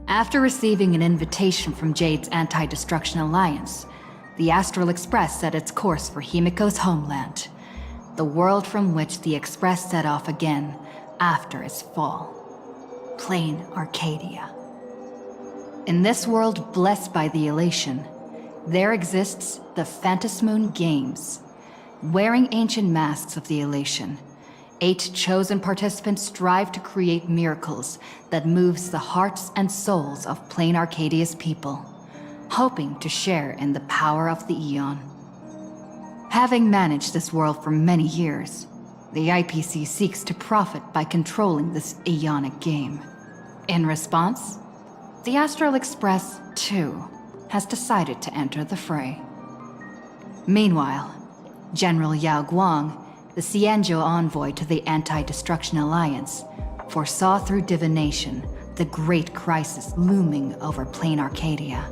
After receiving an invitation from Jade's Anti-Destruction Alliance, the Astral Express set its course for Himiko's homeland, the world from which the Express set off again after its fall. Plain Arcadia. In this world blessed by the elation, there exists the Phantasmoon Games. Wearing ancient masks of the elation, 8 chosen participants strive to create miracles that moves the hearts and souls of Plain Arcadia's people, hoping to share in the power of the Aeon. Having managed this world for many years, the IPC seeks to profit by controlling this Aeonic game. In response, the Astral Express, too, has decided to enter the fray. Meanwhile, General Yao Guang, the Xianzhou envoy to the Anti-Destruction Alliance, foresaw through divination the great crisis looming over Plain Arcadia.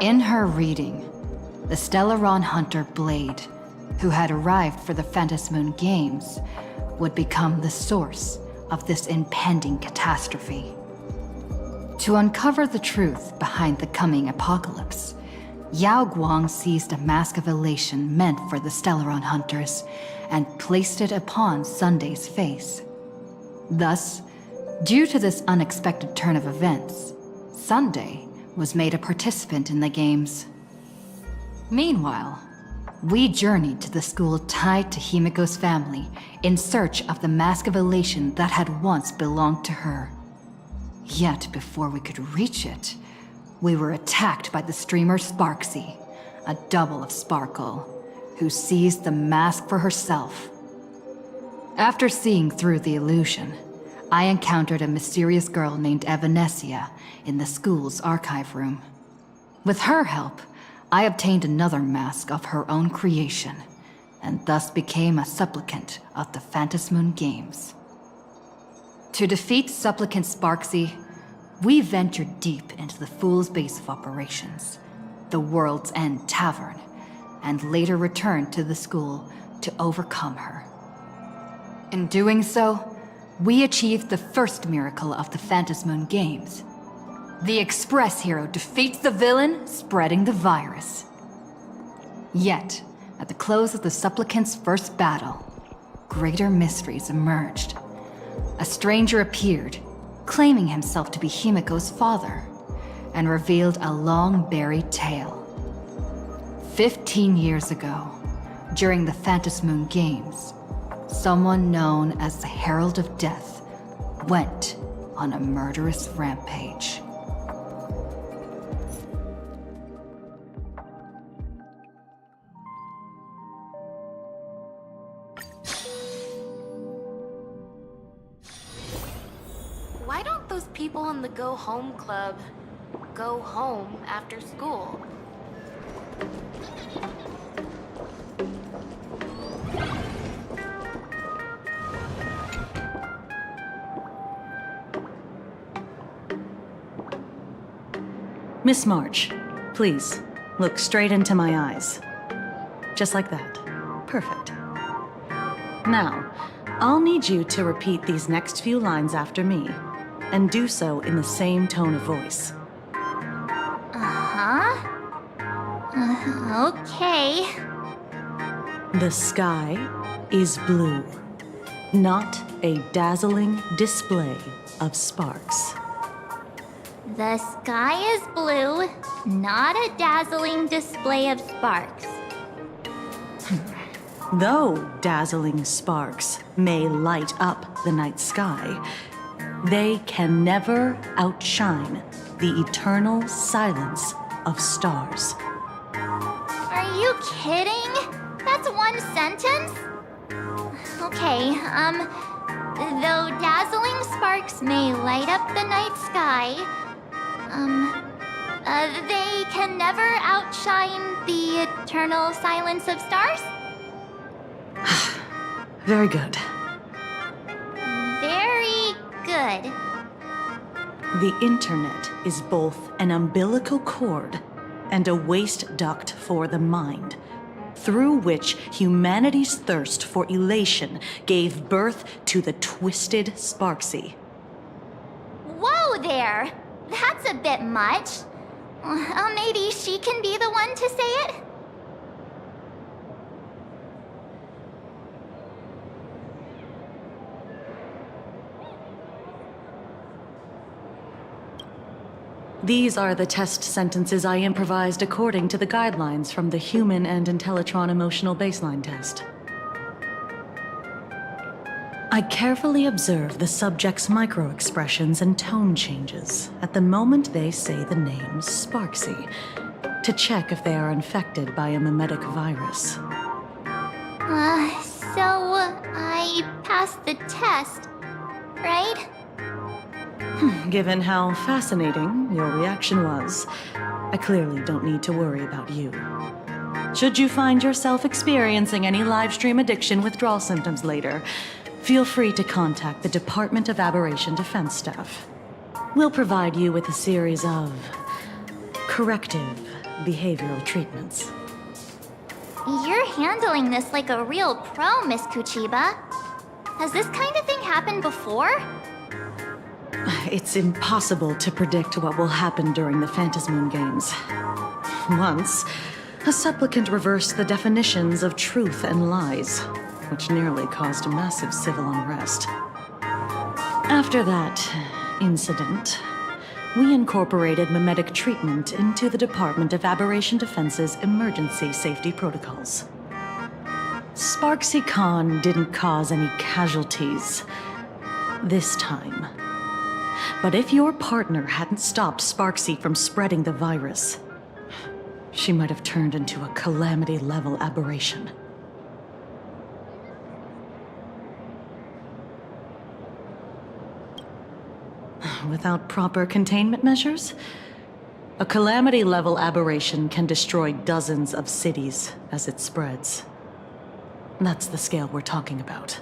In her reading, the Stellaron hunter Blade, who had arrived for the Phantasmoon Games, would become the source of this impending catastrophe. To uncover the truth behind the coming apocalypse, Yao Guang seized a mask of elation meant for the Stellaron hunters and placed it upon Sunday's face. Thus, due to this unexpected turn of events, Sunday was made a participant in the games. Meanwhile, we journeyed to the school tied to Himiko's family in search of the mask of elation that had once belonged to her. Yet before we could reach it, we were attacked by the streamer Sparksy, a double of Sparkle, who seized the mask for herself. After seeing through the illusion, I encountered a mysterious girl named Evanesia in the school's archive room. With her help, I obtained another mask of her own creation, and thus became a supplicant of the Phantasmoon Games. To defeat supplicant Sparksy, we ventured deep into the Fool's base of operations, the World's End Tavern, and later returned to the school to overcome her. In doing so, we achieved the first miracle of the Phantasmoon Games. The Express hero defeats the villain, spreading the virus. Yet, at the close of the supplicant's first battle, greater mysteries emerged. A stranger appeared, claiming himself to be Himiko's father, and revealed a long-buried tale. 15 years ago, during the Phantasmoon Games, someone known as the Herald of Death went on a murderous rampage. Why don't those people in the Go Home Club go home after school? Miss March, please, look straight into my eyes. Just like that. Perfect. Now, I'll need you to repeat these next few lines after me, and do so in the same tone of voice. Okay. The sky is blue, not a dazzling display of sparks. The sky is blue, not a dazzling display of sparks. Though dazzling sparks may light up the night sky, they can never outshine the eternal silence of stars. Are you kidding? That's one sentence? Okay, though dazzling sparks may light up the night sky, they can never outshine the eternal silence of stars? Very good. Very good. The internet is both an umbilical cord and a waste duct for the mind, through which humanity's thirst for elation gave birth to the twisted Sparksy. there! That's a bit much. Maybe she can be the one to say it? These are the test sentences I improvised according to the guidelines from the Human and Intellitron Emotional Baseline Test. I carefully observe the subject's micro-expressions and tone changes at the moment they say the name Sparksy, to check if they are infected by a mimetic virus. So I passed the test, right? Given how fascinating your reaction was, I clearly don't need to worry about you. Should you find yourself experiencing any livestream addiction withdrawal symptoms later, feel free to contact the Department of Aberration Defense staff. We'll provide you with a series of corrective behavioral treatments. You're handling this like a real pro, Miss Kuchiba. Has this kind of thing happened before? It's impossible to predict what will happen during the Phantasmoon Games. Once, a supplicant reversed the definitions of truth and lies, which nearly caused massive civil unrest. After that incident, we incorporated mimetic treatment into the Department of Aberration Defense's emergency safety protocols. Sparksy Khan didn't cause any casualties this time. But if your partner hadn't stopped Sparksy from spreading the virus, she might have turned into a calamity-level aberration. Without proper containment measures, a calamity-level aberration can destroy dozens of cities as it spreads. That's the scale we're talking about.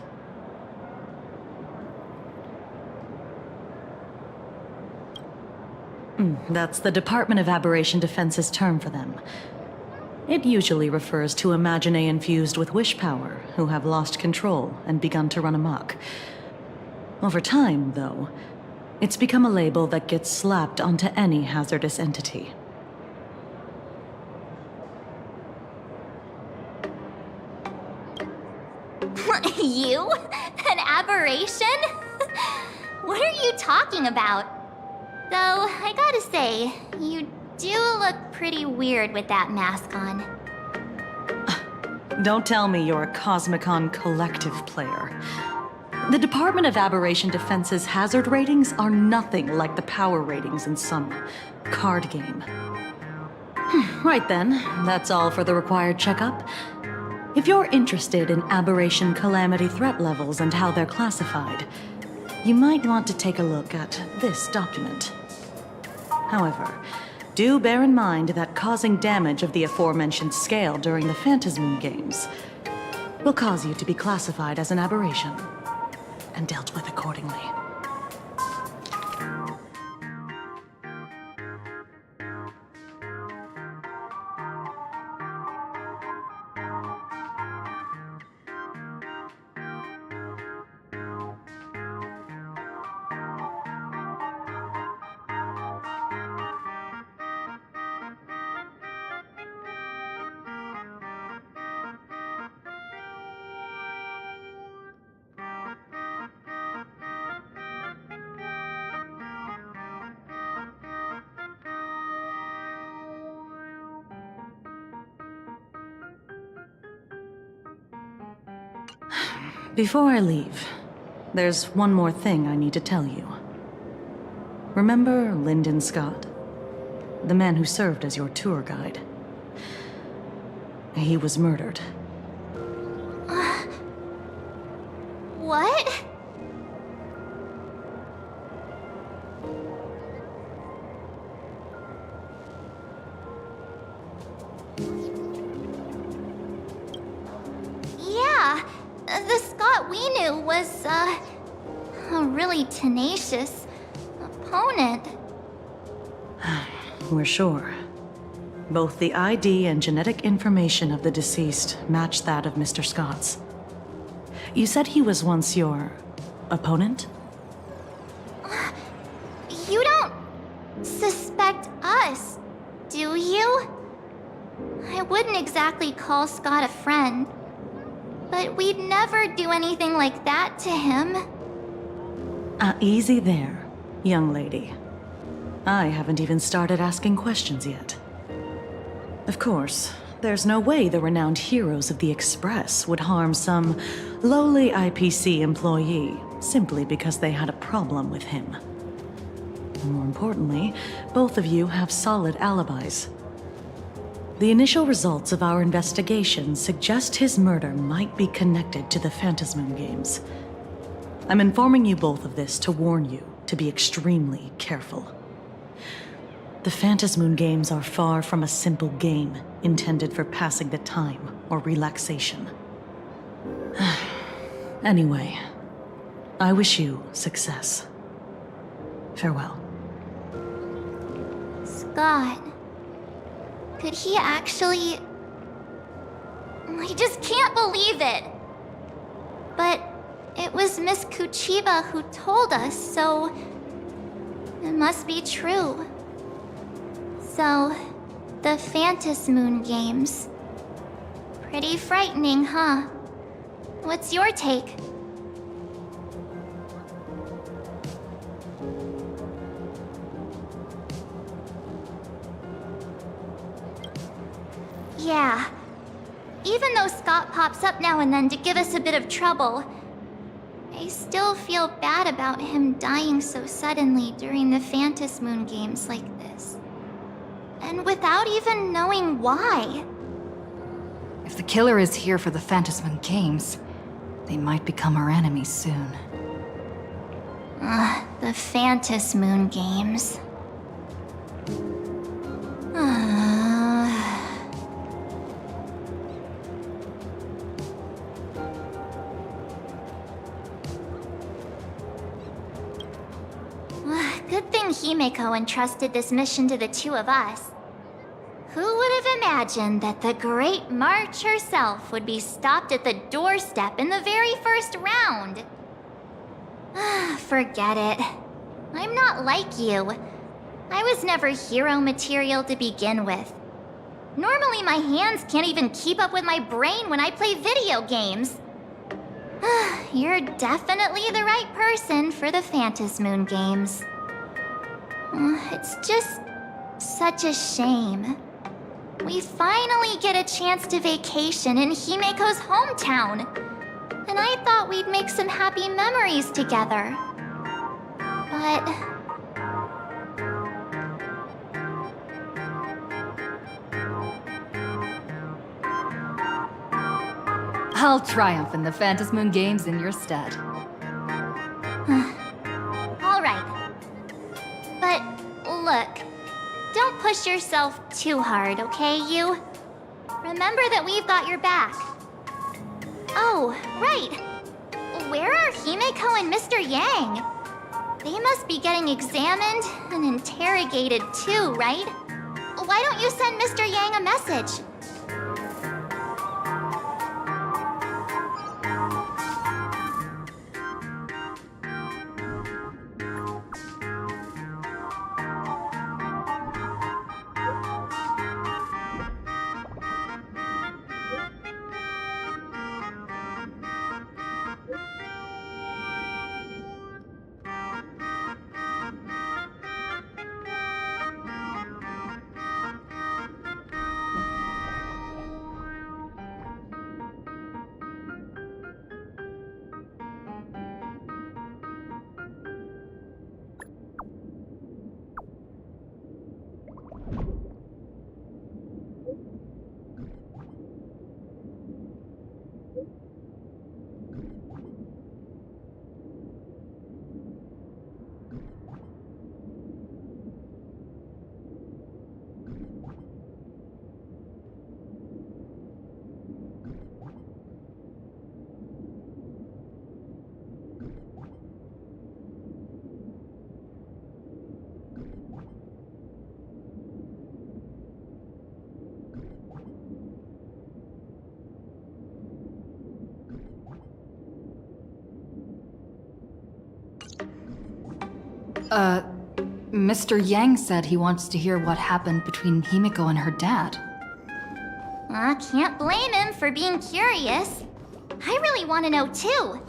That's the Department of Aberration Defense's term for them. It usually refers to Imaginae infused with wish power who have lost control and begun to run amok. Over time, though, it's become a label that gets slapped onto any hazardous entity. You? An aberration? What are you talking about? Though, I gotta say, you do look pretty weird with that mask on. Don't tell me you're a Cosmicon collective player. The Department of Aberration Defense's hazard ratings are nothing like the power ratings in some card game. Right then, that's all for the required checkup. If you're interested in aberration calamity threat levels and how they're classified, you might want to take a look at this document. However, do bear in mind that causing damage of the aforementioned scale during the Phantasmoon Games will cause you to be classified as an aberration and dealt with accordingly. Before I leave, there's one more thing I need to tell you. Remember Lyndon Scott? The man who served as your tour guide. He was murdered. What? Yeah, the Scott we knew was, a really tenacious opponent. We're sure. Both the ID and genetic information of the deceased match that of Mr. Scott's. You said he was once your opponent? You don't suspect us, do you? I wouldn't exactly call Scott a friend, but we'd never do anything like that to him. Easy there, young lady. I haven't even started asking questions yet. Of course, there's no way the renowned heroes of the Express would harm some lowly IPC employee simply because they had a problem with him. More importantly, both of you have solid alibis. The initial results of our investigation suggest his murder might be connected to the Phantasmoon games. I'm informing you both of this to warn you to be extremely careful. The Phantasmoon games are far from a simple game intended for passing the time or relaxation. Anyway, I wish you success. Farewell. Scott. Could he actually... I just can't believe it! But it was Miss Kuchiba who told us, so... it must be true. So, the Phantasmoon games. Pretty frightening, huh? What's your take? Yeah. Even though Scott pops up now and then to give us a bit of trouble, I still feel bad about him dying so suddenly during the Phantasmoon games like this. And without even knowing why. If the killer is here for the Phantasmoon games, they might become our enemies soon. The Phantasmoon games. Good thing Himeko entrusted this mission to the two of us. Who would have imagined that the Great March herself would be stopped at the doorstep in the very first round? Forget it. I'm not like you. I was never hero material to begin with. Normally my hands can't even keep up with my brain when I play video games. You're definitely the right person for the Phantasmoon games. It's just such a shame. We finally get a chance to vacation in Himeko's hometown. And I thought we'd make some happy memories together. But... I'll triumph in the Phantasmoon games in your stead. all right. But look, don't push yourself too hard, okay, you? Remember that we've got your back. Oh, right. Where are Himeko and Mr. Yang? They must be getting examined and interrogated too, right? Why don't you send Mr. Yang a message? Mr. Yang said he wants to hear what happened between Himiko and her dad. I can't blame him for being curious. I really want to know too.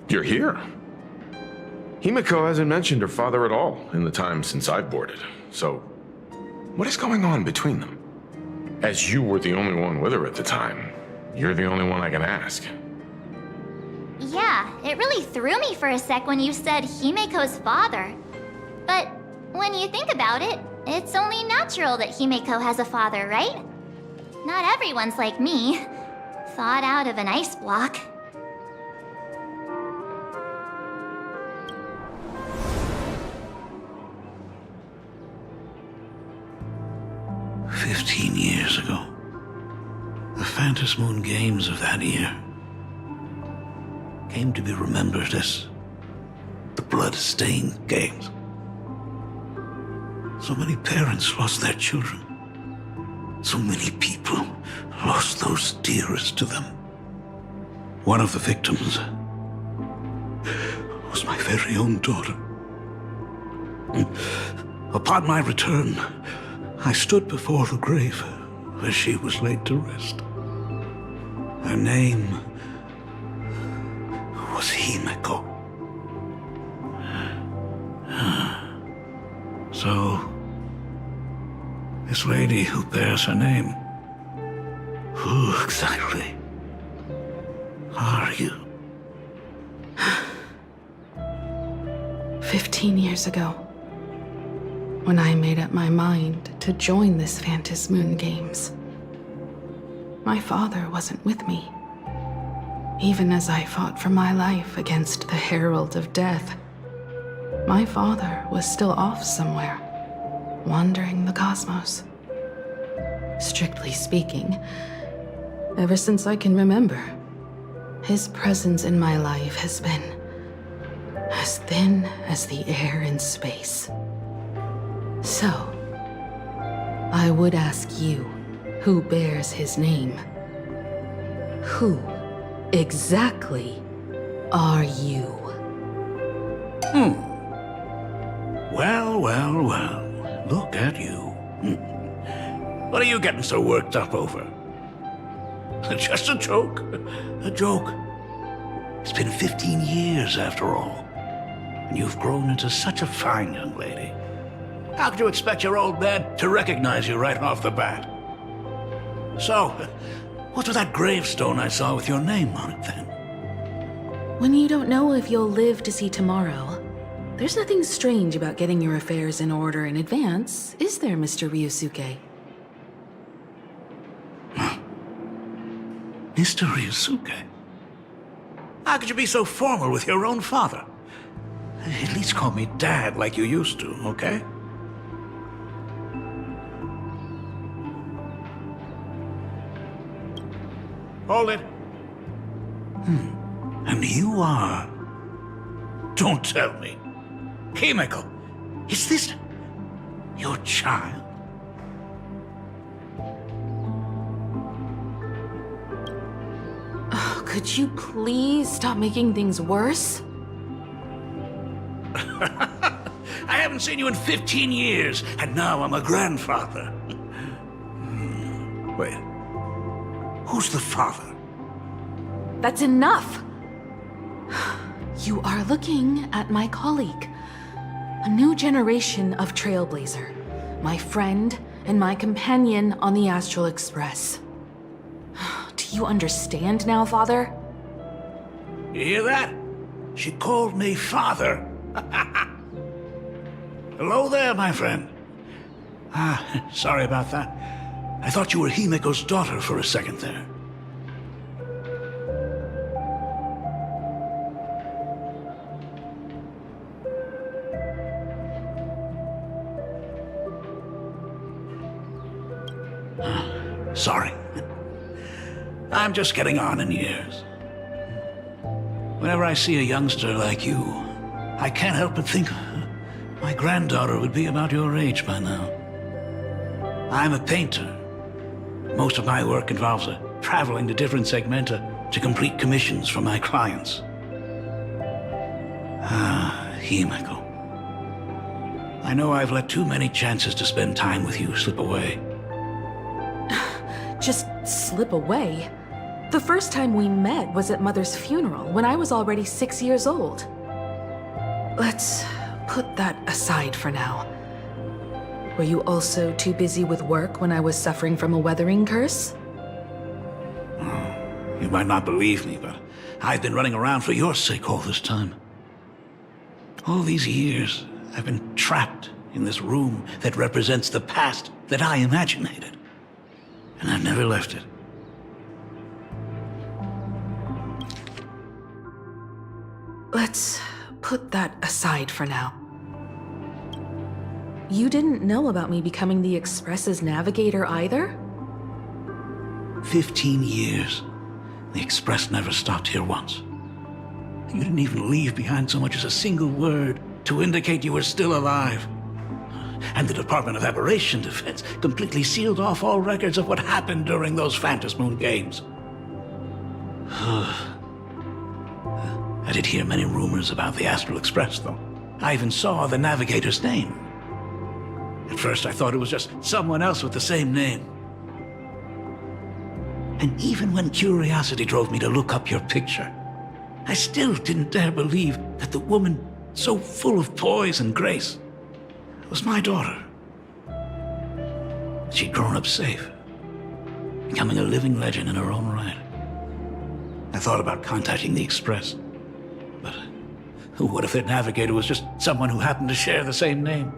You're here. Himiko hasn't mentioned her father at all in the time since I've boarded. So, what is going on between them? As you were the only one with her at the time, you're the only one I can ask. Yeah, it really threw me for a sec when you said Himiko's father. But when you think about it, it's only natural that Himiko has a father, right? Not everyone's like me, thawed out of an ice block. Years ago, the Phantasmoon Games of that year came to be remembered as the Blood-Stained Games. So many parents lost their children. So many people lost those dearest to them. One of the victims was my very own daughter. Upon my return, I stood before the grave where she was laid to rest. Her name was Himiko. So, this lady who bears her name, who exactly are you? 15 years ago, when I made up my mind to join this Phantasmoon Games, my father wasn't with me. Even as I fought for my life against the Herald of Death, my father was still off somewhere, wandering the cosmos. Strictly speaking, ever since I can remember, his presence in my life has been as thin as the air in space. So, I would ask you, who bears his name, who exactly are you? Well, look at you. What are you getting so worked up over? Just a joke. A joke. It's been 15 years after all, and you've grown into such a fine young lady. How could you expect your old man to recognize you right off the bat? So, what's with that gravestone I saw with your name on it then? When you don't know if you'll live to see tomorrow, there's nothing strange about getting your affairs in order in advance, is there, Mr. Ryusuke? Mr. Ryusuke? How could you be so formal with your own father? At least call me Dad like you used to, okay? Hold it. And you are... Don't tell me. Himiko, is this your child? Oh, could you please stop making things worse? I haven't seen you in 15 years, and now I'm a grandfather. Wait. Who's the father? That's enough! You are looking at my colleague. A new generation of Trailblazer. My friend and my companion on the Astral Express. Do you understand now, Father? You hear that? She called me father. Hello there, my friend. Sorry about that. I thought you were Himiko's daughter for a second there. Sorry. I'm just getting on in years. Whenever I see a youngster like you, I can't help but think my granddaughter would be about your age by now. I'm a painter. Most of my work involves traveling to different segmenta to complete commissions for my clients. Himiko. I know I've let too many chances to spend time with you slip away. Just slip away? The first time we met was at Mother's funeral, when I was already 6 years old. Let's put that aside for now. Were you also too busy with work when I was suffering from a weathering curse? You might not believe me, but I've been running around for your sake all this time. All these years, I've been trapped in this room that represents the past that I imaginated. And I've never left it. Let's put that aside for now. You didn't know about me becoming the Express's navigator either? 15 years. The Express never stopped here once. You didn't even leave behind so much as a single word to indicate you were still alive. And the Department of Aberration Defense completely sealed off all records of what happened during those Phantasmoon games. I did hear many rumors about the Astral Express, though. I even saw the navigator's name. At first, I thought it was just someone else with the same name. And even when curiosity drove me to look up your picture, I still didn't dare believe that the woman so full of poise and grace was my daughter. She'd grown up safe, becoming a living legend in her own right. I thought about contacting the Express, but what if their navigator was just someone who happened to share the same name?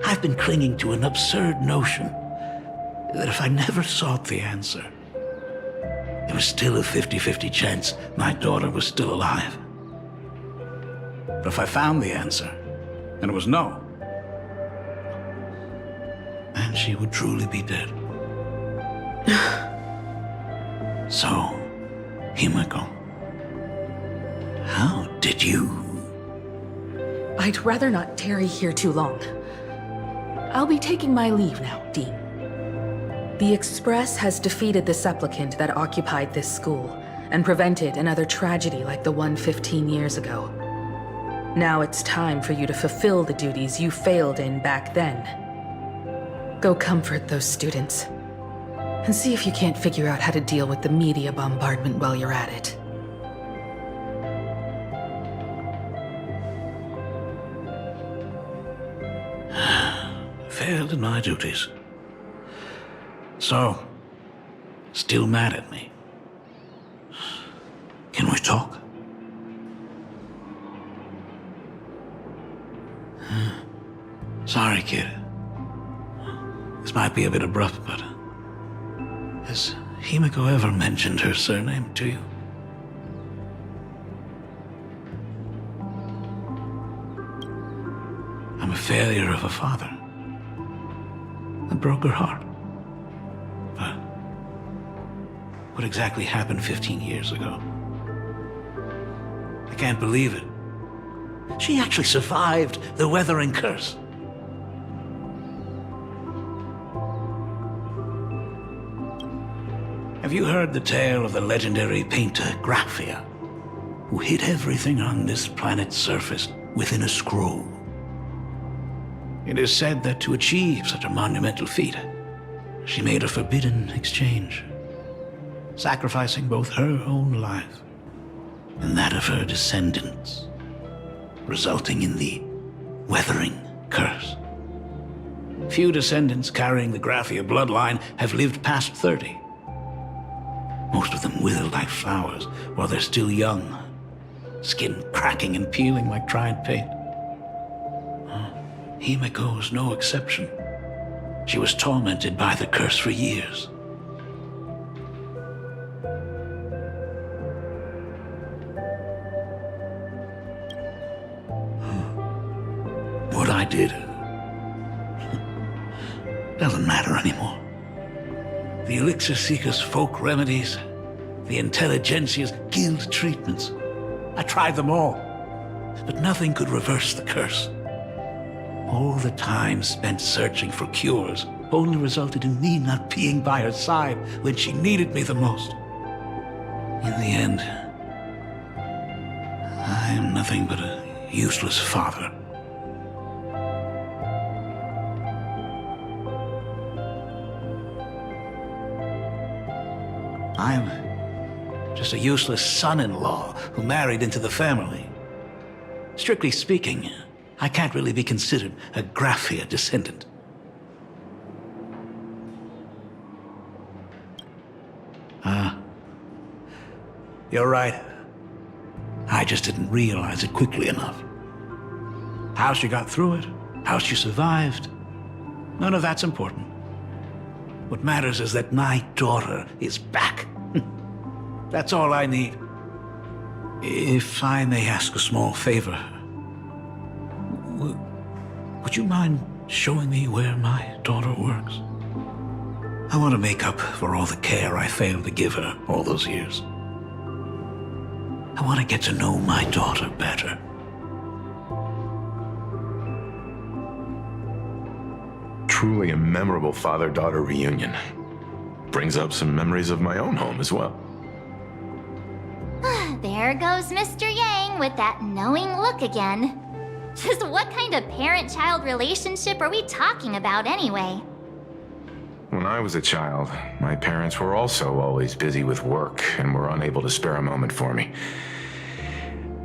I've been clinging to an absurd notion that if I never sought the answer, there was still a 50-50 chance my daughter was still alive. But if I found the answer, and it was no, then she would truly be dead. So, Himiko, how did you? I'd rather not tarry here too long. I'll be taking my leave now, Dean. The Express has defeated the supplicant that occupied this school and prevented another tragedy like the one 15 years ago. Now it's time for you to fulfill the duties you failed in back then. Go comfort those students, and see if you can't figure out how to deal with the media bombardment while you're at it. Failed in my duties. So, still mad at me? Can we talk? Sorry, kid. This might be a bit abrupt, but has Himiko ever mentioned her surname to you? I'm a failure of a father. I broke her heart. But what exactly happened 15 years ago? I can't believe it. She actually survived the weathering curse. Have you heard the tale of the legendary painter Graphia, who hid everything on this planet's surface within a scroll? It is said that to achieve such a monumental feat, she made a forbidden exchange, sacrificing both her own life and that of her descendants, resulting in the weathering curse. Few descendants carrying the Graphia bloodline have lived past 30. Most of them wither like flowers while they're still young, skin cracking and peeling like dried paint. Himiko was no exception. She was tormented by the curse for years. What I did, doesn't matter anymore. The elixir seekers' folk remedies, the intelligentsia's guild treatments. I tried them all, but nothing could reverse the curse. All the time spent searching for cures only resulted in me not being by her side when she needed me the most. In the end, I am nothing but a useless father. I'm just a useless son-in-law who married into the family. Strictly speaking, I can't really be considered a Graphia descendant. You're right. I just didn't realize it quickly enough. How she got through it, how she survived, none of that's important. What matters is that my daughter is back. That's all I need. If I may ask a small favor, would you mind showing me where my daughter works? I want to make up for all the care I failed to give her all those years. I want to get to know my daughter better. Truly a memorable father-daughter reunion. Brings up some memories of my own home as well. There goes Mr. Yang with that knowing look again. Just what kind of parent-child relationship are we talking about anyway? When I was a child, my parents were also always busy with work and were unable to spare a moment for me.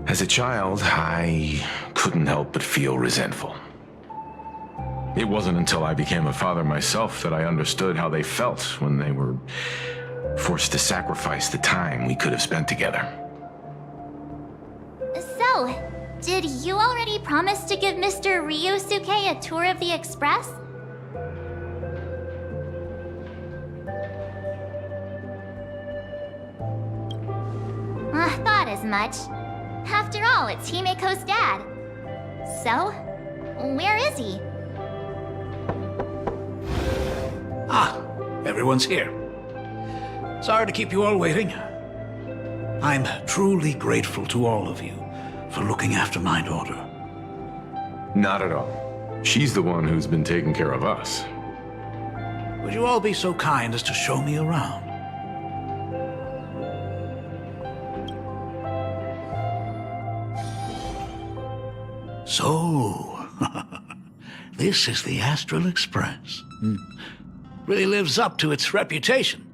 As a child, I couldn't help but feel resentful. It wasn't until I became a father myself that I understood how they felt when they were forced to sacrifice the time we could have spent together. So, did you already promise to give Mr. Ryusuke a tour of the Express? Thought as much. After all, it's Himeko's dad. So, where is he? Everyone's here. Sorry to keep you all waiting. I'm truly grateful to all of you for looking after my daughter. Not at all. She's the one who's been taking care of us. Would you all be so kind as to show me around? So, this is the Astral Express. Really lives up to its reputation.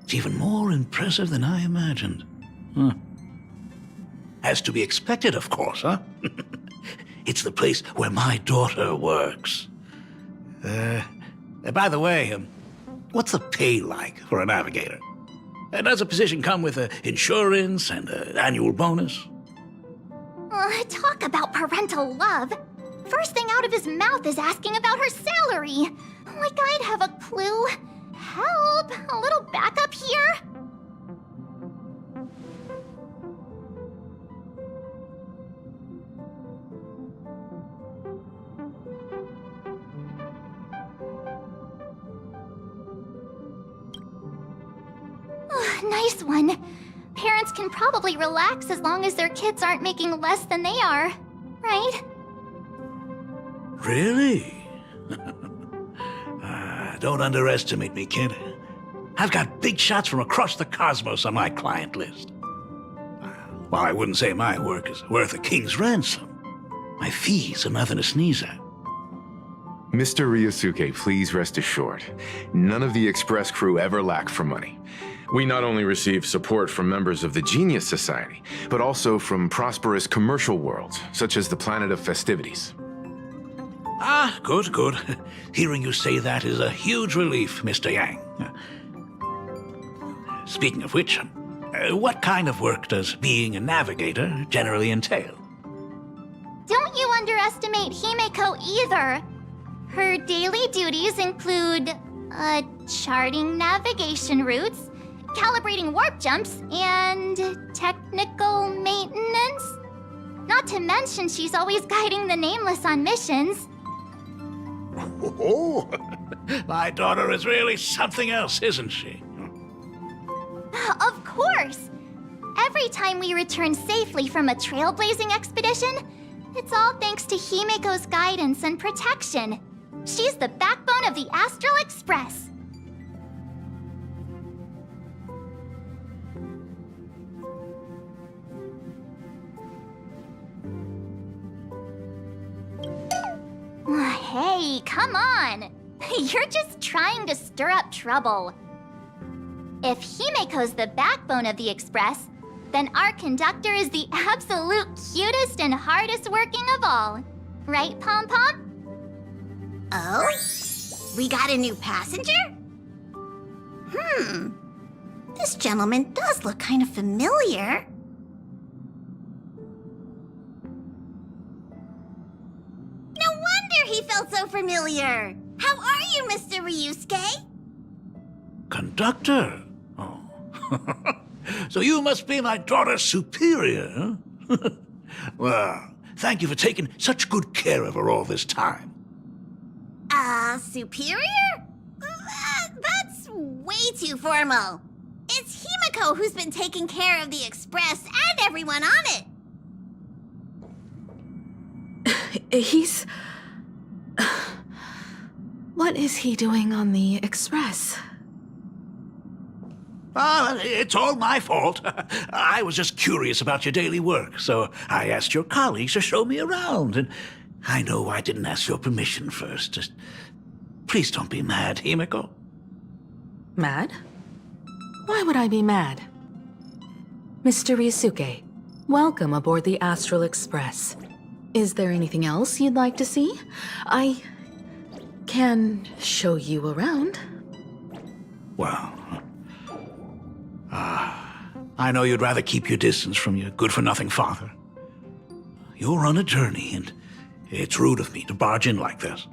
It's even more impressive than I imagined. As to be expected, of course, huh? It's the place where my daughter works. By the way, what's the pay like for a navigator? Does a position come with insurance and an annual bonus? Talk about parental love. First thing out of his mouth is asking about her salary. Like I'd have a clue. Help! A little backup here? Nice one. Parents can probably relax as long as their kids aren't making less than they are, right? Really? Don't underestimate me, kid. I've got big shots from across the cosmos on my client list. While I wouldn't say my work is worth a king's ransom, my fees are nothing to sneeze at. Mr. Ryusuke, please rest assured. None of the Express crew ever lack for money. We not only receive support from members of the Genius Society, but also from prosperous commercial worlds, such as the Planet of Festivities. Good, good. Hearing you say that is a huge relief, Mr. Yang. Speaking of which, what kind of work does being a navigator generally entail? Don't you underestimate Himeko either. Her daily duties include, charting navigation routes, calibrating warp jumps, and technical maintenance. Not to mention she's always guiding the Nameless on missions. Oh, My daughter is really something else, isn't she? Of course! Every time we return safely from a trailblazing expedition, it's all thanks to Himiko's guidance and protection. She's the backbone of the Astral Express. Hey, come on! You're just trying to stir up trouble. If Himiko's the backbone of the Express, then our conductor is the absolute cutest and hardest working of all. Right, Pom Pom? Oh? We got a new passenger? This gentleman does look kind of familiar. No wonder he felt so familiar. How are you, Mr. Ryusuke? Conductor? Oh. So you must be my daughter's superior, huh? Well, thank you for taking such good care of her all this time. Superior? That's way too formal. It's Himiko who's been taking care of the Express and everyone on it. He's... What is he doing on the Express? It's all my fault. I was just curious about your daily work, so I asked your colleagues to show me around. And I know I didn't ask your permission first. Just please don't be mad, Himiko. Mad? Why would I be mad? Mr. Ryusuke, welcome aboard the Astral Express. Is there anything else you'd like to see? I can show you around. Well, I know you'd rather keep your distance from your good-for-nothing father. You're on a journey, and it's rude of me to barge in like this.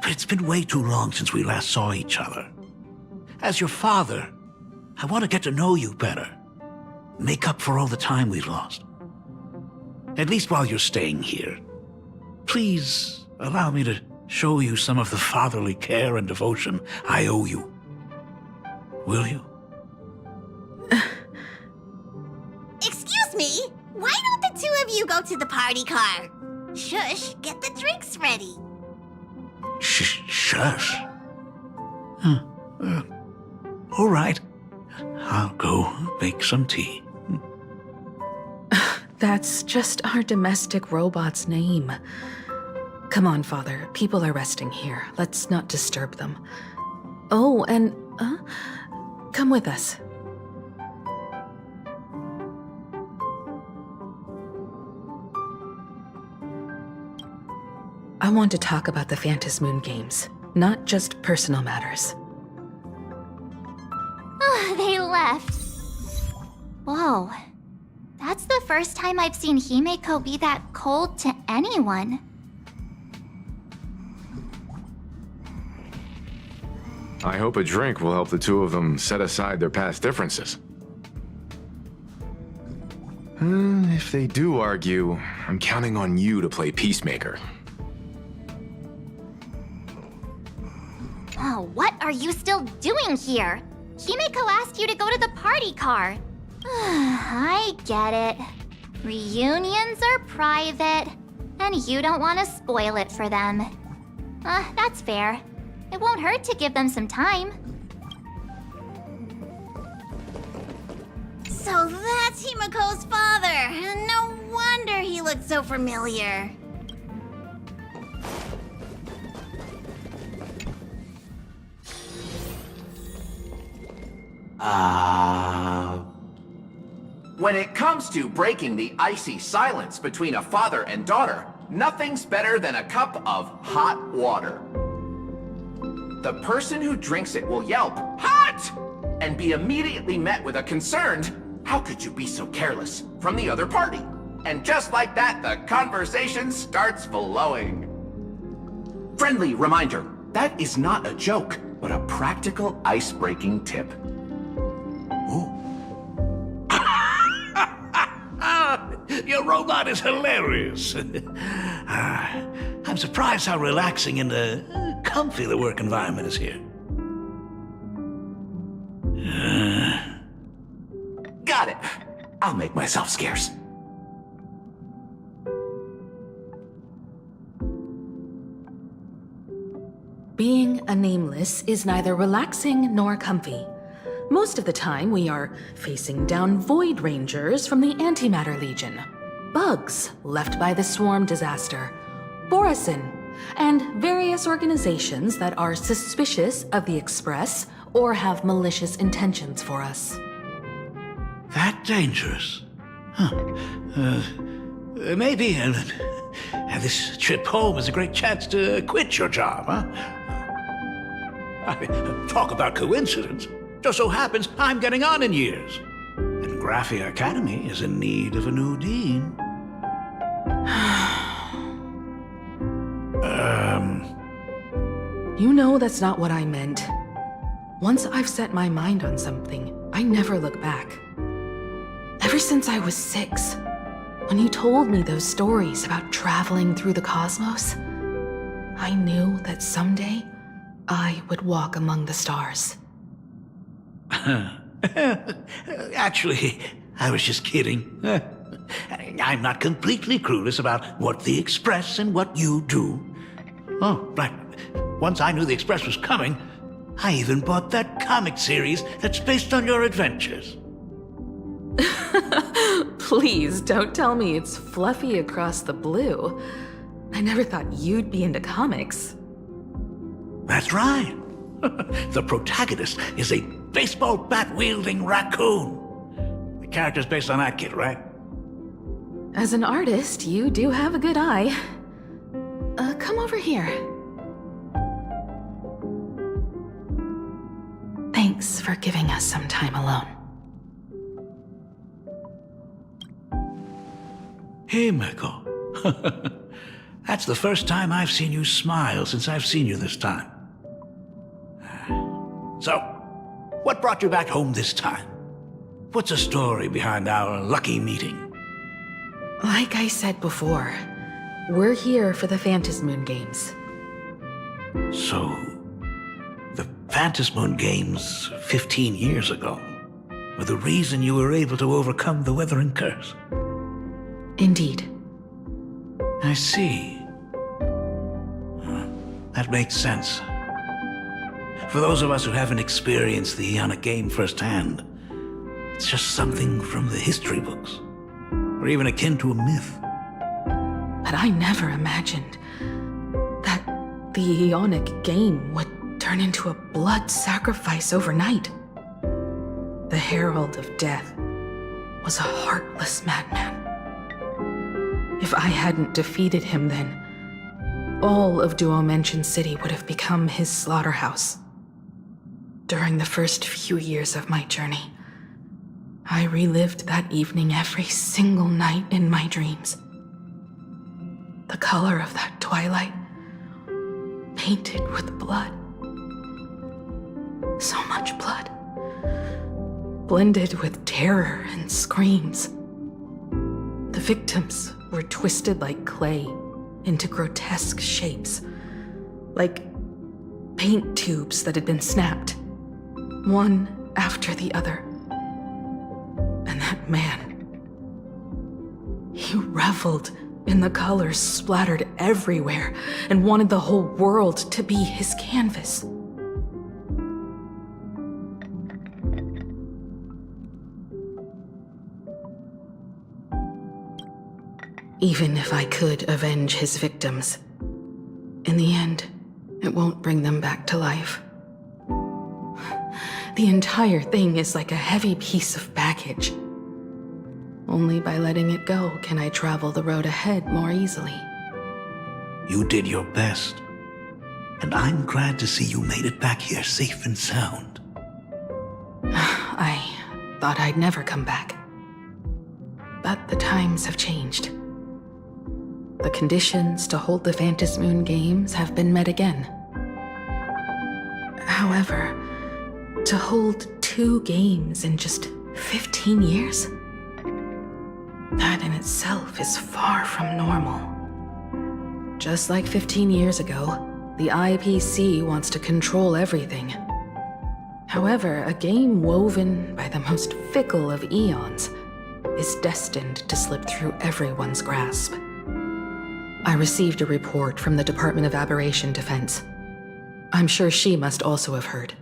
But it's been way too long since we last saw each other. As your father, I want to get to know you better. Make up for all the time we've lost. At least while you're staying here. Please allow me to show you some of the fatherly care and devotion I owe you. Will you? Excuse me? Why don't the two of you go to the party car? Shush, get the drinks ready. Shush. All right. I'll go make some tea. That's just our domestic robot's name. Come on, Father. People are resting here. Let's not disturb them. Oh, and, come with us. I want to talk about the Phantasmoon games, not just personal matters. They left. Whoa. That's the first time I've seen Himiko be that cold to anyone. I hope a drink will help the two of them set aside their past differences. If they do argue, I'm counting on you to play peacemaker. Oh, what are you still doing here? Himiko asked you to go to the party car. I get it. Reunions are private, and you don't want to spoil it for them. That's fair. It won't hurt to give them some time. So that's Himiko's father. No wonder he looked so familiar. When it comes to breaking the icy silence between a father and daughter, nothing's better than a cup of hot water. The person who drinks it will yelp, "Hot!" and be immediately met with a concerned, "How could you be so careless?" from the other party. And just like that, the conversation starts flowing. Friendly reminder, that is not a joke, but a practical ice-breaking tip. Ooh. Your robot is hilarious. I'm surprised how relaxing and comfy the work environment is here. Got it. I'll make myself scarce. Being a nameless is neither relaxing nor comfy. Most of the time, we are facing down Void Rangers from the Antimatter Legion, bugs left by the Swarm disaster, Borisin, and various organizations that are suspicious of the Express or have malicious intentions for us. That dangerous? Huh. Maybe this trip home is a great chance to quit your job, huh? Talk about coincidence. Just so happens I'm getting on in years. And Graphia Academy is in need of a new dean. You know that's not what I meant. Once I've set my mind on something, I never look back. Ever since I was 6, when you told me those stories about traveling through the cosmos, I knew that someday I would walk among the stars. Actually, I was just kidding. I'm not completely clueless about what the Express and what you do. Oh, right. Once I knew the Express was coming, I even bought that comic series that's based on your adventures. Please don't tell me it's fluffy across the blue. I never thought you'd be into comics. That's right. The protagonist is a baseball bat-wielding raccoon. The character's based on that kid, right? As an artist, you do have a good eye. Come over here. Thanks for giving us some time alone. Hey, Miko. That's the first time I've seen you smile since I've seen you this time. So, what brought you back home this time? What's the story behind our lucky meeting? Like I said before, we're here for the Phantasmoon Games. So, the Phantasmoon Games 15 years ago were the reason you were able to overcome the Weathering Curse? Indeed. I see. That makes sense. For those of us who haven't experienced the Ionic game firsthand, it's just something from the history books, or even akin to a myth. But I never imagined that the Ionic game would turn into a blood sacrifice overnight. The Herald of Death was a heartless madman. If I hadn't defeated him then, all of Duomension City would have become his slaughterhouse. During the first few years of my journey, I relived that evening every single night in my dreams. The color of that twilight, painted with blood. So much blood, blended with terror and screams. The victims were twisted like clay into grotesque shapes, like paint tubes that had been snapped, one after the other. And that man, he reveled in the colors splattered everywhere and wanted the whole world to be his canvas. Even if I could avenge his victims, in the end, it won't bring them back to life. The entire thing is like a heavy piece of baggage. Only by letting it go can I travel the road ahead more easily. You did your best, and I'm glad to see you made it back here safe and sound. I thought I'd never come back. But the times have changed. The conditions to hold the Phantasmoon Games have been met again. However, to hold 2 games in just 15 years? That in itself is far from normal. Just like 15 years ago, The IPC wants to control everything. However, a game woven by the most fickle of eons is destined to slip through everyone's grasp. I received a report from the Department of Aberration Defense. I'm sure she must also have heard.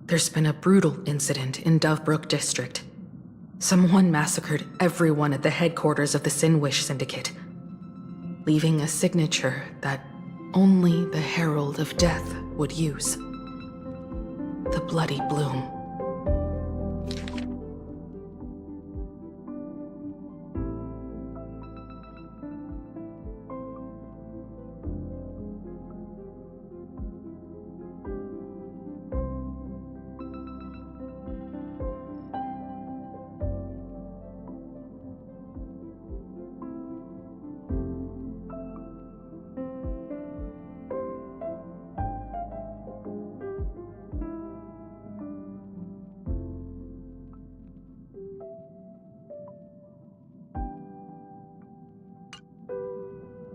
There's been a brutal incident in Dovebrook District. Someone massacred everyone at the headquarters of the Sinwish Syndicate, leaving a signature that only the Herald of Death would use. The Bloody Bloom.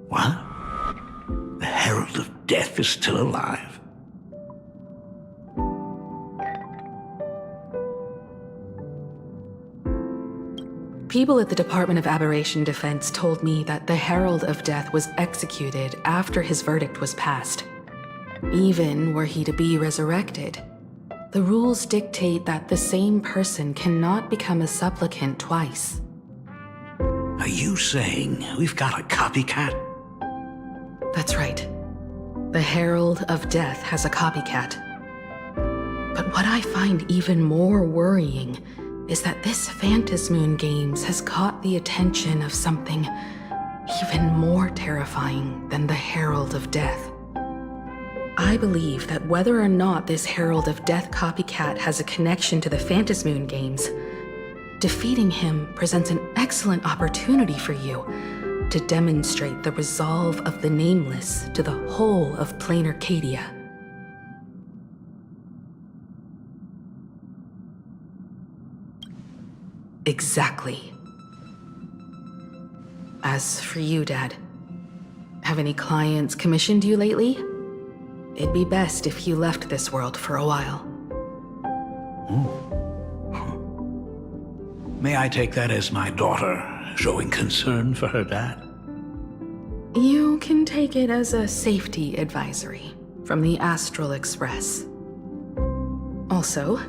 What? The Herald of Death is still alive? People at the Department of Aberration Defense told me that the Herald of Death was executed after his verdict was passed. Even were he to be resurrected, the rules dictate that the same person cannot become a supplicant twice. Are you saying we've got a copycat? That's right. The Herald of Death has a copycat. But what I find even more worrying is that this Phantasmoon Games has caught the attention of something even more terrifying than the Herald of Death. I believe that whether or not this Herald of Death copycat has a connection to the Phantasmoon Games, defeating him presents an excellent opportunity for you to demonstrate the resolve of the Nameless to the whole of Plain Arcadia. Exactly. As for you, Dad, have any clients commissioned you lately? It'd be best if you left this world for a while. May I take that as my daughter showing concern for her dad? You can take it as a safety advisory from the Astral Express. Also,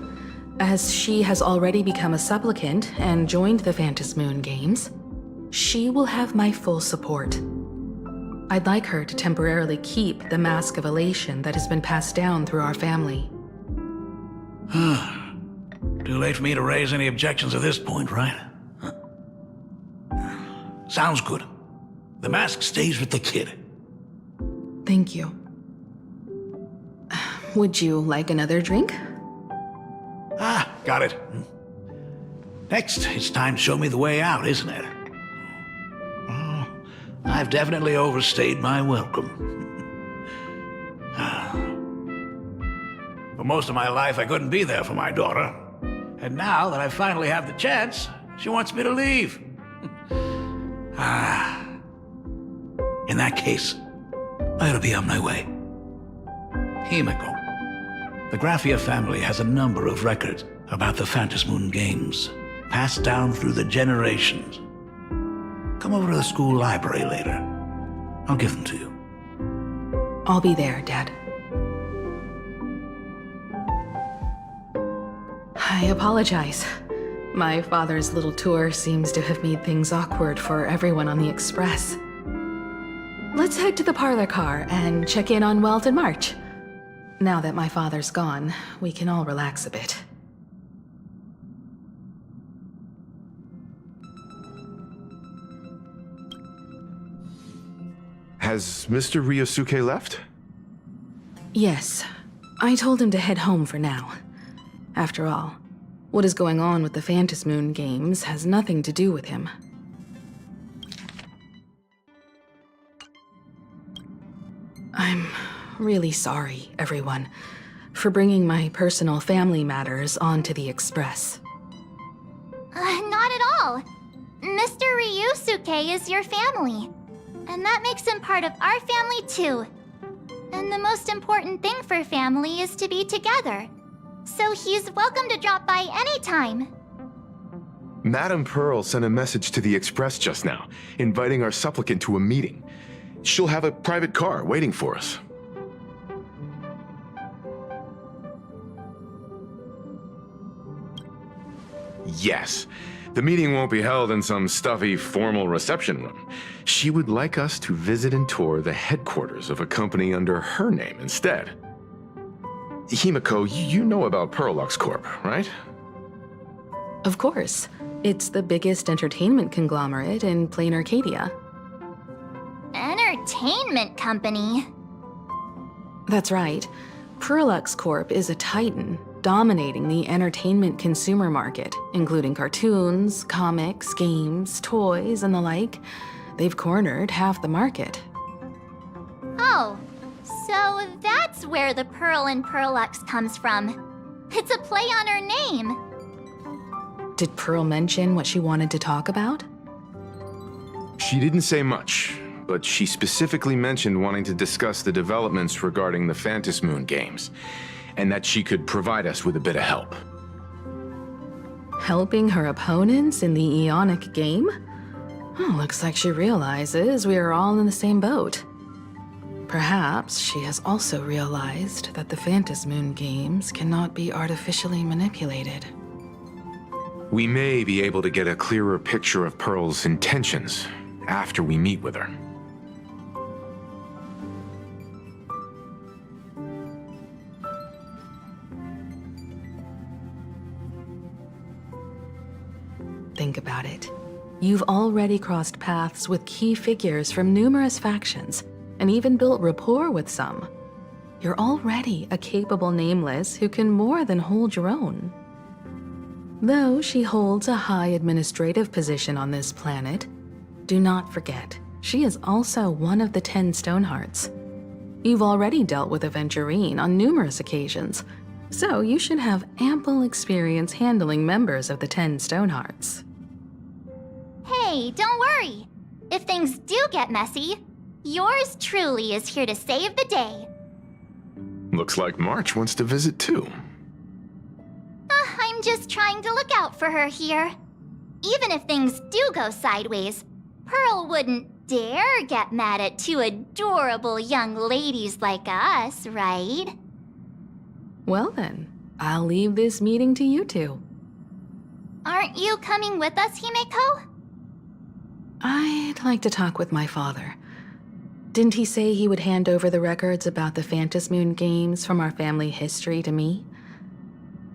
as she has already become a supplicant and joined the Phantasmoon Games, she will have my full support. I'd like her to temporarily keep the Mask of Elation that has been passed down through our family. Too late for me to raise any objections at this point, right? Huh. Sounds good. The mask stays with the kid. Thank you. Would you like another drink? Got it. Next, it's time to show me the way out, isn't it? Oh, I've definitely overstayed my welcome. For most of my life, I couldn't be there for my daughter. And now that I finally have the chance, she wants me to leave. In that case, I ought to be on my way. Himiko. The Graphia family has a number of records about the Phantasmoon Games, passed down through the generations. Come over to the school library later. I'll give them to you. I'll be there, Dad. I apologize. My father's little tour seems to have made things awkward for everyone on the Express. Let's head to the parlor car and check in on Welt and March. Now that my father's gone, we can all relax a bit. Has Mr. Ryosuke left? Yes. I told him to head home for now. After all, what is going on with the Phantasmoon Games has nothing to do with him. I'm really sorry, everyone, for bringing my personal family matters onto the Express. Not at all. Mr. Ryusuke is your family. And that makes him part of our family, too. And the most important thing for family is to be together. So he's welcome to drop by anytime. Madame Pearl sent a message to the Express just now, inviting our supplicant to a meeting. She'll have a private car waiting for us. Yes. The meeting won't be held in some stuffy, formal reception room. She would like us to visit and tour the headquarters of a company under her name instead. Himiko, you know about Pearlux Corp, right? Of course. It's the biggest entertainment conglomerate in plain Arcadia. Entertainment company? That's right. Pearlux Corp is a titan, dominating the entertainment consumer market, including cartoons, comics, games, toys, and the like. They've cornered half the market. Oh, so that's where the Pearl in Pearlux comes from. It's a play on her name. Did Pearl mention what she wanted to talk about? She didn't say much, but she specifically mentioned wanting to discuss the developments regarding the Phantasmoon games, and that she could provide us with a bit of help. Helping her opponents in the Eonic game? Oh, looks like she realizes we are all in the same boat. Perhaps she has also realized that the Phantasmoon games cannot be artificially manipulated. We may be able to get a clearer picture of Pearl's intentions after we meet with her. Think about it. You've already crossed paths with key figures from numerous factions, and even built rapport with some. You're already a capable Nameless who can more than hold your own. Though she holds a high administrative position on this planet, do not forget, she is also one of the 10 Stonehearts. You've already dealt with Aventurine on numerous occasions, so you should have ample experience handling members of the 10 Stonehearts. Hey, don't worry. If things do get messy, yours truly is here to save the day. Looks like March wants to visit too. I'm just trying to look out for her here. Even if things do go sideways, Pearl wouldn't dare get mad at two adorable young ladies like us, right? Well then, I'll leave this meeting to you two. Aren't you coming with us, Himeko? I'd like to talk with my father. Didn't he say he would hand over the records about the Phantasmoon games from our family history to me?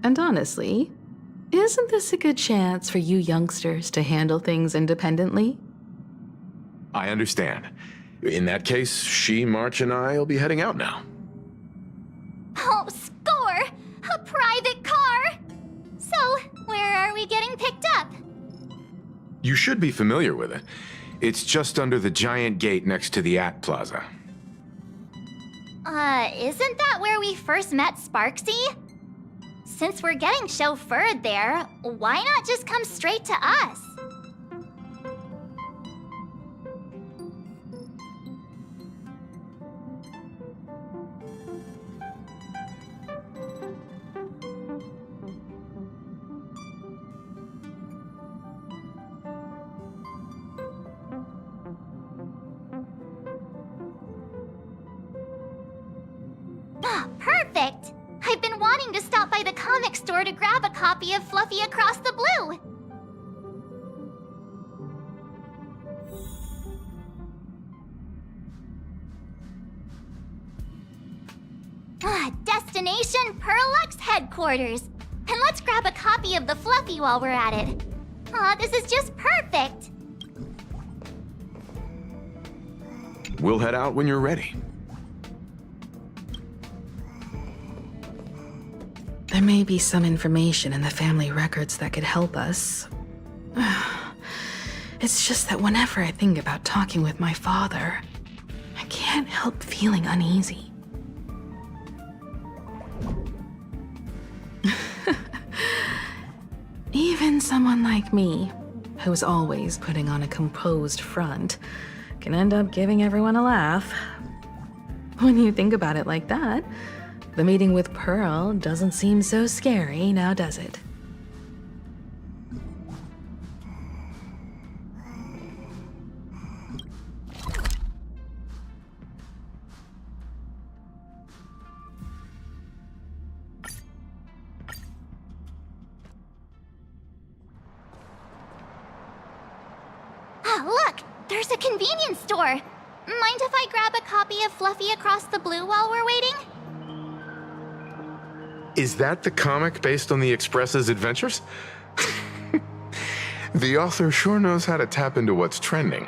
And honestly, isn't this a good chance for you youngsters to handle things independently? I understand. In that case, she, March, and I will be heading out now. Oh, score! A private car! So, where are we getting picked up? You should be familiar with it. It's just under the giant gate next to the At Plaza. Isn't that where we first met Sparksy? Since we're getting chauffeured there, why not just come straight to us? Perfect! I've been wanting to stop by the comic store to grab a copy of Fluffy Across the Blue. Destination Pearlux headquarters. And let's grab a copy of the Fluffy while we're at it. Aw, this is just perfect. We'll head out when you're ready. There may be some information in the family records that could help us. It's just that whenever I think about talking with my father, I can't help feeling uneasy. Even someone like me, who's always putting on a composed front, can end up giving everyone a laugh. When you think about it like that, the meeting with Pearl doesn't seem so scary, now does it? Ah, look! There's a convenience store! Mind if I grab a copy of Fluffy Across the Blue while we're waiting? Is that the comic based on the Express's adventures? The author sure knows how to tap into what's trending.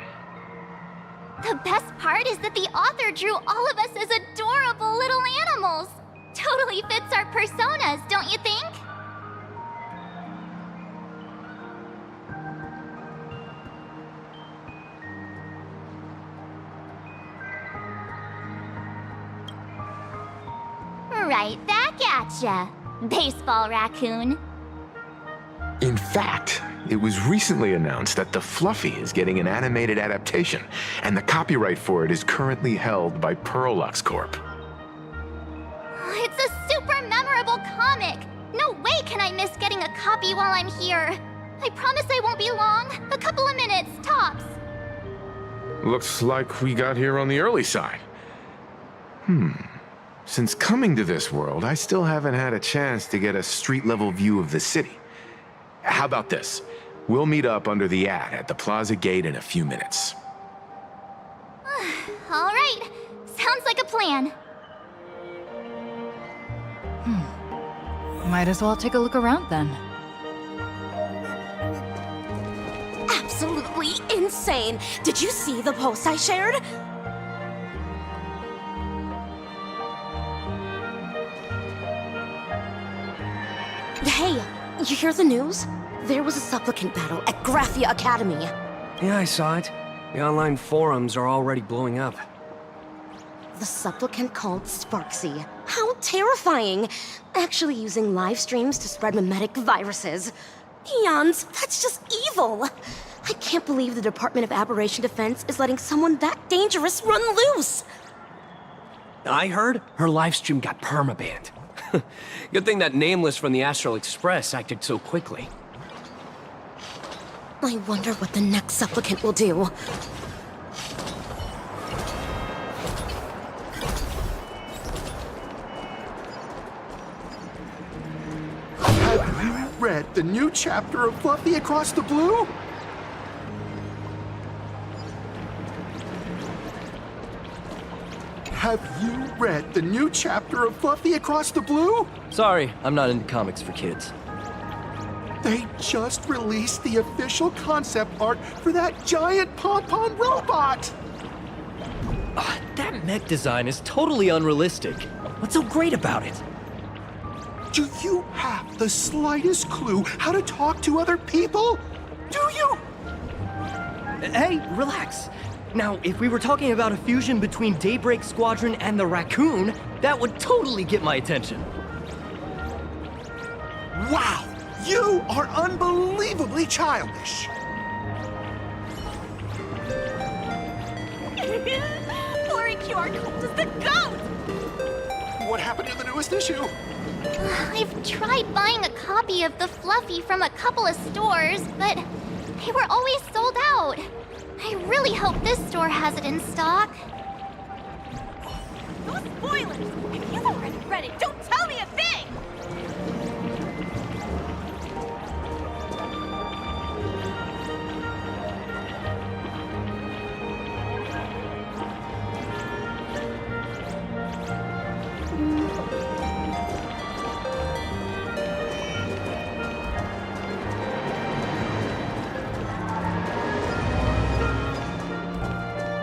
The best part is that the author drew all of us as adorable little animals! Totally fits our personas, don't you think? Right back at ya, baseball raccoon. In fact, it was recently announced that the Fluffy is getting an animated adaptation, and the copyright for it is currently held by Pearlux Corp. It's a super memorable comic! No way can I miss getting a copy while I'm here. I promise I won't be long. A couple of minutes, tops. Looks like we got here on the early side. Since coming to this world, I still haven't had a chance to get a street-level view of the city. How about this? We'll meet up under the ad at the plaza gate in a few minutes. All right. Sounds like a plan. Might as well take a look around then. Absolutely insane! Did you see the post I shared? Hey, you hear the news? There was a supplicant battle at Graphia Academy. Yeah, I saw it. The online forums are already blowing up. The supplicant called Sparksy. How terrifying! Actually using live streams to spread mimetic viruses. Eons, that's just evil! I can't believe the Department of Aberration Defense is letting someone that dangerous run loose! I heard her livestream got permabanned. Good thing that Nameless from the Astral Express acted so quickly. I wonder what the next supplicant will do. Have you read the new chapter of Fluffy Across the Blue? Have you read the new chapter of Fluffy Across the Blue? Sorry, I'm not into comics for kids. They just released the official concept art for that giant pom-pom robot! That mech design is totally unrealistic. What's so great about it? Do you have the slightest clue how to talk to other people? Do you? Hey, relax. Now, if we were talking about a fusion between Daybreak Squadron and the Raccoon, that would totally get my attention. Wow! You are unbelievably childish! Blurry QR code is the GOAT! What happened in the newest issue? I've tried buying a copy of the Fluffy from a couple of stores, but they were always sold out. I really hope this store has it in stock. No spoilers! If you've already read it, don't tell me a thing!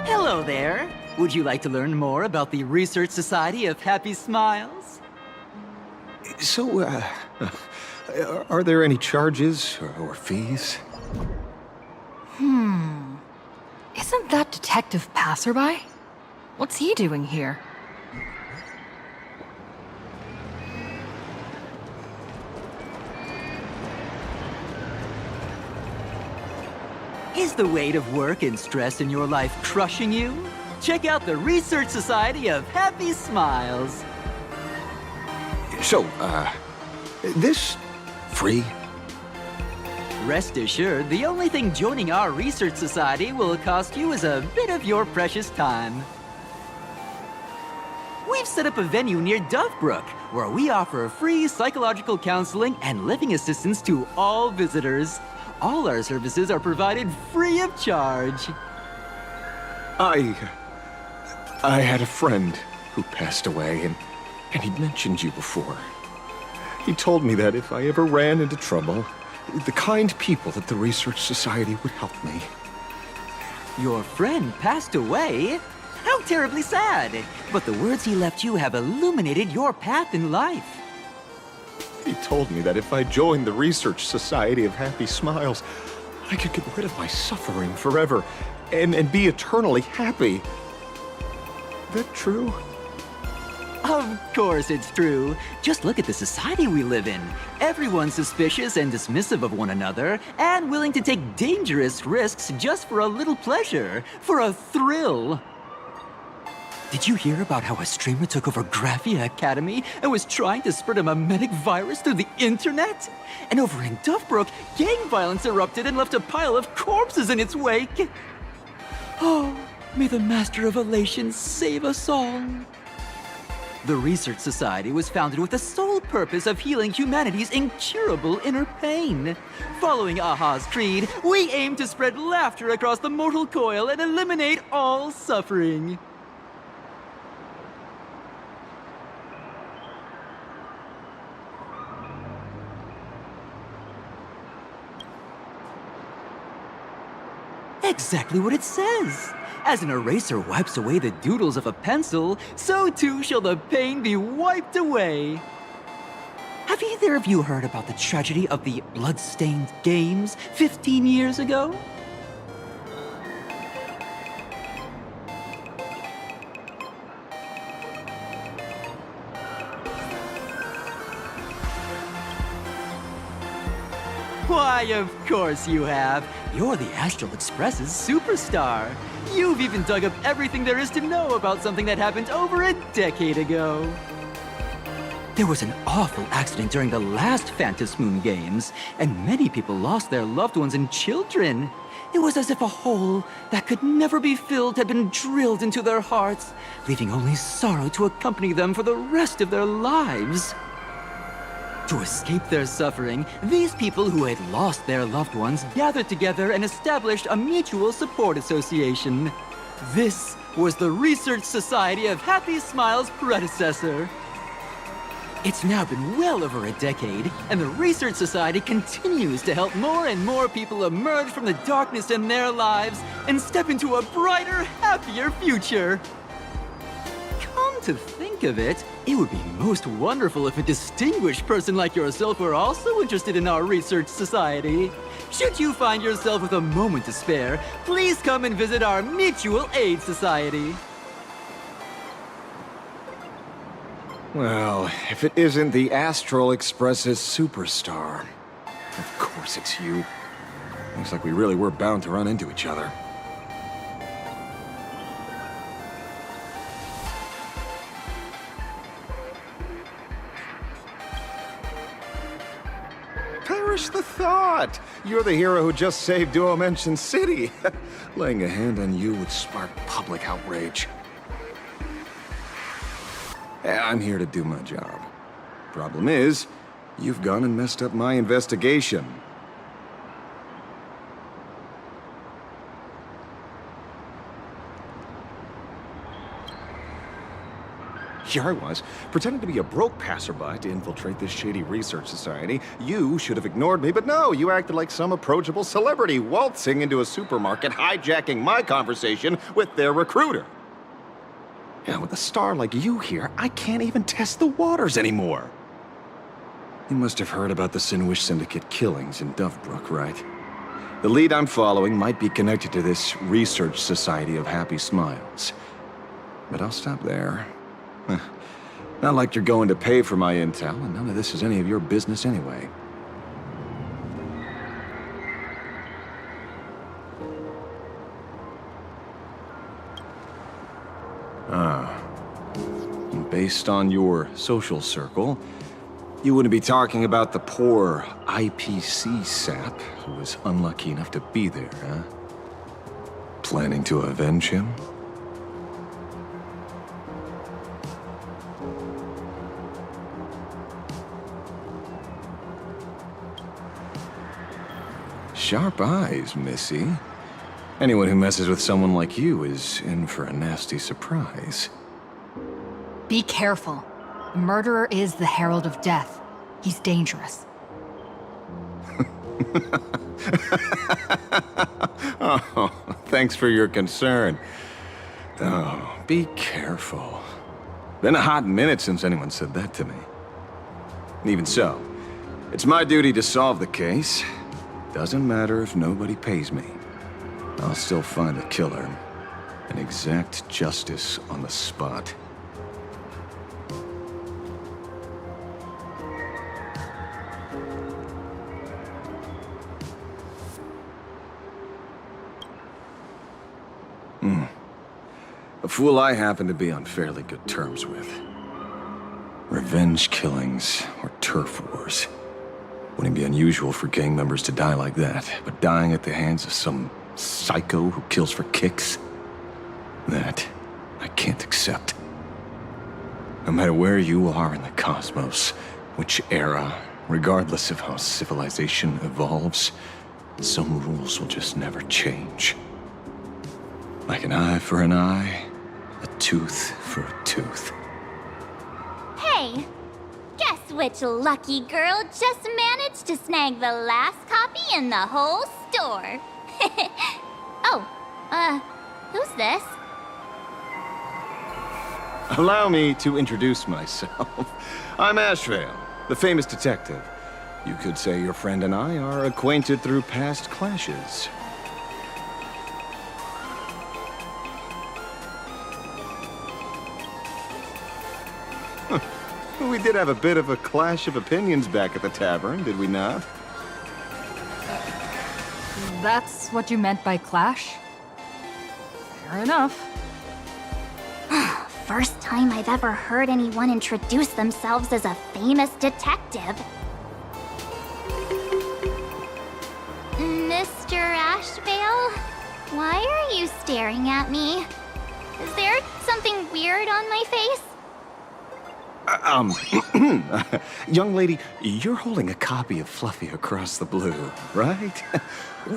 Hello there. Would you like to learn more about the Research Society of Happy Smiles? So, are there any charges or fees? Isn't that Detective Passerby? What's he doing here? Is the weight of work and stress in your life crushing you? check out the Research Society of Happy Smiles. So, this free? Rest assured, the only thing joining our Research Society will cost you is a bit of your precious time. We've set up a venue near Dovebrook, where we offer free psychological counseling and living assistance to all visitors. All our services are provided free of charge. I had a friend who passed away, and he'd mentioned you before. He told me that if I ever ran into trouble, the kind people at the Research Society would help me. Your friend passed away? How terribly sad! But the words he left you have illuminated your path in life. He told me that if I joined the Research Society of Happy Smiles, I could get rid of my suffering forever and be eternally happy. That true? Of course it's true. Just look at the society we live in. Everyone's suspicious and dismissive of one another, and willing to take dangerous risks just for a little pleasure, for a thrill. Did you hear about how a streamer took over Graphia Academy and was trying to spread a memetic virus through the internet? And over in Dovebrook, gang violence erupted and left a pile of corpses in its wake. Oh, may the Master of Elation save us all. The Research Society was founded with the sole purpose of healing humanity's incurable inner pain. Following Aha's creed, we aim to spread laughter across the mortal coil and eliminate all suffering. Exactly what it says. As an eraser wipes away the doodles of a pencil, so too shall the pain be wiped away. Have either of you heard about the tragedy of the blood-stained games 15 years ago? Why, of course you have. You're the Astral Express's superstar. You've even dug up everything there is to know about something that happened over a decade ago. There was an awful accident during the last Phantom Moon Games, and many people lost their loved ones and children. It was as if a hole that could never be filled had been drilled into their hearts, leaving only sorrow to accompany them for the rest of their lives. To escape their suffering, these people who had lost their loved ones gathered together and established a mutual support association. This was the Research Society of Happy Smiles' predecessor. It's now been well over a decade, and the Research Society continues to help more and more people emerge from the darkness in their lives and step into a brighter, happier future. Come to think of it, it would be most wonderful if a distinguished person like yourself were also interested in our Research Society. Should you find yourself with a moment to spare, please come and visit our Mutual Aid Society. Well, if it isn't the Astral Express's superstar. Of course it's you. Looks like we really were bound to run into each other. Perish the thought! You're the hero who just saved Duo Mention City. Laying a hand on you would spark public outrage. I'm here to do my job. Problem is, you've gone and messed up my investigation. Here I was, pretending to be a broke passerby to infiltrate this shady research society. You should have ignored me, but no, you acted like some approachable celebrity waltzing into a supermarket, hijacking my conversation with their recruiter. Yeah, with a star like you here, I can't even test the waters anymore. You must have heard about the Sinwish Syndicate killings in Dovebrook, right? The lead I'm following might be connected to this Research Society of Happy Smiles. But I'll stop there. Not like you're going to pay for my intel, and none of this is any of your business anyway. Based on your social circle, you wouldn't be talking about the poor IPC sap who was unlucky enough to be there, huh? Planning to avenge him? Sharp eyes, Missy. Anyone who messes with someone like you is in for a nasty surprise. Be careful. The murderer is the Herald of Death. He's dangerous. Oh, thanks for your concern. Oh, be careful. Been a hot minute since anyone said that to me. Even so, it's my duty to solve the case. Doesn't matter if nobody pays me. I'll still find the killer and exact justice on the spot. A fool I happen to be on fairly good terms with. Revenge killings or turf wars. Wouldn't be unusual for gang members to die like that, but dying at the hands of some psycho who kills for kicks? That I can't accept. No matter where you are in the cosmos, which era, regardless of how civilization evolves, some rules will just never change. Like an eye for an eye, a tooth for a tooth. Hey, guess which lucky girl just managed to snag the last copy in the whole store? Who's this? Allow me to introduce myself. I'm Ashvale, the famous detective. You could say your friend and I are acquainted through past clashes. We did have a bit of a clash of opinions back at the tavern, did we not? That's what you meant by clash? Fair enough. First time I've ever heard anyone introduce themselves as a famous detective. Mr. Ashvale? Why are you staring at me? Is there something weird on my face? Young lady, you're holding a copy of Fluffy Across the Blue, right?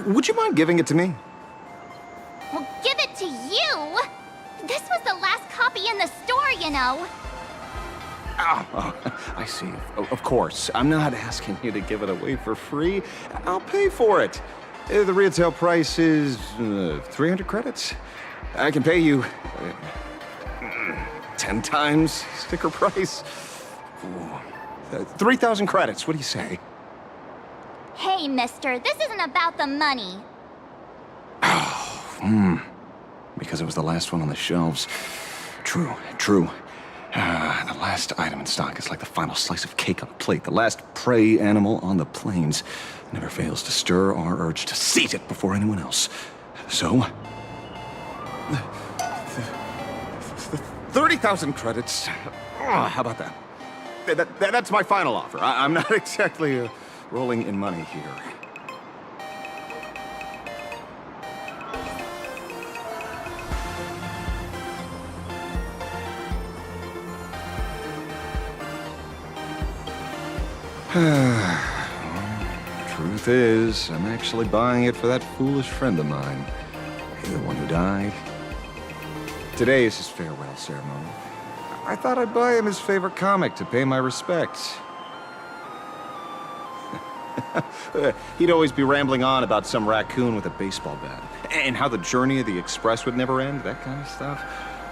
Would you mind giving it to me? Well, give it to you! This was the last copy in the store, you know. Oh, I see. Of course. I'm not asking you to give it away for free. I'll pay for it. The retail price is 300 credits. I can pay you 10 times sticker price. 3,000 credits. What do you say? Hey, mister, this isn't about the money. Because it was the last one on the shelves. True. The last item in stock is like the final slice of cake on a plate. The last prey animal on the plains never fails to stir our urge to seize it before anyone else. So, 30,000 credits. How about that? That's my final offer. I'm not exactly rolling in money here. Truth is, I'm actually buying it for that foolish friend of mine. The one who died. Today is his farewell ceremony. I thought I'd buy him his favorite comic to pay my respects. He'd always be rambling on about some raccoon with a baseball bat, and how the journey of the Express would never end, that kind of stuff.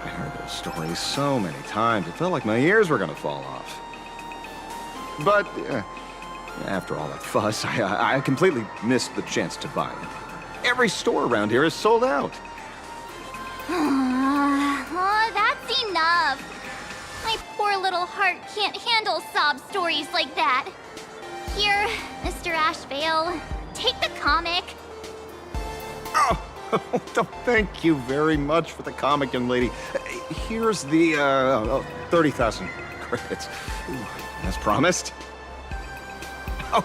I heard those stories so many times, it felt like my ears were gonna fall off. But after all that fuss, I completely missed the chance to buy it. Every store around here is sold out. Oh, that's enough. My poor little heart can't handle sob stories like that. Here, Mr. Ashvale, take the comic. Oh, thank you very much for the comic, young lady. here's the 30,000 credits. Ooh, as promised. Oh,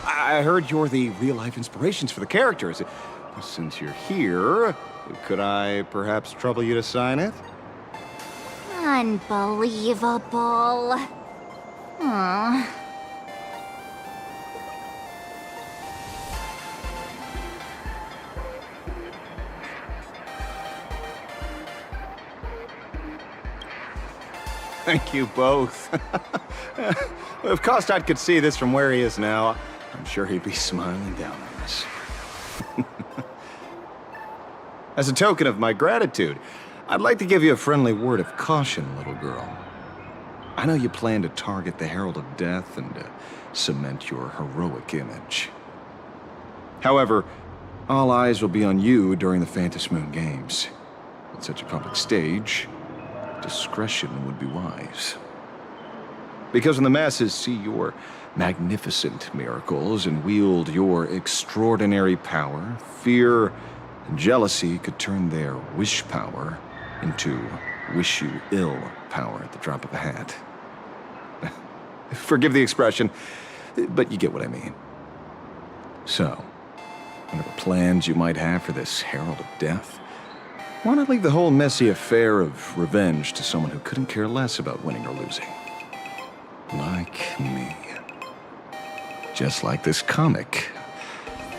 I heard you're the real-life inspirations for the characters. Since you're here, could I perhaps trouble you to sign it? Unbelievable. Aww. Thank you both. If Kostad could see this from where he is now, I'm sure he'd be smiling down on us. As a token of my gratitude, I'd like to give you a friendly word of caution, little girl. I know you plan to target the Herald of Death and cement your heroic image. However, all eyes will be on you during the Phantom Moon Games. On such a public stage, discretion would be wise. Because when the masses see your magnificent miracles and wield your extraordinary power, fear and jealousy could turn their wish power into wish you ill power at the drop of a hat. Forgive the expression, but you get what I mean. So, whatever plans you might have for this Herald of Death, why not leave the whole messy affair of revenge to someone who couldn't care less about winning or losing? Like me. Just like this comic,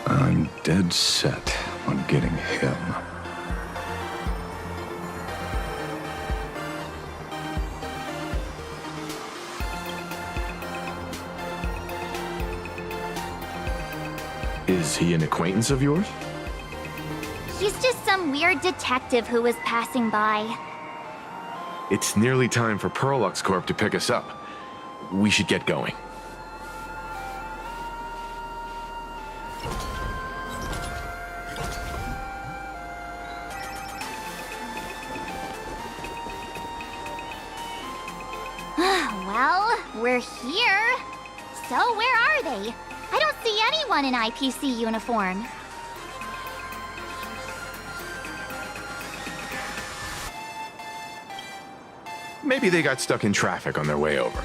I'm dead set on getting him. Is he an acquaintance of yours? He's just some weird detective who was passing by. It's nearly time for Perlux Corp to pick us up. We should get going. Well, we're here. So where are they? I don't see anyone in IPC uniform. Maybe they got stuck in traffic on their way over.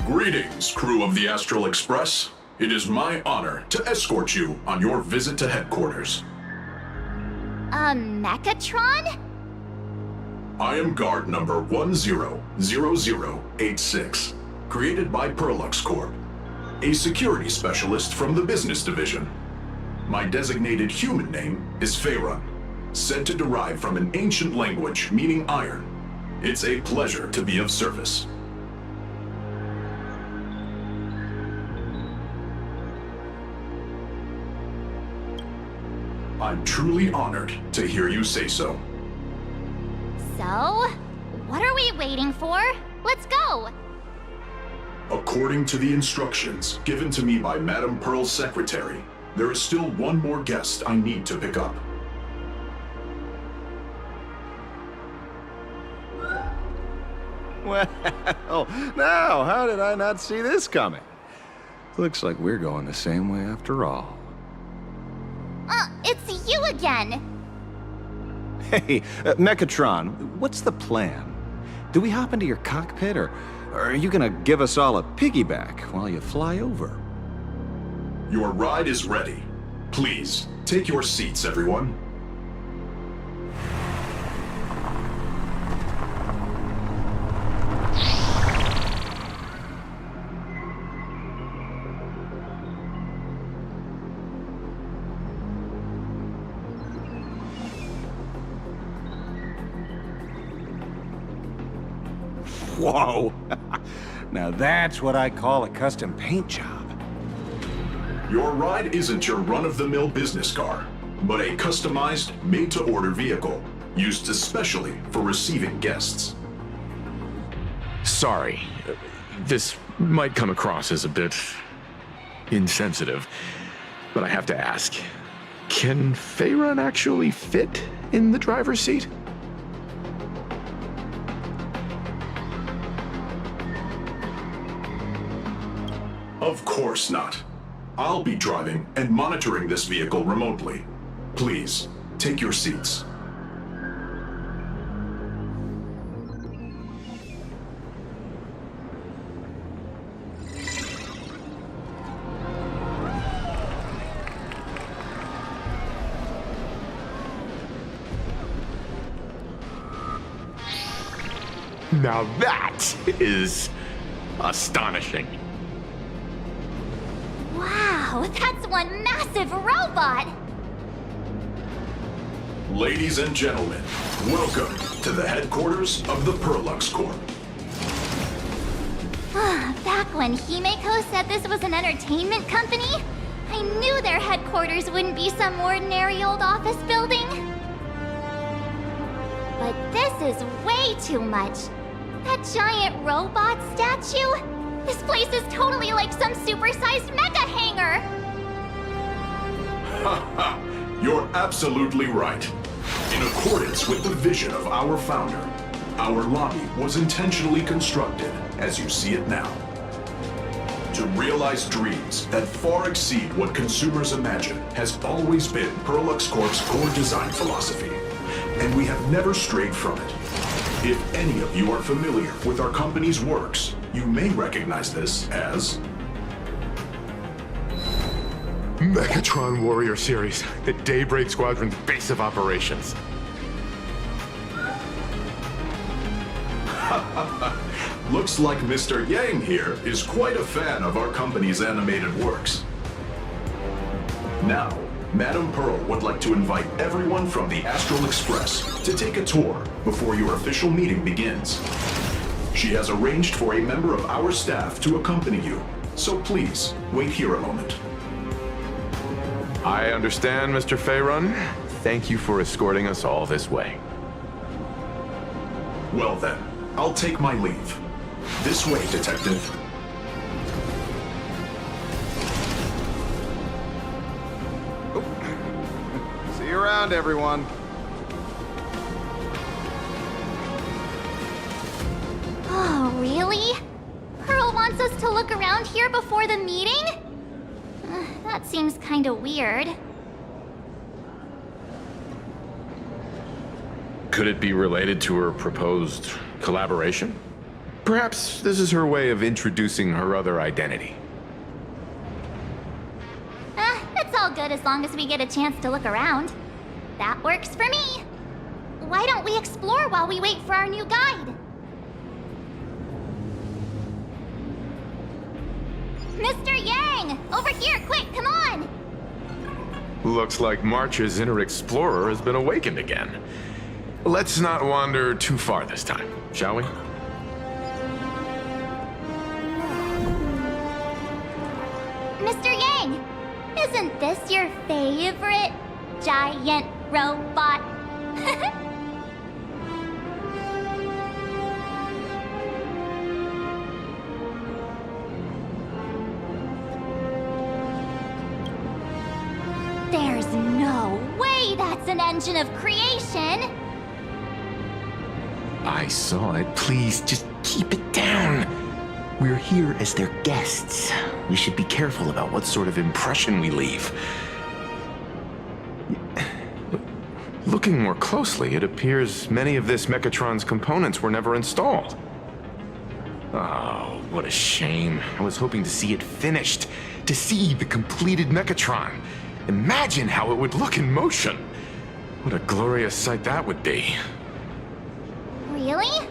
Greetings, crew of the Astral Express. It is my honor to escort you on your visit to headquarters. Mechatron? I am guard number 100086, created by Perlux Corp, a security specialist from the business division. My designated human name is Faerun, said to derive from an ancient language meaning iron. It's a pleasure to be of service. I'm truly honored to hear you say so. So, what are we waiting for? Let's go! According to the instructions given to me by Madame Pearl's secretary, there is still one more guest I need to pick up. Well, now, how did I not see this coming? Looks like we're going the same way after all. It's you again! Hey, Mechatron, what's the plan? Do we hop into your cockpit, or are you gonna give us all a piggyback while you fly over? Your ride is ready. Please, take your seats, everyone. Whoa! Now that's what I call a custom paint job. Your ride isn't your run-of-the-mill business car, but a customized, made-to-order vehicle, used especially for receiving guests. Sorry. This might come across as a bit insensitive, but I have to ask. Can Faerun actually fit in the driver's seat? Of course not. I'll be driving and monitoring this vehicle remotely. Please, take your seats. Now that is astonishing. Wow, that's one massive robot! Ladies and gentlemen, welcome to the headquarters of the Perlux Corp. Back when Himeko said this was an entertainment company, I knew their headquarters wouldn't be some ordinary old office building. But this is way too much. That giant robot statue? This place is totally like some supersized mecha hangar! Ha ha! You're absolutely right. In accordance with the vision of our founder, our lobby was intentionally constructed as you see it now. To realize dreams that far exceed what consumers imagine has always been Perlux Corp's core design philosophy, and we have never strayed from it. If any of you are familiar with our company's works, you may recognize this as Megatron Warrior Series, the Daybreak Squadron's base of operations. Looks like Mr. Yang here is quite a fan of our company's animated works. Now, Madame Pearl would like to invite everyone from the Astral Express to take a tour before your official meeting begins. She has arranged for a member of our staff to accompany you, so please, wait here a moment. I understand, Mr. Faerun. Thank you for escorting us all this way. Well then, I'll take my leave. This way, Detective. See you around, everyone. Oh, really? Pearl wants us to look around here before the meeting? That seems kinda weird. Could it be related to her proposed collaboration? Perhaps this is her way of introducing her other identity. It's all good as long as we get a chance to look around. That works for me. Why don't we explore while we wait for our new guide? Mr. Yang! Over here, quick, come on! Looks like March's inner explorer has been awakened again. Let's not wander too far this time, shall we? Mr. Yang! Isn't this your favorite giant robot? There's no way that's an engine of creation! I saw it. Please, just keep it down. We're here as their guests. We should be careful about what sort of impression we leave. Looking more closely, it appears many of this Mechatron's components were never installed. Oh, what a shame. I was hoping to see it finished, to see the completed Mechatron. Imagine how it would look in motion. What a glorious sight that would be. Really?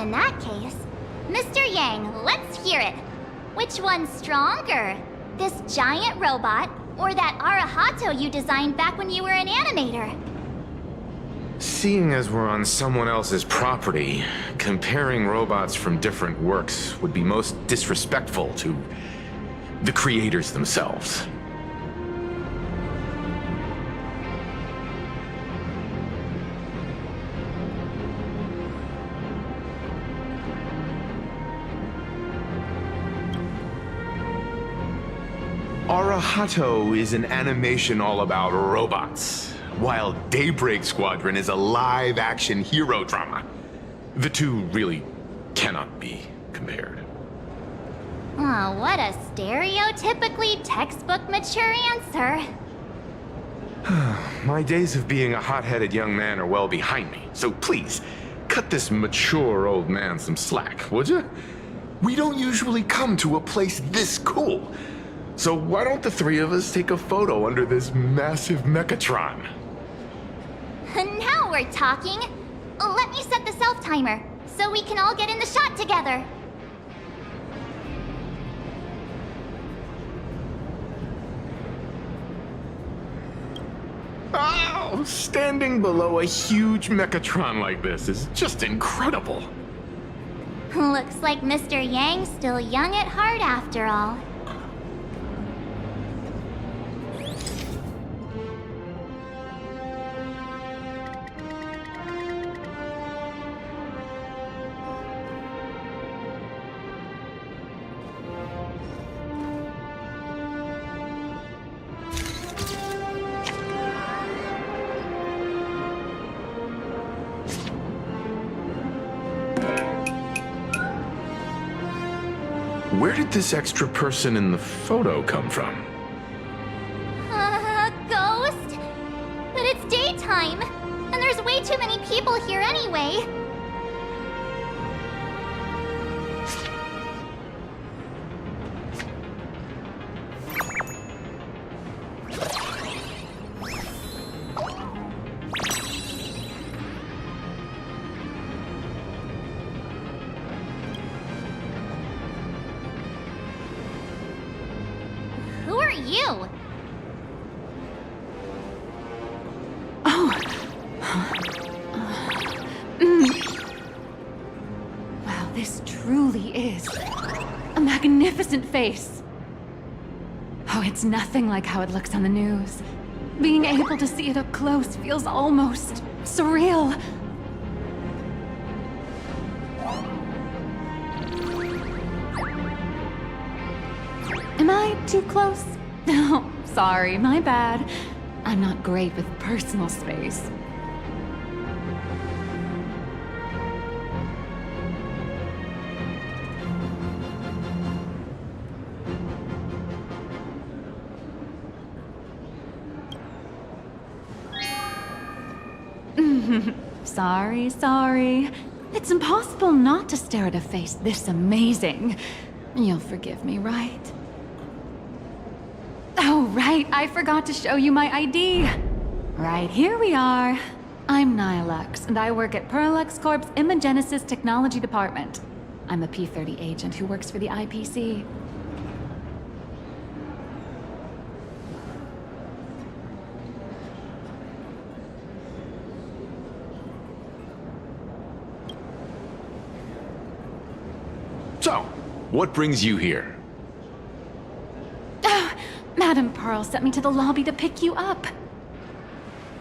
In that case, Mr. Yang, let's hear it. Which one's stronger? This giant robot, or that Arahato you designed back when you were an animator? Seeing as we're on someone else's property, comparing robots from different works would be most disrespectful to the creators themselves. Arahato is an animation all about robots, while Daybreak Squadron is a live-action hero drama. The two really cannot be compared. Oh, what a stereotypically textbook mature answer. My days of being a hot-headed young man are well behind me, so please, cut this mature old man some slack, would you? We don't usually come to a place this cool. So why don't the three of us take a photo under this massive Mechatron? Now we're talking. Let me set the self-timer. so we can all get in the shot together. Oh, standing below a huge Mechatron like this is just incredible. Looks like Mr. Yang's still young at heart after all. Where did this extra person in the photo come from? Ghost? But it's daytime, and there's way too many people here anyway. Who are you? Wow, this truly is a magnificent face. Oh, it's nothing like how it looks on the news. Being able to see it up close feels almost surreal. Am I too close? Oh, sorry, my bad. I'm not great with personal space. Sorry. It's impossible not to stare at a face this amazing. You'll forgive me, right? Oh, right, I forgot to show you my ID. Right, here we are. I'm Nihilux, and I work at Parallax Corp's Imagenesis Technology Department. I'm a P-30 agent who works for the IPC. So, what brings you here? Madam Pearl sent me to the lobby to pick you up.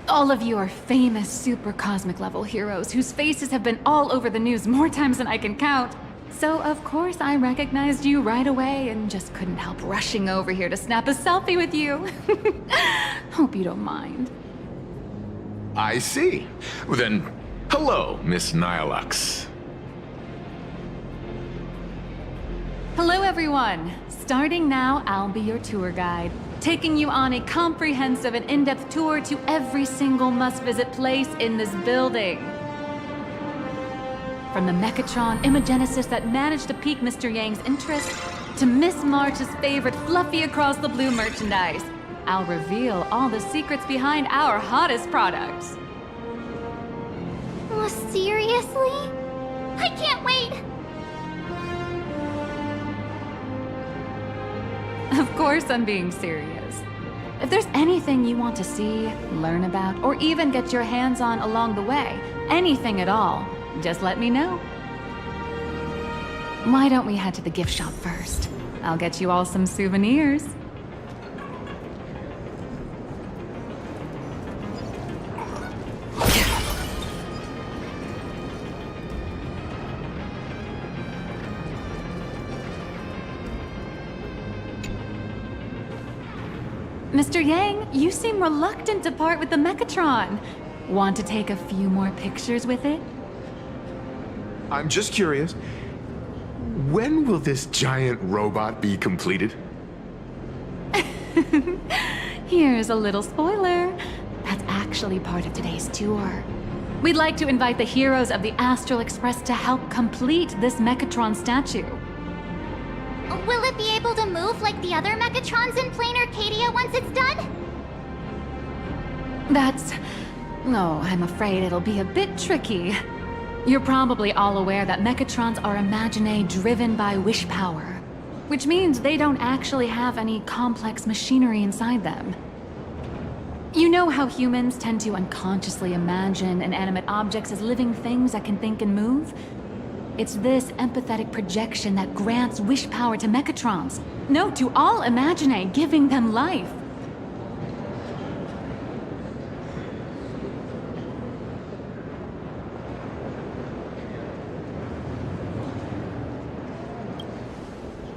All of you are famous super cosmic level heroes whose faces have been all over the news more times than I can count. So of course I recognized you right away and just couldn't help rushing over here to snap a selfie with you. Hope you don't mind. I see. Well, then, hello, Miss Nihilux. Hello everyone! Starting now, I'll be your tour guide, taking you on a comprehensive and in-depth tour to every single must-visit place in this building. From the Mechatron Imagenesis that managed to pique Mr. Yang's interest, to Miss March's favorite fluffy across the blue merchandise, I'll reveal all the secrets behind our hottest products. Oh, seriously? I can't wait! Of course I'm being serious. If there's anything you want to see, learn about, or even get your hands on along the way, anything at all, just let me know. Why don't we head to the gift shop first? I'll get you all some souvenirs. Mr. Yang, you seem reluctant to part with the Mechatron. Want to take a few more pictures with it? I'm just curious. When will this giant robot be completed? Here's a little spoiler. That's actually part of today's tour. We'd like to invite the heroes of the Astral Express to help complete this Mechatron statue. Will it be able to move like the other Mechatrons in Plain Arcadia once it's done? No, I'm afraid it'll be a bit tricky. You're probably all aware that Mechatrons are imaginae driven by wish power, which means they don't actually have any complex machinery inside them. You know how humans tend to unconsciously imagine inanimate objects as living things that can think and move? It's this empathetic projection that grants wish power to Mechatrons. No, to all imaginae, giving them life.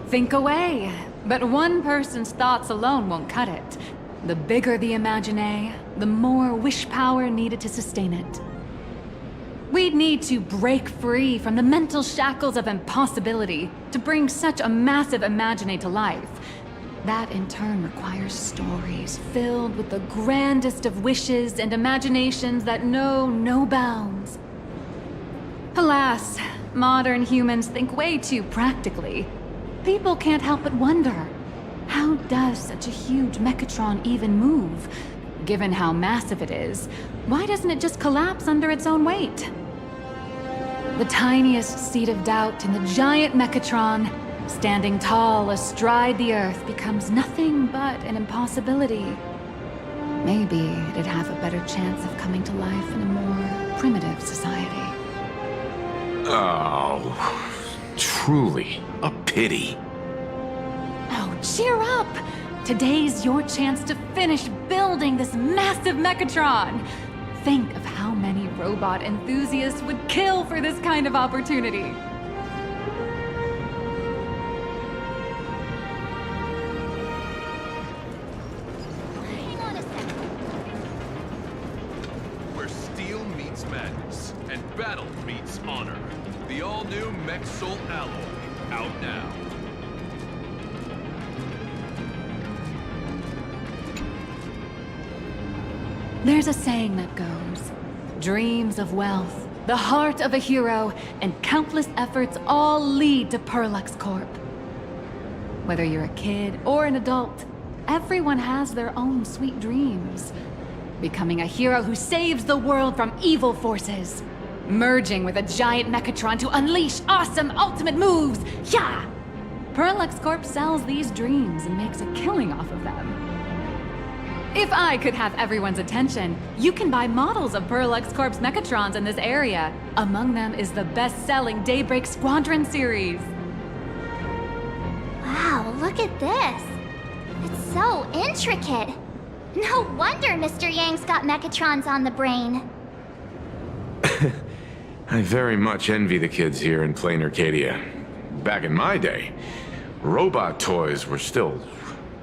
Think away, but one person's thoughts alone won't cut it. The bigger the imaginae, the more wish power needed to sustain it. We'd need to break free from the mental shackles of impossibility to bring such a massive imaginae to life. That in turn requires stories filled with the grandest of wishes and imaginations that know no bounds. Alas, modern humans think way too practically. People can't help but wonder, how does such a huge Mechatron even move? Given how massive it is, why doesn't it just collapse under its own weight? The tiniest seed of doubt in the giant Mechatron, standing tall astride the Earth, becomes nothing but an impossibility. Maybe it'd have a better chance of coming to life in a more primitive society. Oh, truly a pity. Oh, cheer up! Today's your chance to finish building this massive Mechatron. Think of how many robot enthusiasts would kill for this kind of opportunity. Hang on a second. Where steel meets madness and battle meets honor. The all-new Mech Soul Alloy. Out now. There's a saying that goes, dreams of wealth, the heart of a hero, and countless efforts all lead to Perlux Corp. Whether you're a kid or an adult, everyone has their own sweet dreams. Becoming a hero who saves the world from evil forces. Merging with a giant Mechatron to unleash awesome ultimate moves! Yeah! Perlux Corp sells these dreams and makes a killing off of them. If I could have everyone's attention, you can buy models of Perlux Corp's Mechatrons in this area. Among them is the best-selling Daybreak Squadron series. Wow, look at this. It's so intricate. No wonder Mr. Yang's got Mechatrons on the brain. I very much envy the kids here in Plain Arcadia. Back in my day, robot toys were still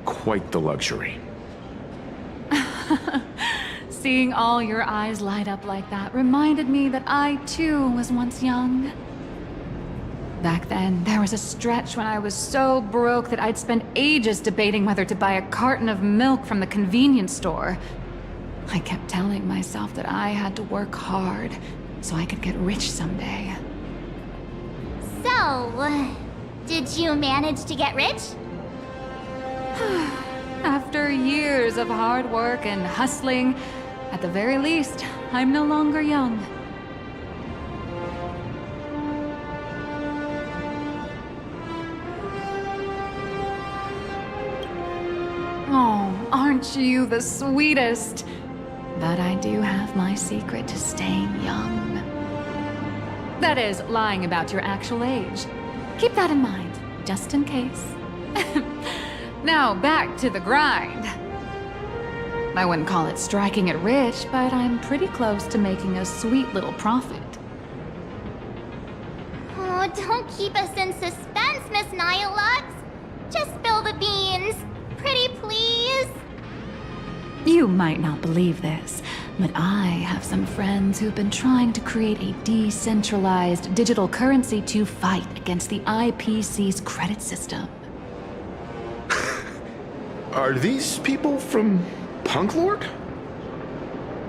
quite the luxury. Seeing all your eyes light up like that reminded me that I, too, was once young. Back then, there was a stretch when I was so broke that I'd spend ages debating whether to buy a carton of milk from the convenience store. I kept telling myself that I had to work hard so I could get rich someday. So, did you manage to get rich? After years of hard work and hustling, at the very least, I'm no longer young. Oh, aren't you the sweetest? But I do have my secret to staying young. That is, lying about your actual age. Keep that in mind, just in case. Now, back to the grind. I wouldn't call it striking it rich, but I'm pretty close to making a sweet little profit. Oh, don't keep us in suspense, Miss Nihilux. Just spill the beans. Pretty please. You might not believe this, but I have some friends who've been trying to create a decentralized digital currency to fight against the IPC's credit system. Are these people from Punk Lord?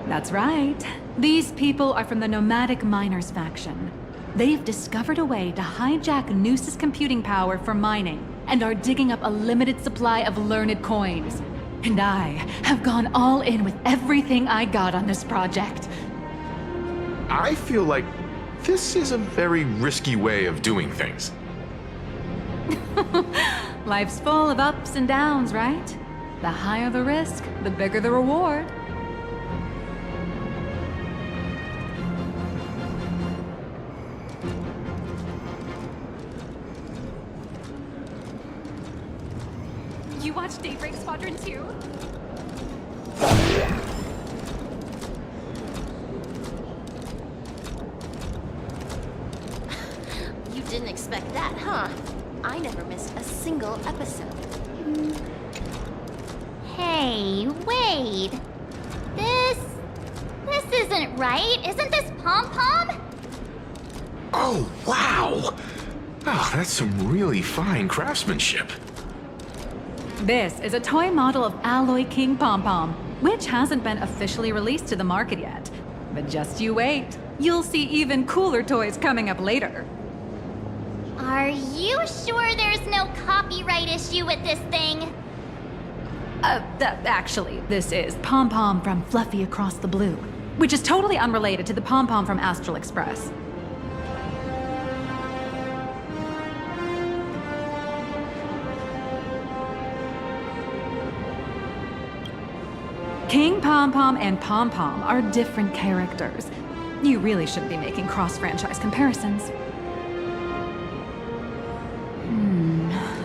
That's right. These people are from the Nomadic Miners faction. They've discovered a way to hijack Noose's computing power for mining, and are digging up a limited supply of learned coins. And I have gone all in with everything I got on this project. I feel like This is a very risky way of doing things. Life's full of ups and downs, right? The higher the risk, the bigger the reward. You watched Daybreak Squadron 2? You didn't expect that, huh? I never missed a single episode. Hey, wait. This isn't right. Isn't this Pom-Pom? Oh, wow! Oh, that's some really fine craftsmanship. This is a toy model of Alloy King Pom-Pom, which hasn't been officially released to the market yet. But just you wait. You'll see even cooler toys coming up later. Are you sure there's no copyright issue with this thing? Actually, this is Pom-Pom from Fluffy Across the Blue, which is totally unrelated to the Pom-Pom from Astral Express. King Pom-Pom and Pom-Pom are different characters. You really shouldn't be making cross-franchise comparisons.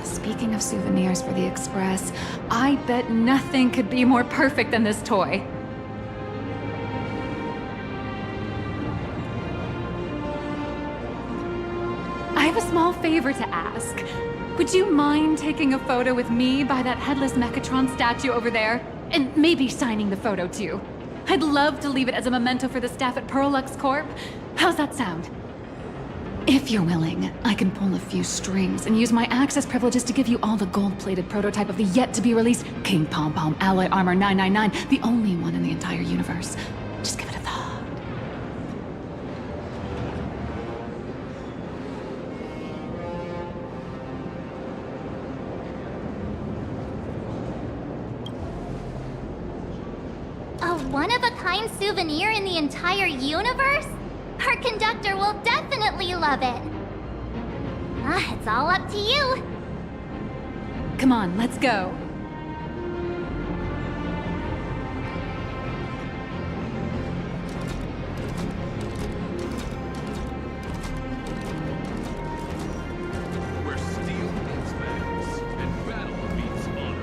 Speaking of souvenirs for the Express, I bet nothing could be more perfect than this toy. I have a small favor to ask. Would you mind taking a photo with me by that headless Mechatron statue over there? And maybe signing the photo too. I'd love to leave it as a memento for the staff at Perlux Corp. How's that sound? If you're willing, I can pull a few strings and use my access privileges to give you all the gold-plated prototype of the yet-to-be-released King Pom-Pom Alloy Armor 999, the only one in the entire universe. Just give it a thought. A one-of-a-kind souvenir in the entire universe? Our conductor will definitely love it. It's all up to you. Come on, let's go. Where steel meets madness and battle meets honor.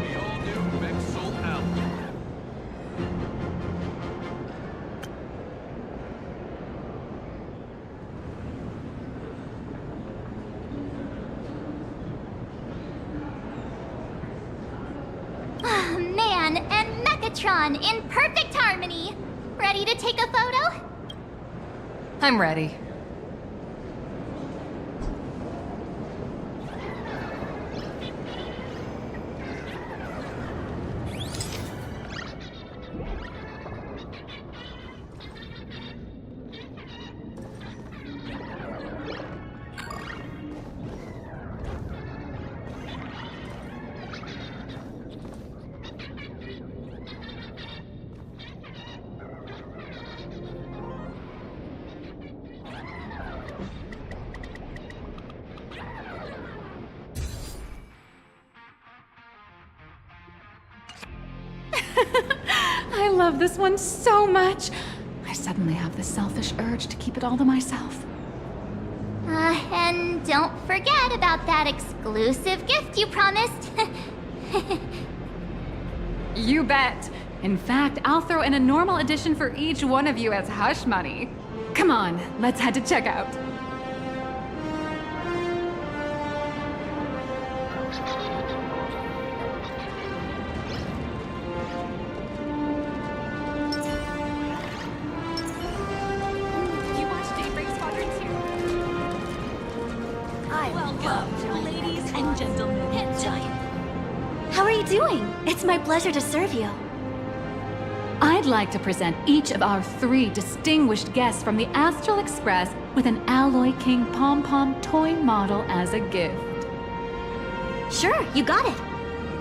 The all-new Mech-Soul Alloy. Man and Mechatron in perfect harmony. Ready to take a photo? I'm ready. I love this one so much. I suddenly have this selfish urge to keep it all to myself. And don't forget about that exclusive gift you promised. You bet. In fact, I'll throw in a normal edition for each one of you as hush money. Come on, let's head to checkout. You watched Daybreak Squadron 2? Welcome, ladies and gentlemen. Giant. How are you doing? It's my pleasure to serve you. I'd like to present each of our 3 distinguished guests from the Astral Express with an Alloy King Pom-Pom toy model as a gift. Sure, you got it.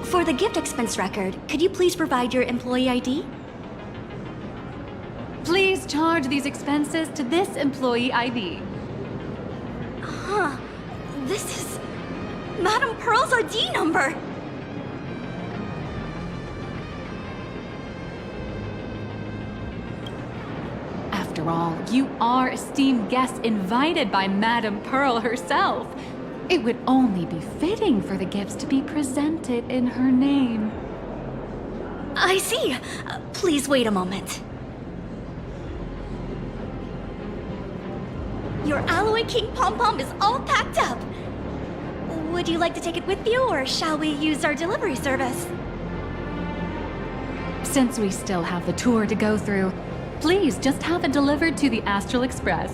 For the gift expense record, could you please provide your employee ID? Please charge these expenses to this employee ID. Huh. This is Madame Pearl's ID number. After all, you are esteemed guests invited by Madame Pearl herself. It would only be fitting for the gifts to be presented in her name. I see. Please wait a moment. Your Alloy King Pom-Pom is all packed up. Would you like to take it with you, or shall we use our delivery service? Since we still have the tour to go through, please just have it delivered to the Astral Express.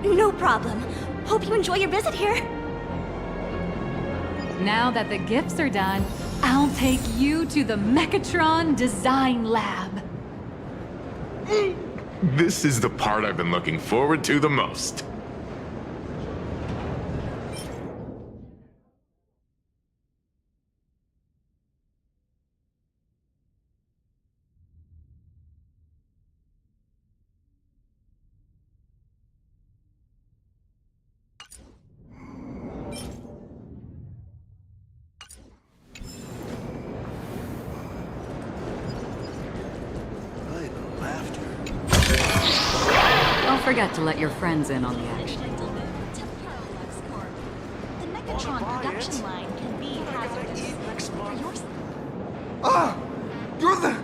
No problem. Hope you enjoy your visit here. Now that the gifts are done, I'll take you to the Mechatron Design Lab. This is the part I've been looking forward to the most. Don't forget to let your friends in on the action. The Mechatron production line can be hazardous. For your... Ah! You're the...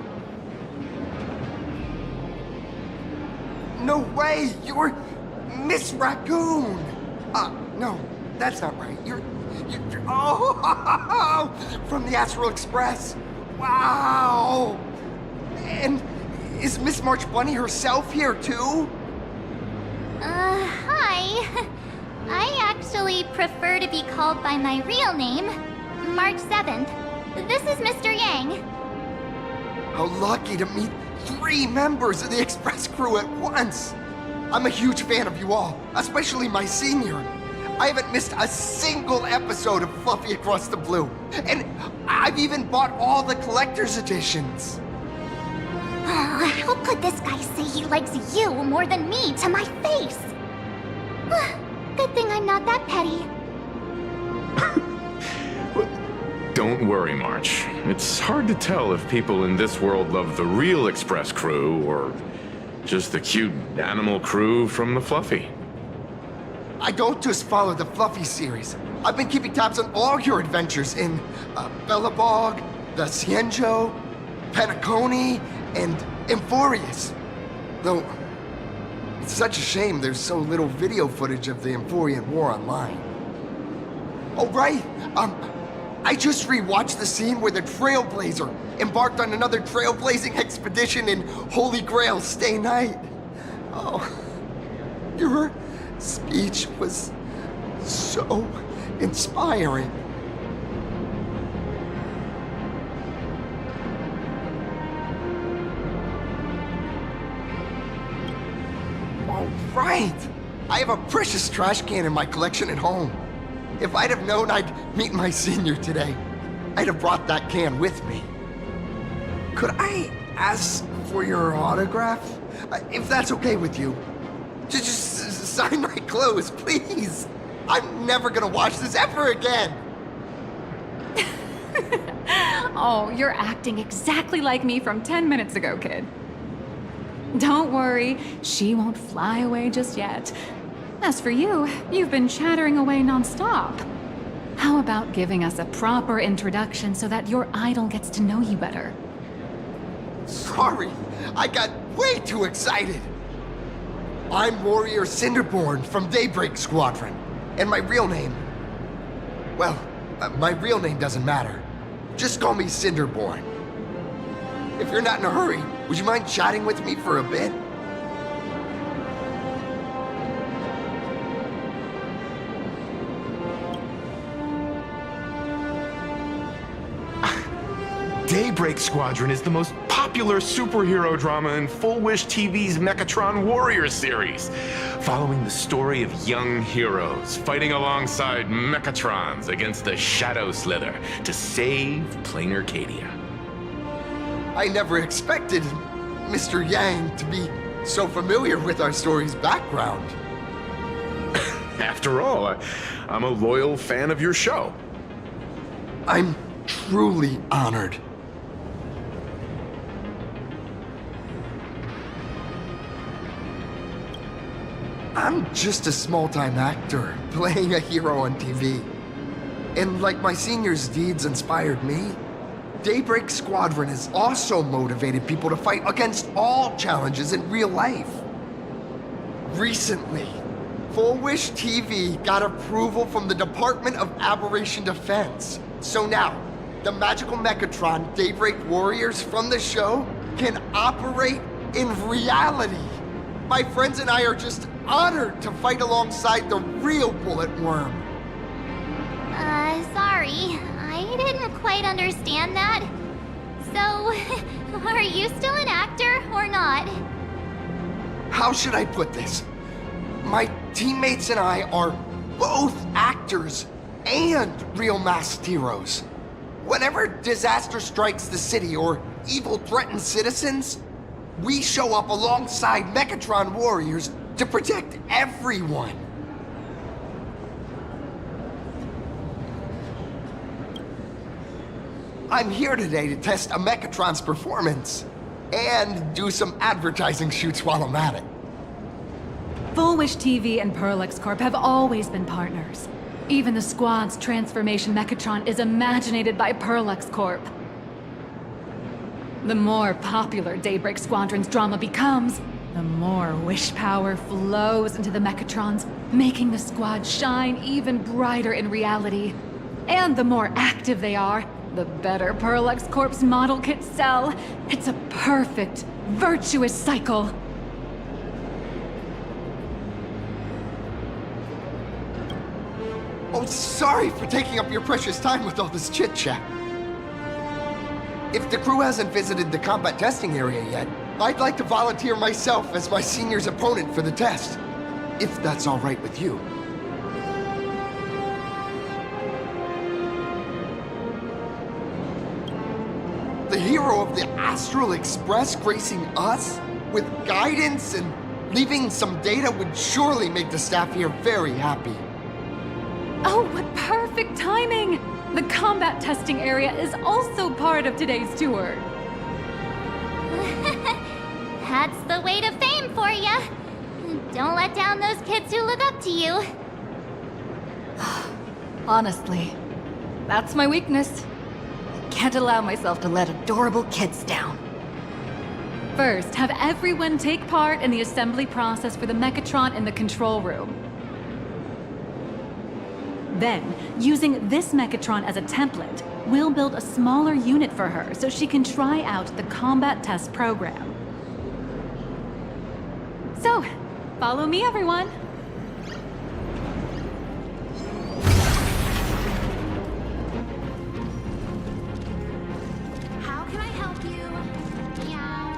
No way! You're Miss Raccoon! No, that's not right. You're oh! From the Astral Express! Wow! And is Miss March Bunny herself here too? Hi. I actually prefer to be called by my real name, March 7th. This is Mr. Yang. How lucky to meet 3 members of the Express crew at once! I'm a huge fan of you all, especially my senior. I haven't missed a single episode of Fluffy Across the Blue, and I've even bought all the collector's editions. Oh, how could this guy say he likes you more than me to my face? Good thing I'm not that petty. Don't worry, March. It's hard to tell if people in this world love the real Express crew or just the cute animal crew from the Fluffy. I don't just follow the Fluffy series. I've been keeping tabs on all your adventures in Bellabog, the Cienjo, Penacony, and Emphorius. Though, it's such a shame there's so little video footage of the Emphorian War online. Oh, right! I just rewatched the scene where the Trailblazer embarked on another trailblazing expedition in Holy Grail Stay Night. Oh, your speech was so inspiring. All right! I have a precious trash can in my collection at home. If I'd have known I'd meet my senior today, I'd have brought that can with me. Could I ask for your autograph? If that's okay with you. Just sign my clothes, please. I'm never gonna watch this ever again. Oh, you're acting exactly like me from 10 minutes ago, kid. Don't worry, she won't fly away just yet. As for you, you've been chattering away non-stop. How about giving us a proper introduction so that your idol gets to know you better? Sorry, I got way too excited. I'm Warrior Cinderborn from Daybreak Squadron. And my real name... Well, my real name doesn't matter. Just call me Cinderborn. If you're not in a hurry, would you mind chatting with me for a bit? Daybreak Squadron is the most popular superhero drama in Full Wish TV's Mechatron Warrior series, following the story of young heroes fighting alongside Mechatrons against the Shadow Slither to save Plain Arcadia. I never expected Mr. Yang to be so familiar with our story's background. After all, I'm a loyal fan of your show. I'm truly honored. I'm just a small-time actor, playing a hero on TV. And like my senior's deeds inspired me, Daybreak Squadron has also motivated people to fight against all challenges in real life. Recently, Full Wish TV got approval from the Department of Aberration Defense. So now, the magical Mechatron Daybreak Warriors from the show can operate in reality. My friends and I are just honored to fight alongside the real Bullet Worm. Sorry. I didn't quite understand that. So, are you still an actor or not? How should I put this? My teammates and I are both actors and real masked heroes. Whenever disaster strikes the city or evil threatens citizens, we show up alongside Mechatron warriors to protect everyone. I'm here today to test a Mechatron's performance and do some advertising shoots while I'm at it. Full Wish TV and Parallax Corp have always been partners. Even the squad's transformation Mechatron is imaginated by Parallax Corp. The more popular Daybreak Squadron's drama becomes, the more wish power flows into the Mechatrons, making the squad shine even brighter in reality. And the more active they are, the better Parallax Corp's model kits sell. It's a perfect, virtuous cycle. Oh, sorry for taking up your precious time with all this chit-chat. If the crew hasn't visited the combat testing area yet, I'd like to volunteer myself as my senior's opponent for the test, if that's all right with you. The hero of the Astral Express gracing us with guidance and leaving some data would surely make the staff here very happy. Oh, what perfect timing! The combat testing area is also part of today's tour. That's the way to fame for ya. Don't let down those kids who look up to you. Honestly, that's my weakness. I can't allow myself to let adorable kids down. First, have everyone take part in the assembly process for the Mechatron in the control room. Then, using this Mechatron as a template, we'll build a smaller unit for her so she can try out the combat test program. So, follow me, everyone. How can I help you? Yeah.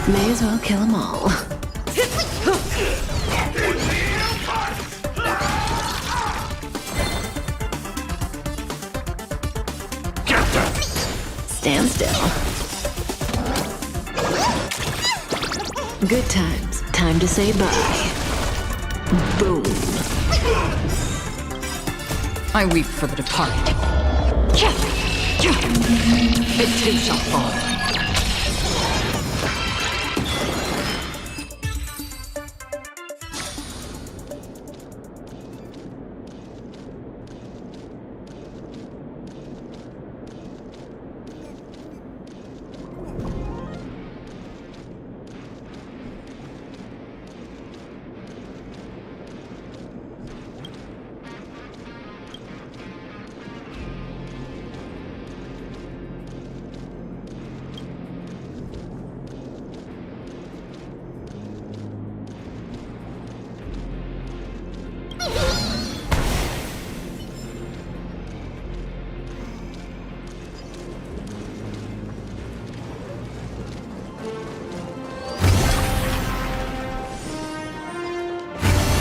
May as well kill them all. Stand still. Good times. Time to say bye. Boom. I weep for the departed. It too shall fall.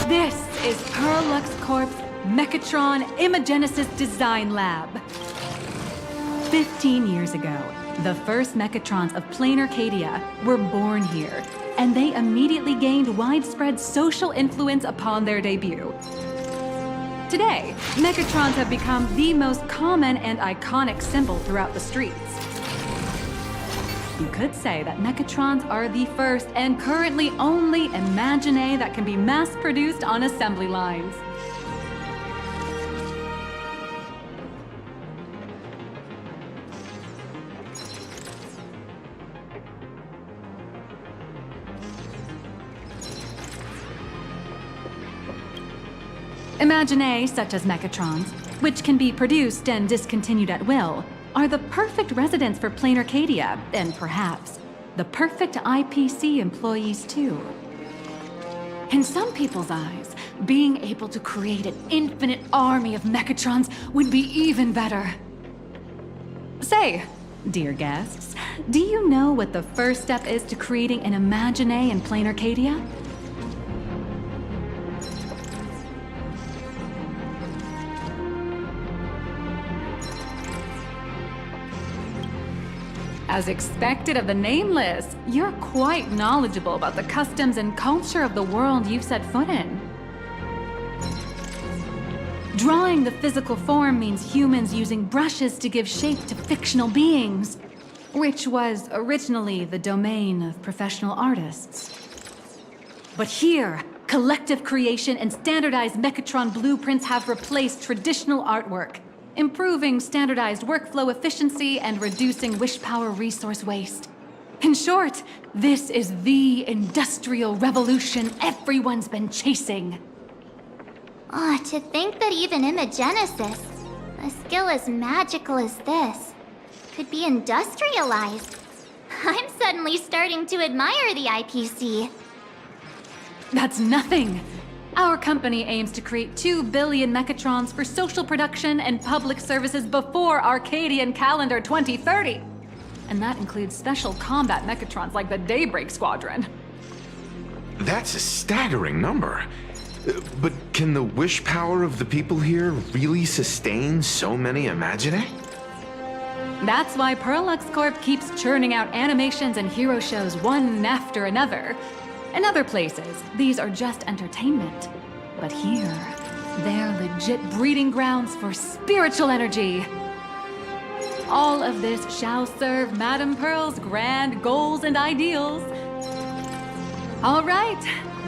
This is Perlux Corp's Mechatron Imagenesis Design Lab. 15 years ago, the first Mechatrons of Plain Arcadia were born here, and they immediately gained widespread social influence upon their debut. Today, Mechatrons have become the most common and iconic symbol throughout the streets. You could say that Mechatrons are the first and currently only Imagine that can be mass-produced on assembly lines. Imagine such as Mechatrons, which can be produced and discontinued at will, are the perfect residents for Plain Arcadia, and perhaps the perfect IPC employees too. In some people's eyes, being able to create an infinite army of Mechatrons would be even better. Say, dear guests, do you know what the first step is to creating an Imagine in Plain Arcadia? As expected of the Nameless, you're quite knowledgeable about the customs and culture of the world you've set foot in. Drawing the physical form means humans using brushes to give shape to fictional beings, which was originally the domain of professional artists. But here, collective creation and standardized Mechatron blueprints have replaced traditional artwork, improving standardized workflow efficiency and reducing wish power resource waste. In short, this is the industrial revolution everyone's been chasing. To think that even Imagenesis, a skill as magical as this, could be industrialized. I'm suddenly starting to admire the IPC. That's nothing. Our company aims to create 2 billion Mechatrons for social production and public services before Arcadian calendar 2030. And that includes special combat Mechatrons like the Daybreak Squadron. That's a staggering number. But can the wish power of the people here really sustain so many Imagine? That's why Perlux Corp keeps churning out animations and hero shows one after another. In other places, these are just entertainment. But here, they're legit breeding grounds for spiritual energy. All of this shall serve Madame Pearl's grand goals and ideals. All right,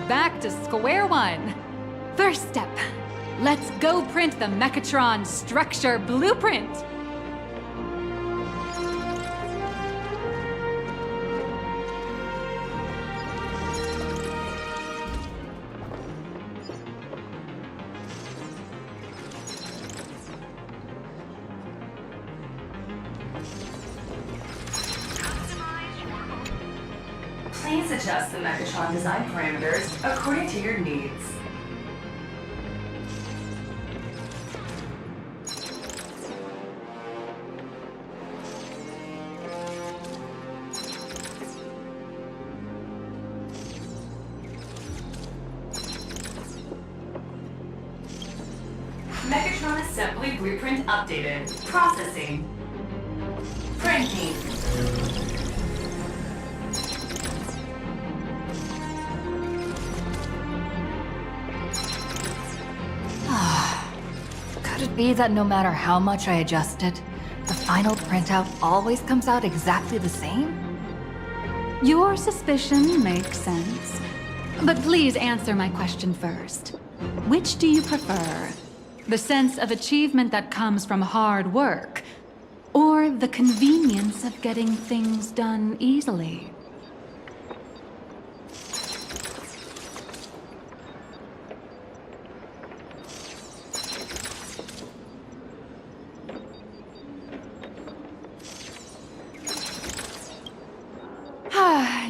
back to square one. First step, let's go print the Mechatron structure blueprint. Please adjust the Mechatron design parameters according to your needs. blueprint updated. Processing. Printing. Could it be that no matter how much I adjusted, the final printout always comes out exactly the same? Your suspicion makes sense. But please answer my question first. Which do you prefer? The sense of achievement that comes from hard work, or the convenience of getting things done easily?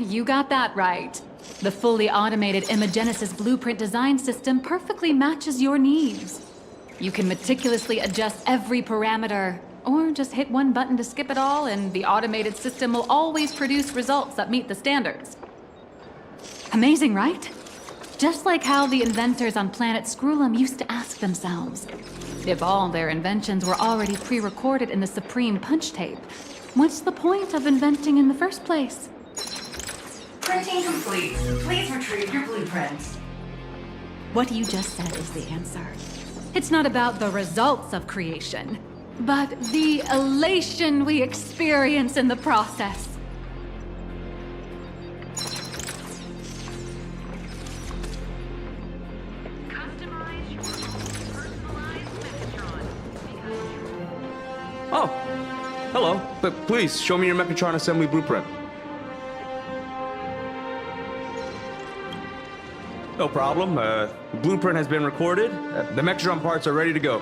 You got that right. The fully automated Imogenesis blueprint design system perfectly matches your needs. You can meticulously adjust every parameter, or just hit one button to skip it all, and the automated system will always produce results that meet the standards. Amazing, right? Just like how the inventors on planet Skrullum used to ask themselves, if all their inventions were already pre-recorded in the Supreme Punch Tape, what's the point of inventing in the first place? Printing complete. Please retrieve your blueprint. What you just said is the answer. It's not about the results of creation, but the elation we experience in the process. Oh, hello. But please, show me your Mechatron assembly blueprint. No problem. Blueprint has been recorded. The Mechatron parts are ready to go.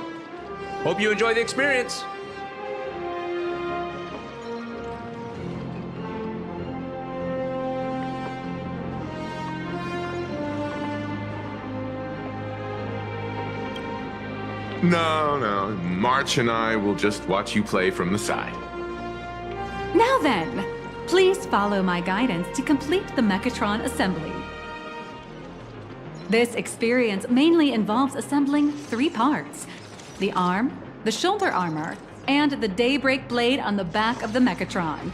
Hope you enjoy the experience. No. March and I will just watch you play from the side. Now then, please follow my guidance to complete the Mechatron assembly. This experience mainly involves assembling 3 parts: the arm, the shoulder armor, and the Daybreak blade on the back of the Mechatron.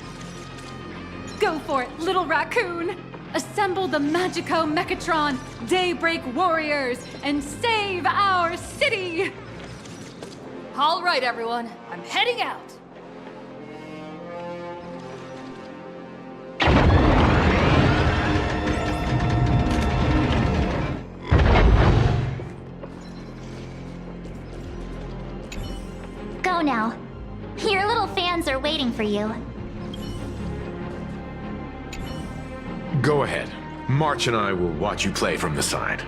Go for it, little raccoon! Assemble the Magico Mechatron Daybreak warriors and save our city! All right, everyone. I'm heading out. Go now. Your little fans are waiting for you. Go ahead. March and I will watch you play from the side.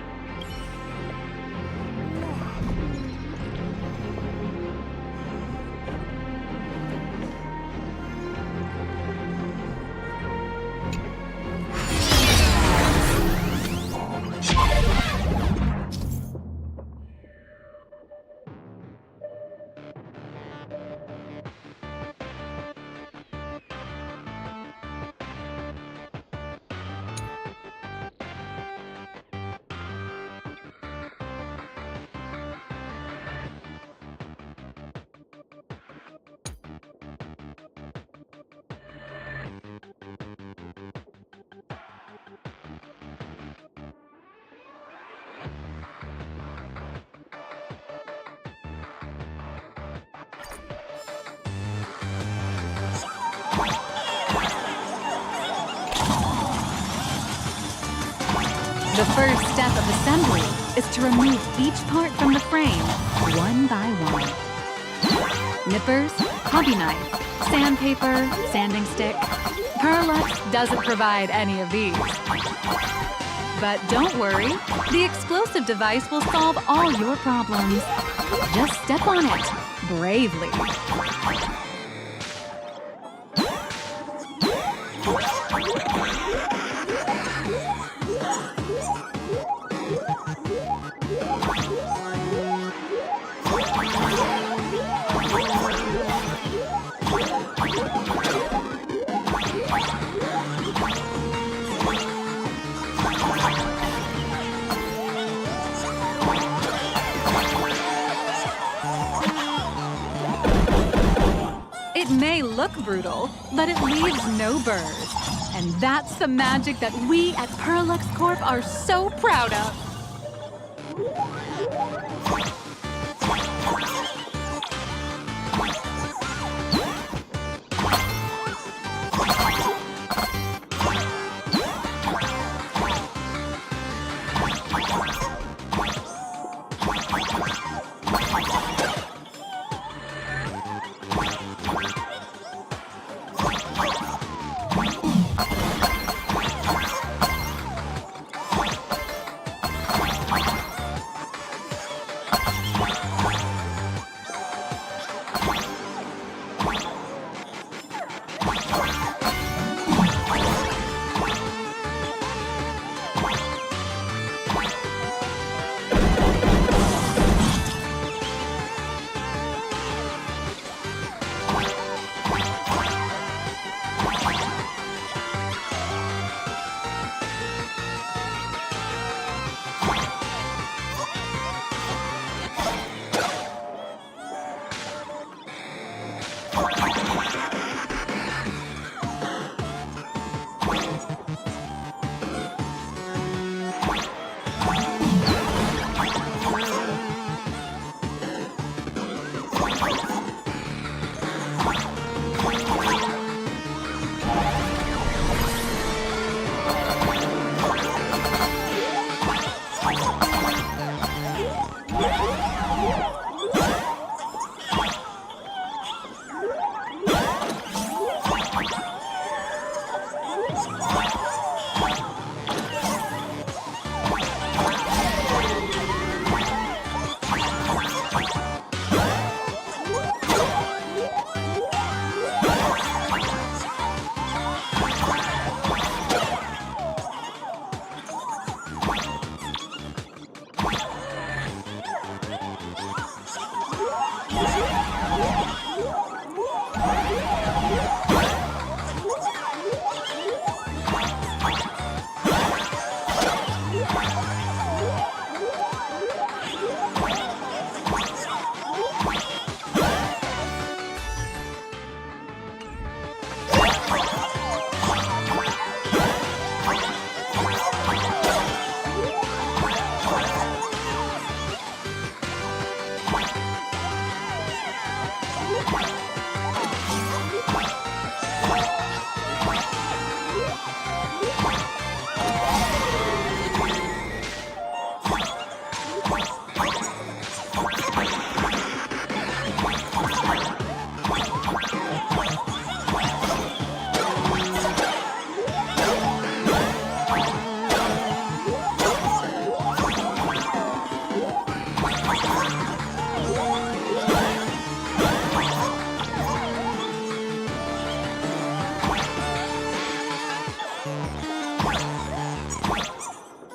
The first step of assembly is to remove each part from the frame, one by one. Nippers, hobby knife, sandpaper, sanding stick. Perlux doesn't provide any of these. But don't worry, the explosive device will solve all your problems. Just step on it, bravely. It may look brutal, but it leaves no burrs. And that's the magic that we at Parallax Corp are so proud of.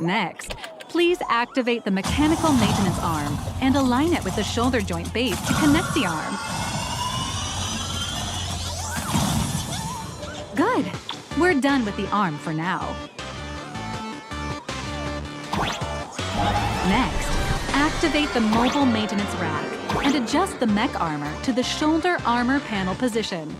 Next, please activate the mechanical maintenance arm and align it with the shoulder joint base to connect the arm. Good. We're done with the arm for now. Next, activate the mobile maintenance rack and adjust the mech armor to the shoulder armor panel position.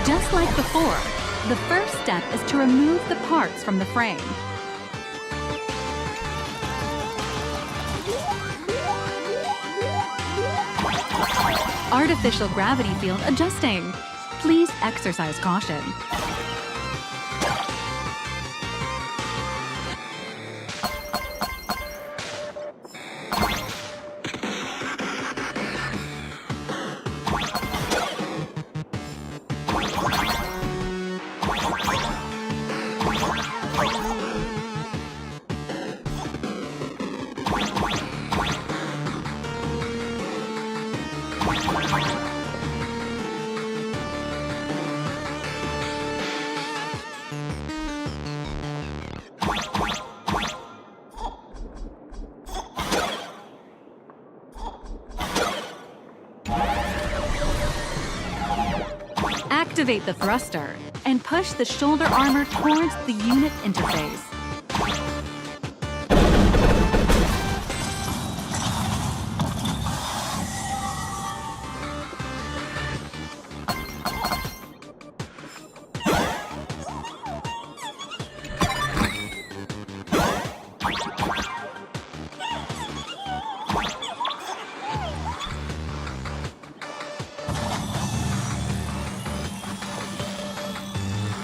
Just like before, the first step is to remove the parts from the frame. Artificial gravity field adjusting. Please exercise caution. Activate the thruster and push the shoulder armor towards the unit interface.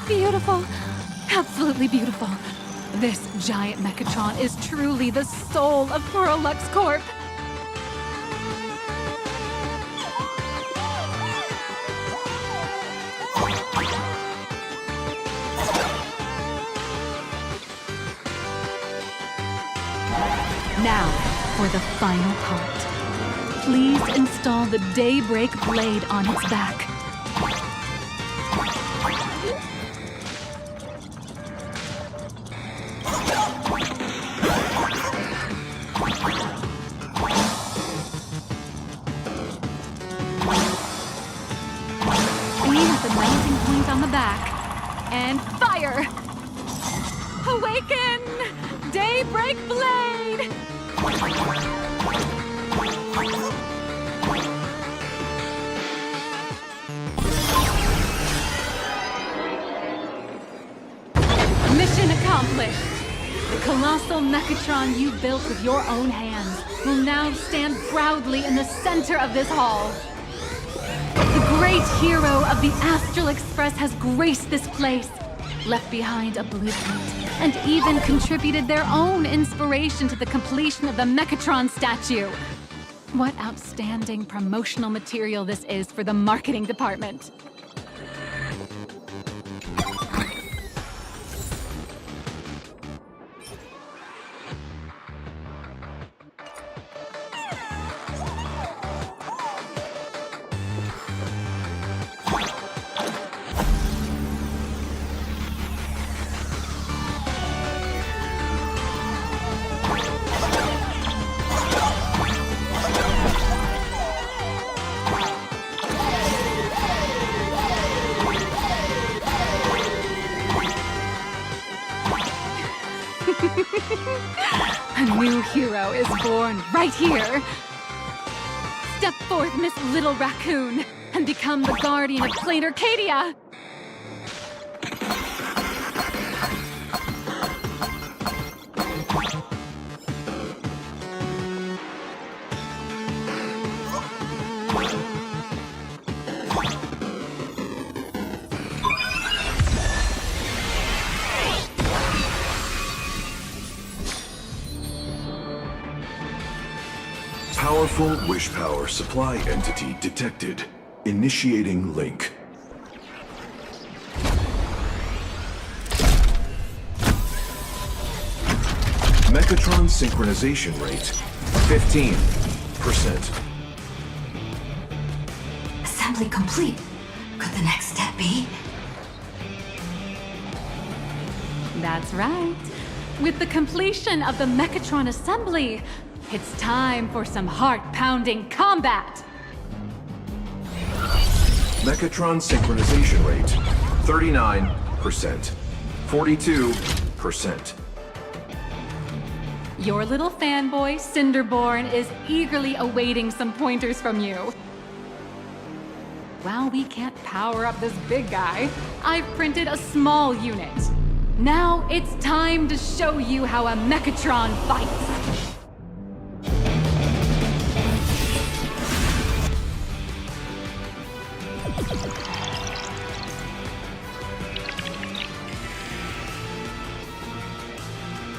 Beautiful. Absolutely beautiful. This giant Mechatron is truly the soul of Prolux Corp. Now, for the final part. Please install the Daybreak blade on its back. Aim at the melting point on the back, and fire! Awaken! Daybreak blade! Mission accomplished! The colossal Mechatron you built with your own hands will now stand proudly in the center of this hall. The great hero of the Astral Express has graced this place, left behind a blueprint, and even contributed their own inspiration to the completion of the Mechatron statue. What outstanding promotional material this is for the marketing department. A new hero is born right here. Step forth, Miss Little Raccoon, and become the guardian of Plain Arcadia. Powerful wish power supply entity detected. Initiating link. Mechatron synchronization rate 15%. Assembly complete. Could the next step be? That's right. With the completion of the Mechatron assembly, it's time for some heart-pounding combat! Mechatron synchronization rate 39%. 42%. Your little fanboy, Cinderborn, is eagerly awaiting some pointers from you. While we can't power up this big guy, I've printed a small unit. Now it's time to show you how a Mechatron fights.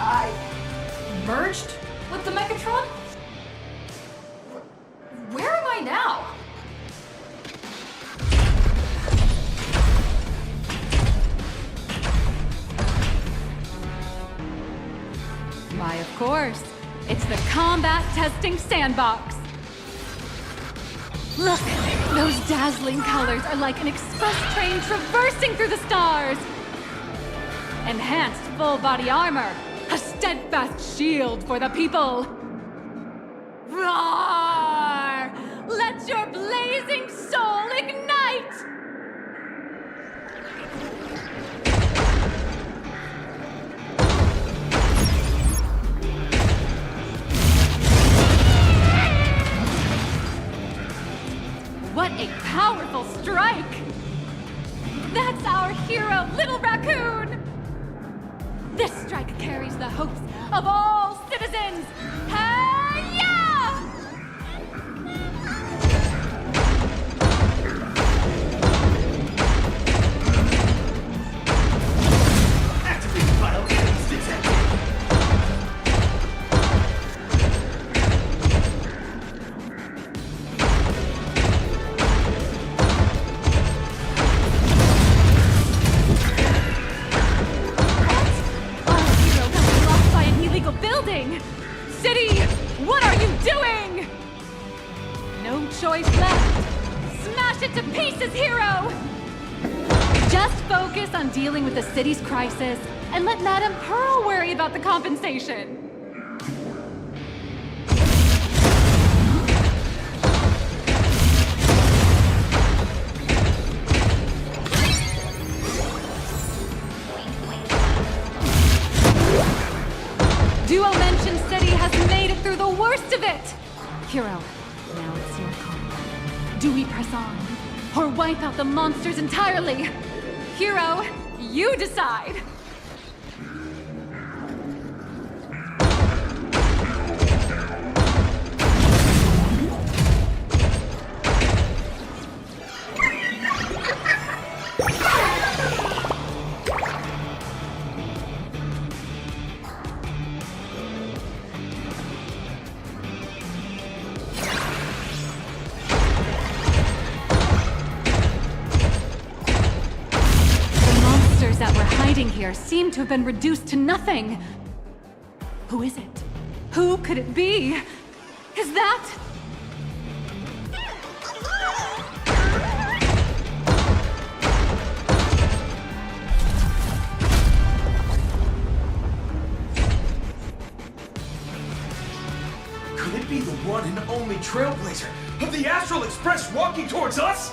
I merged with the Mechatron? Where am I now? Why, of course. It's the combat testing sandbox. Look, those dazzling colors are like an express train traversing through the stars. Enhanced full-body armor, a steadfast shield for the people. Roar! Let your blazing soul ignite! strike! That's our hero, Little Raccoon! This strike carries the hopes of all citizens! Hey-ya! City, what are you doing? No choice left. Smash it to pieces, hero! Just focus on dealing with the city's crisis and let Madame Pearl worry about the compensation. Duo Mention City has made it through the worst of it! Hero, now it's your call. Do we press on, or wipe out the monsters entirely? Hero, you decide! That were hiding here seem to have been reduced to nothing. Who is it? Who could it be? Is that... Could it be the one and only trailblazer of the Astral Express walking towards us?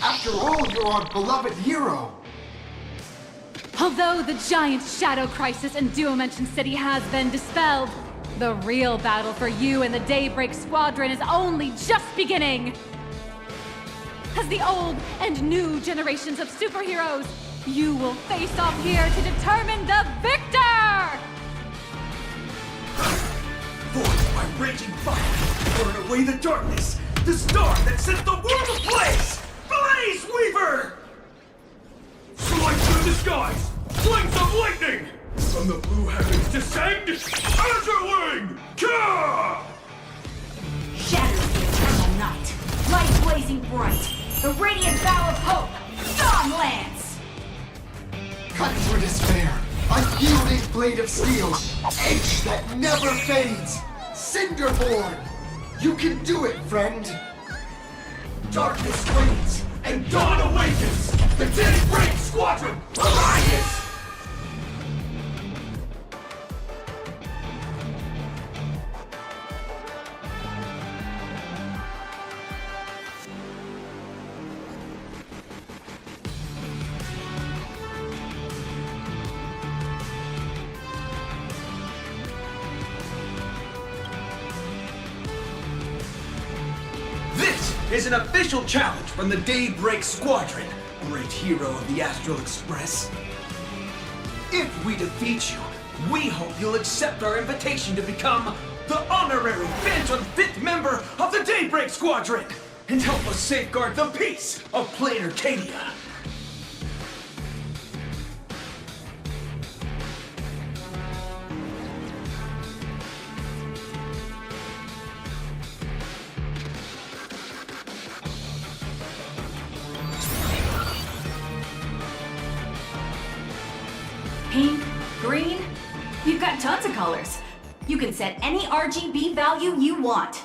After all, you're our beloved hero. Although the giant shadow crisis in Duo Mention City has been dispelled, the real battle for you and the Daybreak Squadron is only just beginning. As the old and new generations of superheroes, you will face off here to determine the victor! Forged by raging fire, burn away the darkness, the star that sets the world ablaze! Blaze Weaver! Fly through the skies! Flings of lightning! From the blue heavens descend! Azure Wing! Ka! Shatter the eternal night! Light blazing bright! The radiant bow of hope! Dawn Lance! Cut through despair! Unyielding blade of steel! Edge that never fades! Cinderborn! You can do it, friend! Darkness wanes, and dawn awakens! The Daybreak Squadron arises! Is an official challenge from the Daybreak Squadron, great hero of the Astral Express. If we defeat you, we hope you'll accept our invitation to become the honorary Phantom 5th member of the Daybreak Squadron and help us safeguard the peace of Plain Arcadia. Pink, green, we've got tons of colors. You can set any RGB value you want.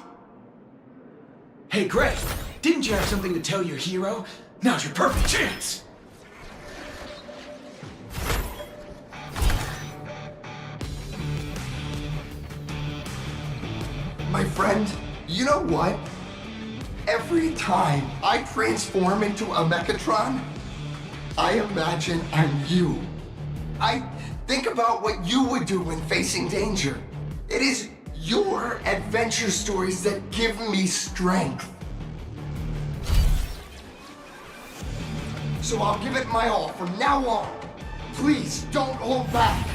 Hey Greg, didn't you have something to tell your hero? Now's your perfect chance! My friend, you know what? Every time I transform into a Mechatron, I imagine I'm you. I think about what you would do when facing danger. It is your adventure stories that give me strength. So I'll give it my all from now on. Please don't hold back.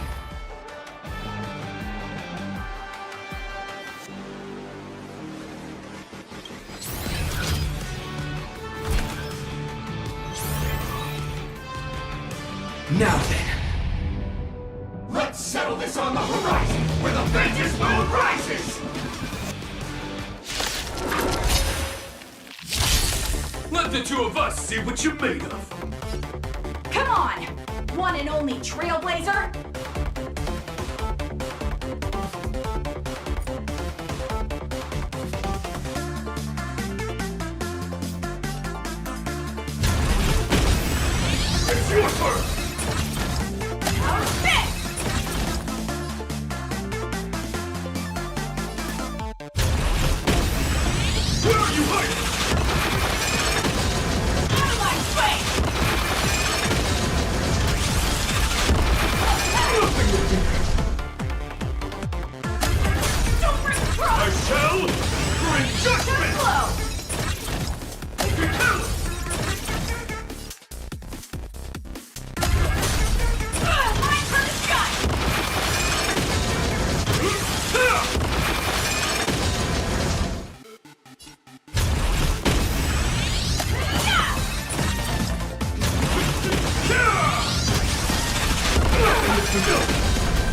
Now then, let's settle this on the horizon where the Vengeance Moon rises! let the two of us see what you're made of. Come on! One and only Trailblazer! It's your turn! Power Fist! Where are you hiding? Out of my face! Nothing will do. Super strong! I shall bring judgment! Blow! Okay, kill! My turn to shine!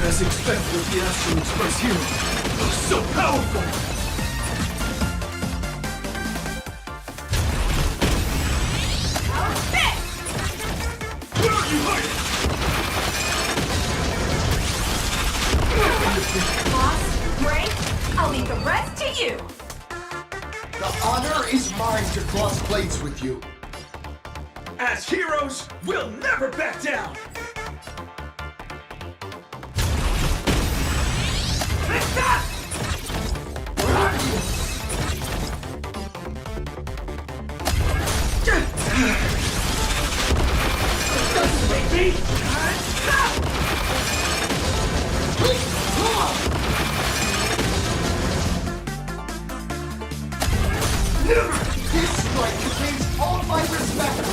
As expected with the Astral Express hero. So powerful! Power Fist! Where are you hiding? Boss, Gray, I'll leave the rest to you! The honor is mine to cross blades with you. As heroes, we'll never back down! Stop! Where are you? Doesn't make me! This strike contains all my respect.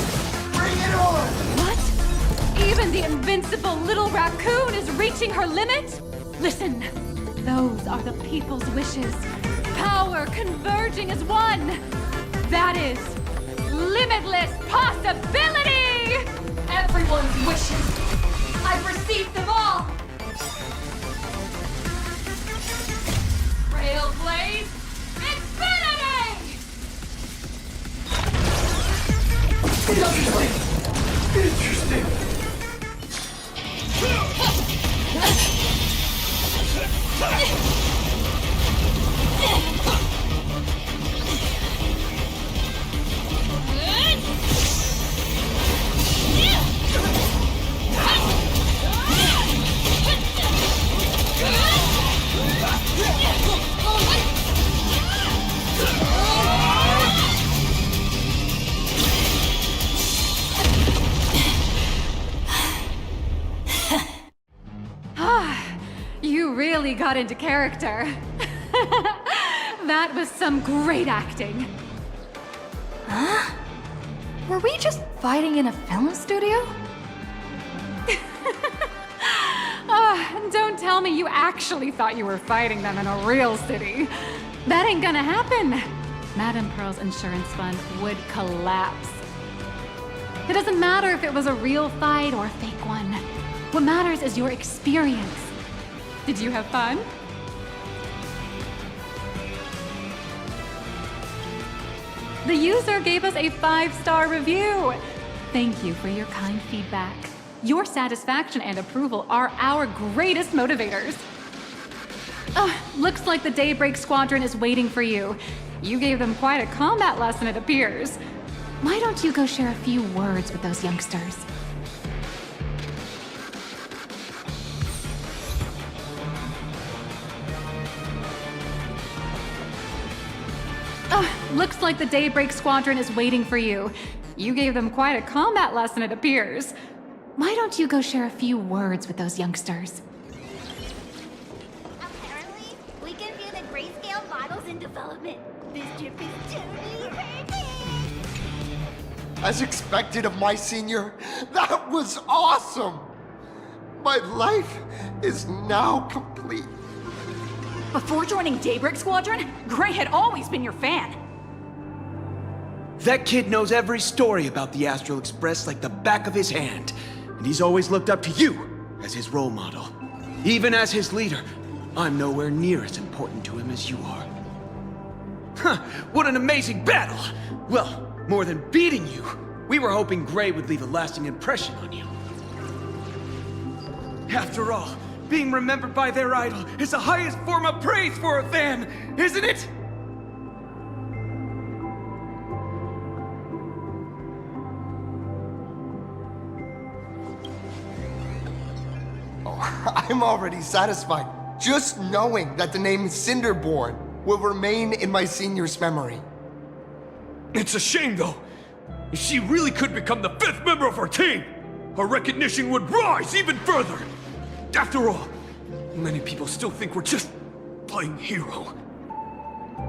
Bring it on! What? Even the invincible little raccoon is reaching her limit? Listen, those are the people's wishes. Power converging as one. That is limitless possibility! Everyone's wishes! I've received them all! Trailblaze Infinity! Interesting! You really got into character. That was some great acting. Huh? Were we just fighting in a film studio? Don't tell me you actually thought you were fighting them in a real city. That ain't gonna happen. Madame Pearl's insurance fund would collapse. It doesn't matter if it was a real fight or a fake one. What matters is your experience. Did you have fun? The user gave us a 5-star review. Thank you for your kind feedback. Your satisfaction and approval are our greatest motivators. Looks like the Daybreak Squadron is waiting for you. You gave them quite a combat lesson, it appears. Why don't you go share a few words with those youngsters? Looks like the Daybreak Squadron is waiting for you. You gave them quite a combat lesson, it appears. Why don't you go share a few words with those youngsters? Apparently, we can view the grayscale models in development. This trip is totally perfect. As expected of my senior, that was awesome! My life is now complete. Before joining Daybreak Squadron, Gray had always been your fan. That kid knows every story about the Astral Express like the back of his hand. And he's always looked up to you as his role model. Even as his leader, I'm nowhere near as important to him as you are. Huh, what an amazing battle! Well, more than beating you, we were hoping Gray would leave a lasting impression on you. After all, being remembered by their idol is the highest form of praise for a fan, isn't it? Oh, I'm already satisfied, just knowing that the name Cinderborn will remain in my senior's memory. It's a shame, though. If she really could become the 5th member of our team, our recognition would rise even further. After all, many people still think we're just playing hero.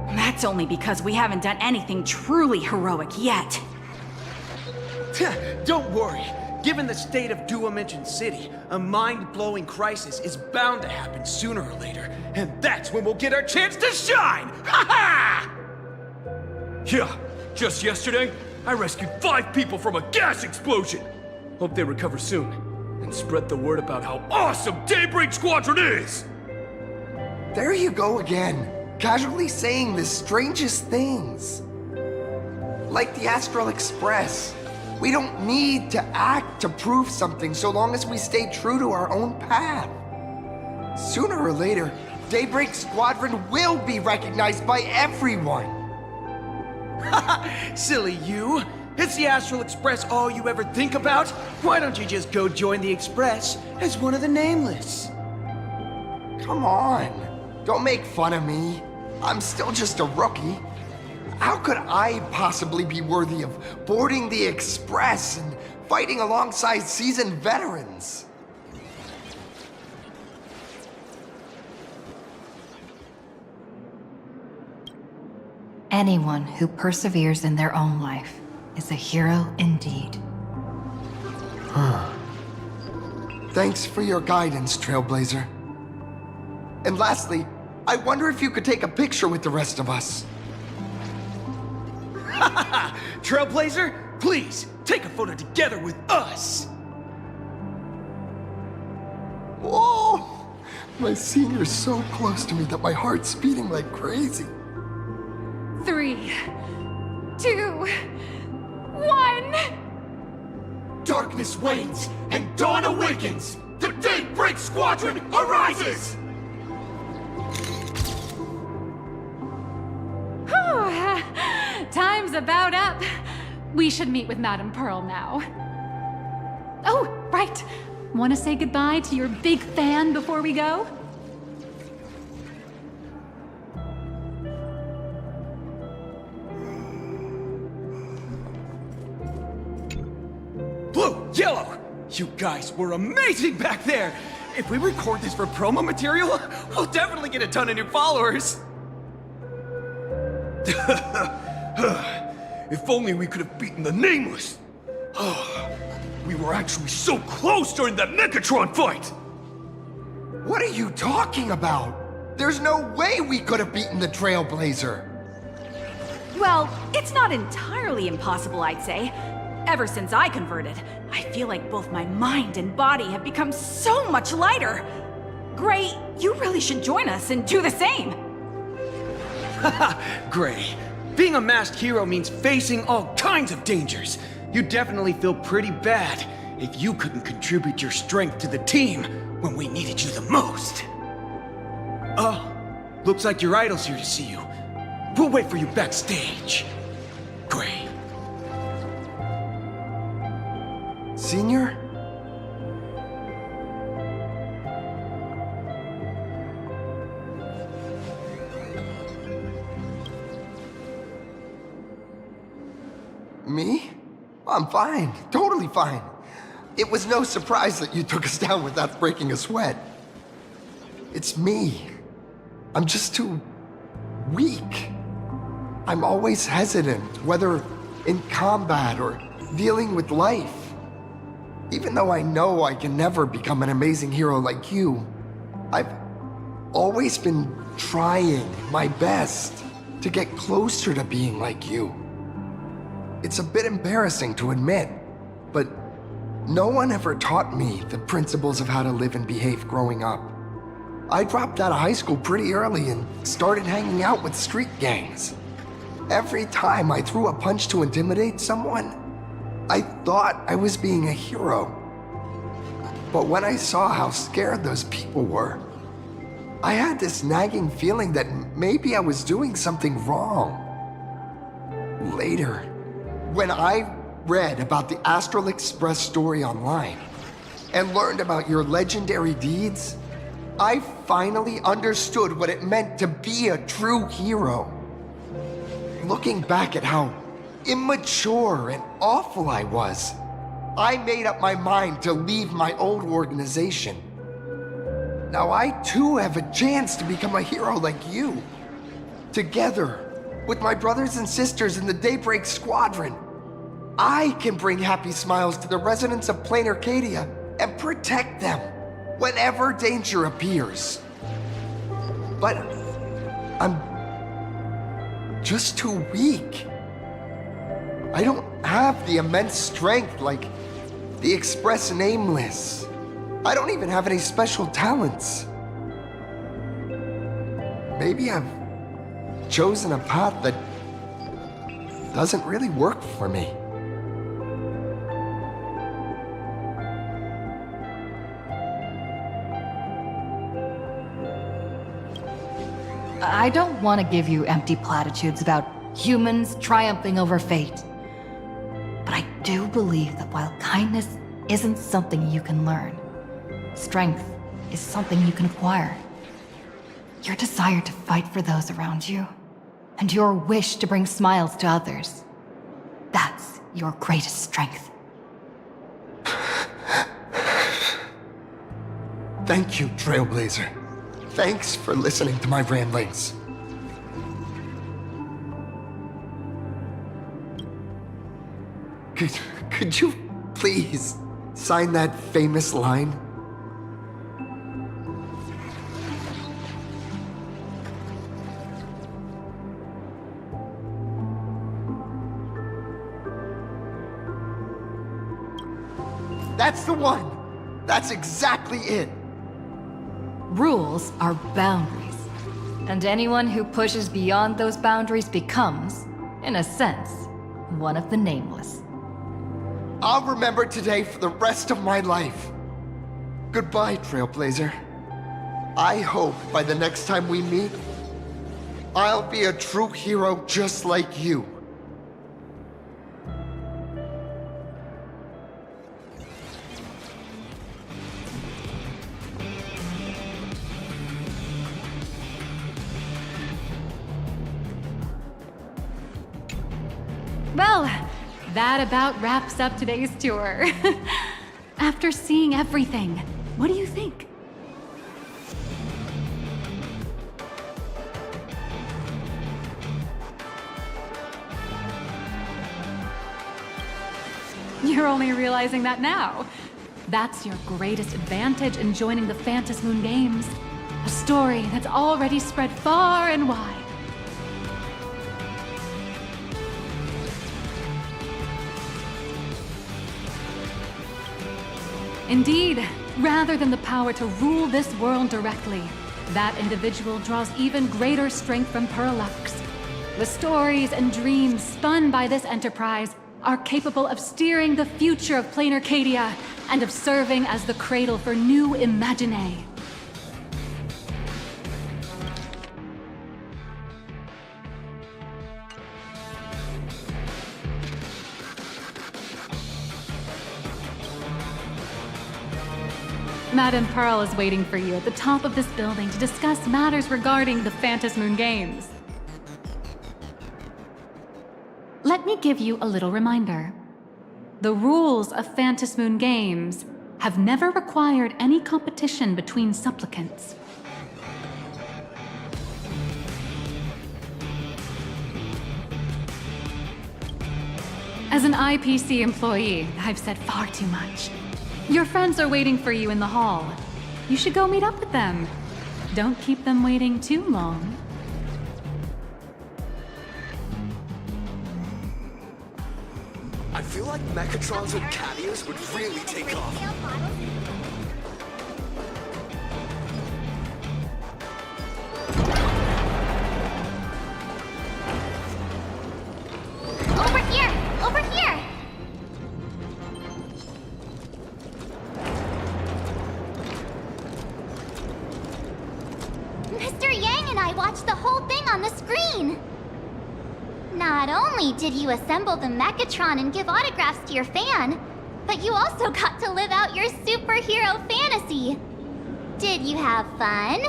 That's only because we haven't done anything truly heroic yet. Don't worry. Given the state of Duomension City, a mind-blowing crisis is bound to happen sooner or later. And that's when we'll get our chance to shine! Ha ha! Yeah, just yesterday, I rescued 5 people from a gas explosion. Hope they recover soon. And spread the word about how awesome Daybreak Squadron is! There you go again, casually saying the strangest things. Like the Astral Express. We don't need to act to prove something so long as we stay true to our own path. Sooner or later, Daybreak Squadron will be recognized by everyone. Silly you! Is the Astral Express all you ever think about? Why don't you just go join the Express as one of the Nameless? Come on, don't make fun of me. I'm still just a rookie. How could I possibly be worthy of boarding the Express and fighting alongside seasoned veterans? Anyone who perseveres in their own life is a hero indeed. Thanks for your guidance, Trailblazer. And lastly, I wonder if you could take a picture with the rest of us. Trailblazer, please, take a photo together with us! Whoa! My senior's so close to me that my heart's beating like crazy. 3, 2, 1... Darkness wanes and dawn awakens! The Daybreak Squadron arises! Time's about up. We should meet with Madame Pearl now. Oh, right. Want to say goodbye to your big fan before we go? Blue, yellow! You guys were amazing back there! If we record this for promo material, we'll definitely get a ton of new followers! If only we could have beaten the Nameless! We were actually so close during that Megatron fight! What are you talking about? There's no way we could have beaten the Trailblazer. Well, it's not entirely impossible, I'd say. Ever since I converted, I feel like both my mind and body have become so much lighter. Gray, you really should join us and do the same. Gray, being a masked hero means facing all kinds of dangers. You'd definitely feel pretty bad if you couldn't contribute your strength to the team when we needed you the most. Oh, looks like your idol's here to see you. We'll wait for you backstage. Gray. Senior? I'm fine. Totally fine. It was no surprise that you took us down without breaking a sweat. It's me. I'm just too weak. I'm always hesitant, whether in combat or dealing with life. Even though I know I can never become an amazing hero like you, I've always been trying my best to get closer to being like you. It's a bit embarrassing to admit, but no one ever taught me the principles of how to live and behave growing up. I dropped out of high school pretty early and started hanging out with street gangs. Every time I threw a punch to intimidate someone, I thought I was being a hero. But when I saw how scared those people were, I had this nagging feeling that maybe I was doing something wrong. Later, when I read about the Astral Express story online and learned about your legendary deeds, I finally understood what it meant to be a true hero. Looking back at how immature and awful I was, I made up my mind to leave my old organization. Now I too have a chance to become a hero like you. Together, with my brothers and sisters in the Daybreak Squadron, I can bring happy smiles to the residents of Plain Arcadia and protect them whenever danger appears. But I'm just too weak. I don't have the immense strength like the Express Nameless. I don't even have any special talents. Maybe I've chosen a path that doesn't really work for me. I don't want to give you empty platitudes about humans triumphing over fate. But I do believe that while kindness isn't something you can learn, strength is something you can acquire. Your desire to fight for those around you, and your wish to bring smiles to others, that's your greatest strength. Thank you, Trailblazer. Thanks for listening to my ramblings. Could you please sign that famous line? That's the one! That's exactly it! Rules are boundaries, and anyone who pushes beyond those boundaries becomes, in a sense, one of the Nameless. I'll remember today for the rest of my life. Goodbye, Trailblazer. I hope by the next time we meet, I'll be a true hero just like you. Well, that about wraps up today's tour. After seeing everything, what do you think? You're only realizing that now. That's your greatest advantage in joining the Phantasmoon Games. A story that's already spread far and wide. Indeed, rather than the power to rule this world directly, that individual draws even greater strength from Parallax. The stories and dreams spun by this enterprise are capable of steering the future of Plain Arcadia and of serving as the cradle for new imaginae. Madame Pearl is waiting for you at the top of this building to discuss matters regarding the Phantasmoon Games. Let me give you a little reminder. The rules of Phantasmoon Games have never required any competition between supplicants. As an IPC employee, I've said far too much. Your friends are waiting for you in the hall. You should go meet up with them. Don't keep them waiting too long. I feel like Mechatrons and Catias would really take off. Over here! Over here! Mr. Yang and I watched the whole thing on the screen! Not only did you assemble the Mechatron and give autographs to your fan, but you also got to live out your superhero fantasy. Did you have fun?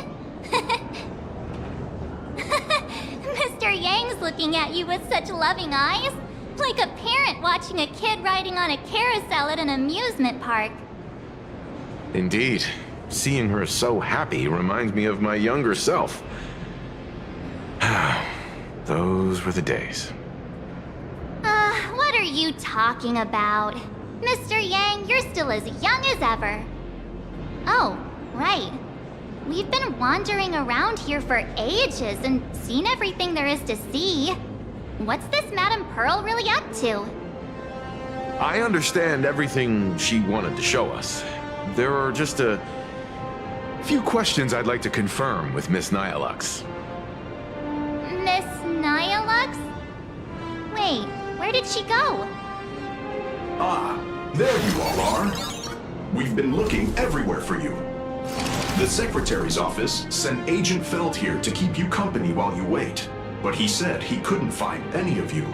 Mr. Yang's looking at you with such loving eyes, like a parent watching a kid riding on a carousel at an amusement park. Indeed. Seeing her so happy reminds me of my younger self. Those were the days. What are you talking about? Mr. Yang, you're still as young as ever. Oh, right. We've been wandering around here for ages and seen everything there is to see. What's this Madame Pearl really up to? I understand everything she wanted to show us. There are just a few questions I'd like to confirm with Miss Nyalux. Miss Nyalux? Wait, where did she go? Ah, there you all are. We've been looking everywhere for you. The Secretary's office sent Agent Feld here to keep you company while you wait, but he said he couldn't find any of you.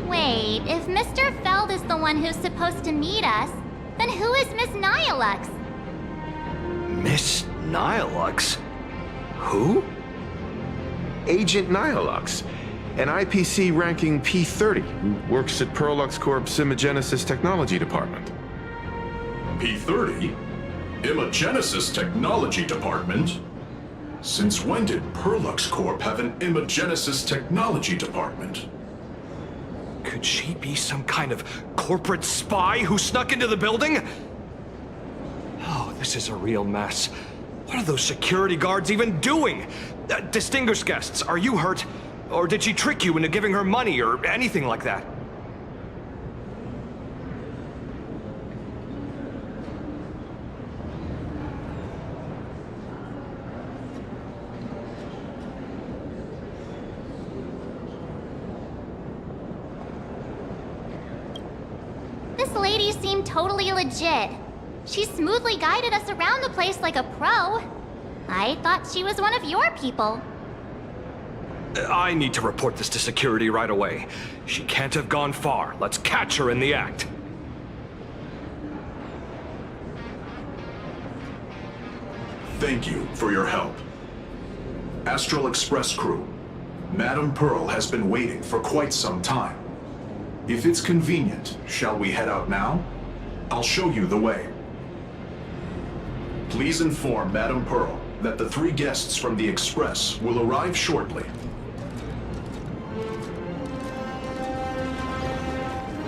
Wait, if Mr. Feld is the one who's supposed to meet us, then who is Miss Nyalux? Miss Nyalux? Who? Agent Nyalux, an IPC ranking P30 who works at Perlux Corp's Imagenesis Technology Department. P30? Imagenesis Technology Department? Since when did Perlux Corp have an Imagenesis Technology Department? Could she be some kind of corporate spy who snuck into the building? Oh, this is a real mess. What are those security guards even doing? Distinguished guests, are you hurt? Or did she trick you into giving her money or anything like that? This lady seemed totally legit. She smoothly guided us around the place like a pro. I thought she was one of your people. I need to report this to security right away. She can't have gone far. Let's catch her in the act. Thank you for your help. Astral Express crew, Madame Pearl has been waiting for quite some time. If it's convenient, shall we head out now? I'll show you the way. Please inform Madame Pearl that the 3 guests from the Express will arrive shortly.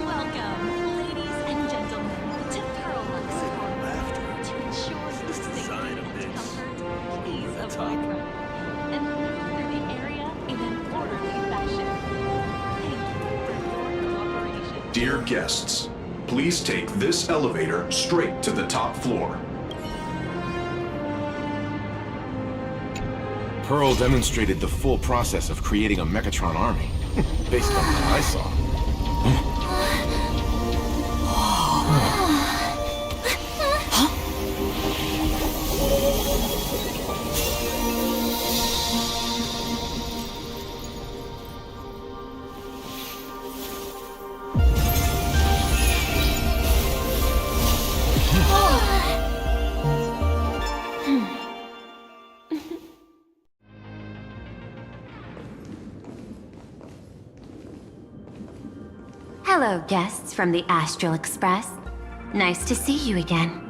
Welcome, ladies and gentlemen, to Perlux Corp. To ensure the safety and comfort, please avoid running and move through the area in an orderly fashion. Thank you for your cooperation. Dear guests, please take this elevator straight to the top floor. Pearl demonstrated the full process of creating a Megatron army, based on what I saw. Hello, guests from the Astral Express. Nice to see you again.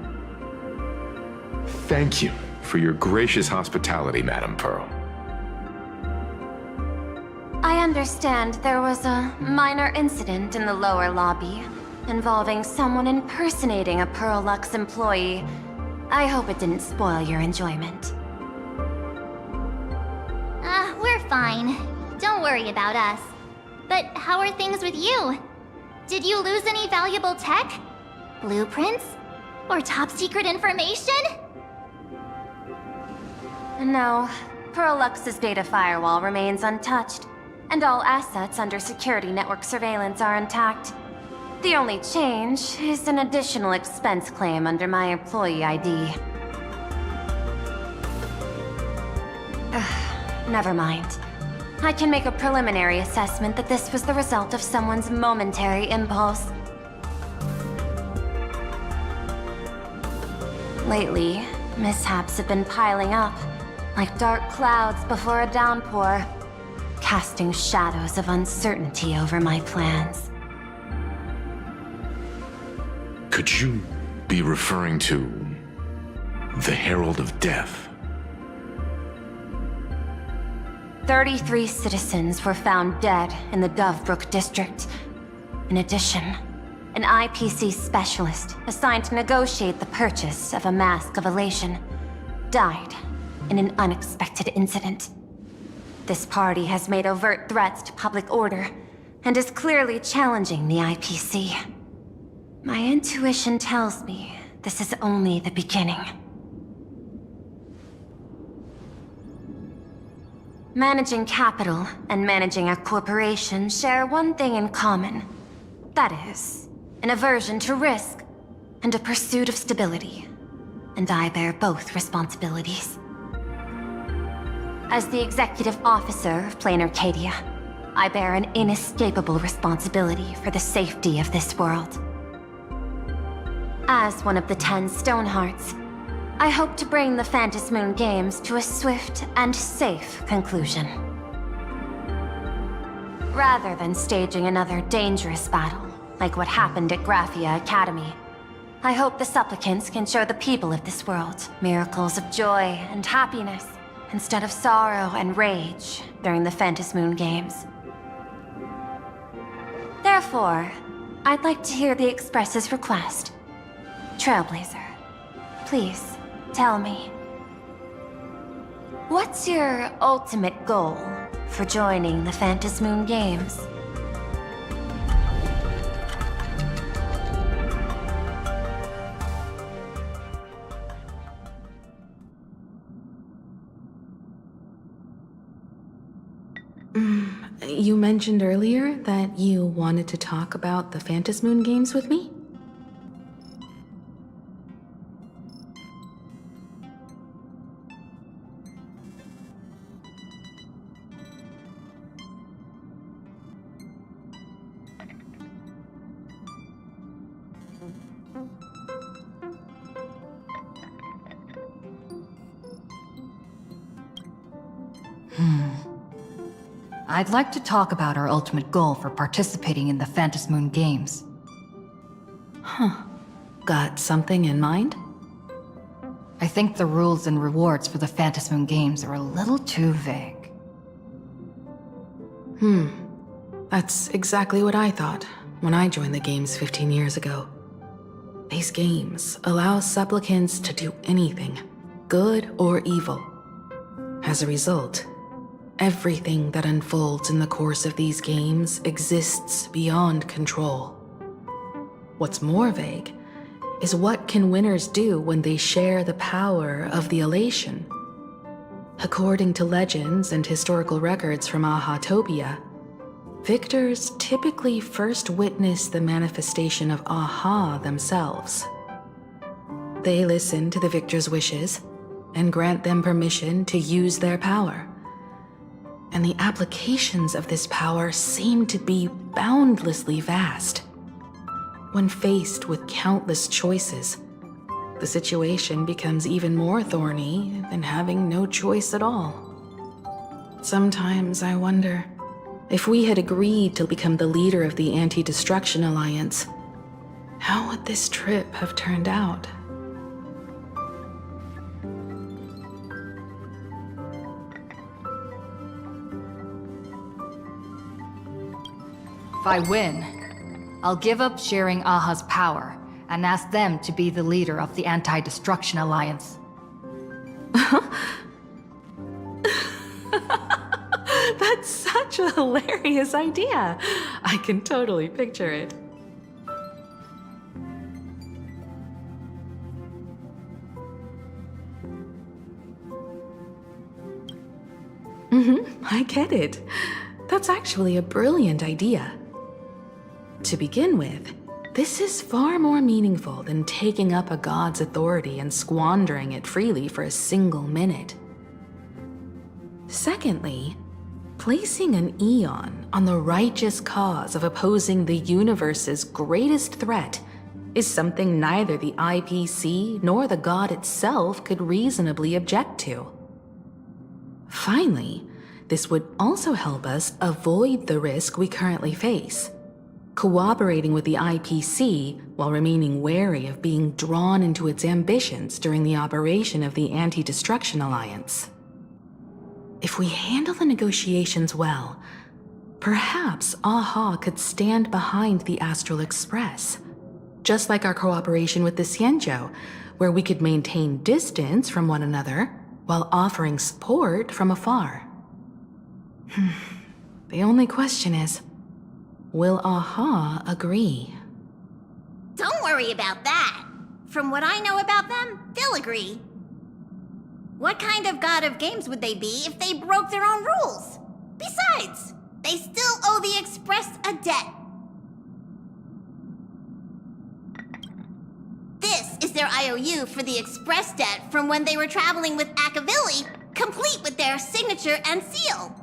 Thank you for your gracious hospitality, Madam Pearl. I understand there was a minor incident in the lower lobby involving someone impersonating a Pearl-Lux employee. I hope it didn't spoil your enjoyment. We're fine. Don't worry about us. But how are things with you? Did you lose any valuable tech? Blueprints? Or top-secret information? No, Pearl-Lux's data firewall remains untouched, and all assets under security network surveillance are intact. The only change is an additional expense claim under my employee ID. Never mind. I can make a preliminary assessment that this was the result of someone's momentary impulse. Lately, mishaps have been piling up, like dark clouds before a downpour, casting shadows of uncertainty over my plans. Could you be referring to the Herald of Death? 33 citizens were found dead in the Dovebrook district. In addition, an IPC specialist assigned to negotiate the purchase of a Mask of Elation died in an unexpected incident. This party has made overt threats to public order and is clearly challenging the IPC. My intuition tells me this is only the beginning. Managing capital and managing a corporation share one thing in common. That is, an aversion to risk and a pursuit of stability. And I bear both responsibilities. As the executive officer of Plain Arcadia, I bear an inescapable responsibility for the safety of this world. As one of the 10 Stonehearts, I hope to bring the Phantasmoon Games to a swift and safe conclusion. Rather than staging another dangerous battle, like what happened at Graphia Academy, I hope the supplicants can show the people of this world miracles of joy and happiness, instead of sorrow and rage during the Phantasmoon Games. Therefore, I'd like to hear the Express's request. Trailblazer, please. Tell me, what's your ultimate goal for joining the Phantasmoon Games? You mentioned earlier that you wanted to talk about the Phantasmoon Games with me? I'd like to talk about our ultimate goal for participating in the Phantasmoon Games. Huh. Got something in mind? I think the rules and rewards for the Phantasmoon Games are a little too vague. That's exactly what I thought when I joined the games 15 years ago. These games allow supplicants to do anything, good or evil. As a result, everything that unfolds in the course of these games exists beyond control. What's more vague is what can winners do when they share the power of the elation? According to legends and historical records from Ahatopia, victors typically first witness the manifestation of Aha themselves. They listen to the victor's wishes and grant them permission to use their power. And the applications of this power seem to be boundlessly vast. When faced with countless choices, the situation becomes even more thorny than having no choice at all. Sometimes I wonder, if we had agreed to become the leader of the Anti-Destruction Alliance, how would this trip have turned out? If I win, I'll give up sharing Aha's power and ask them to be the leader of the Anti-Destruction Alliance. That's such a hilarious idea. I can totally picture it. I get it. That's actually a brilliant idea. To begin with, this is far more meaningful than taking up a god's authority and squandering it freely for a single minute. Secondly, placing an Eon on the righteous cause of opposing the universe's greatest threat is something neither the IPC nor the god itself could reasonably object to. Finally, this would also help us avoid the risk we currently face, cooperating with the IPC while remaining wary of being drawn into its ambitions during the operation of the Anti-Destruction Alliance. If we handle the negotiations well, perhaps Aha could stand behind the Astral Express, just like our cooperation with the Xianzhou, where we could maintain distance from one another while offering support from afar. The only question is, will Aha agree? Don't worry about that. From what I know about them, they'll agree. What kind of god of games would they be if they broke their own rules? Besides, they still owe the Express a debt. This is their IOU for the Express debt from when they were traveling with Akavili, complete with their signature and seal.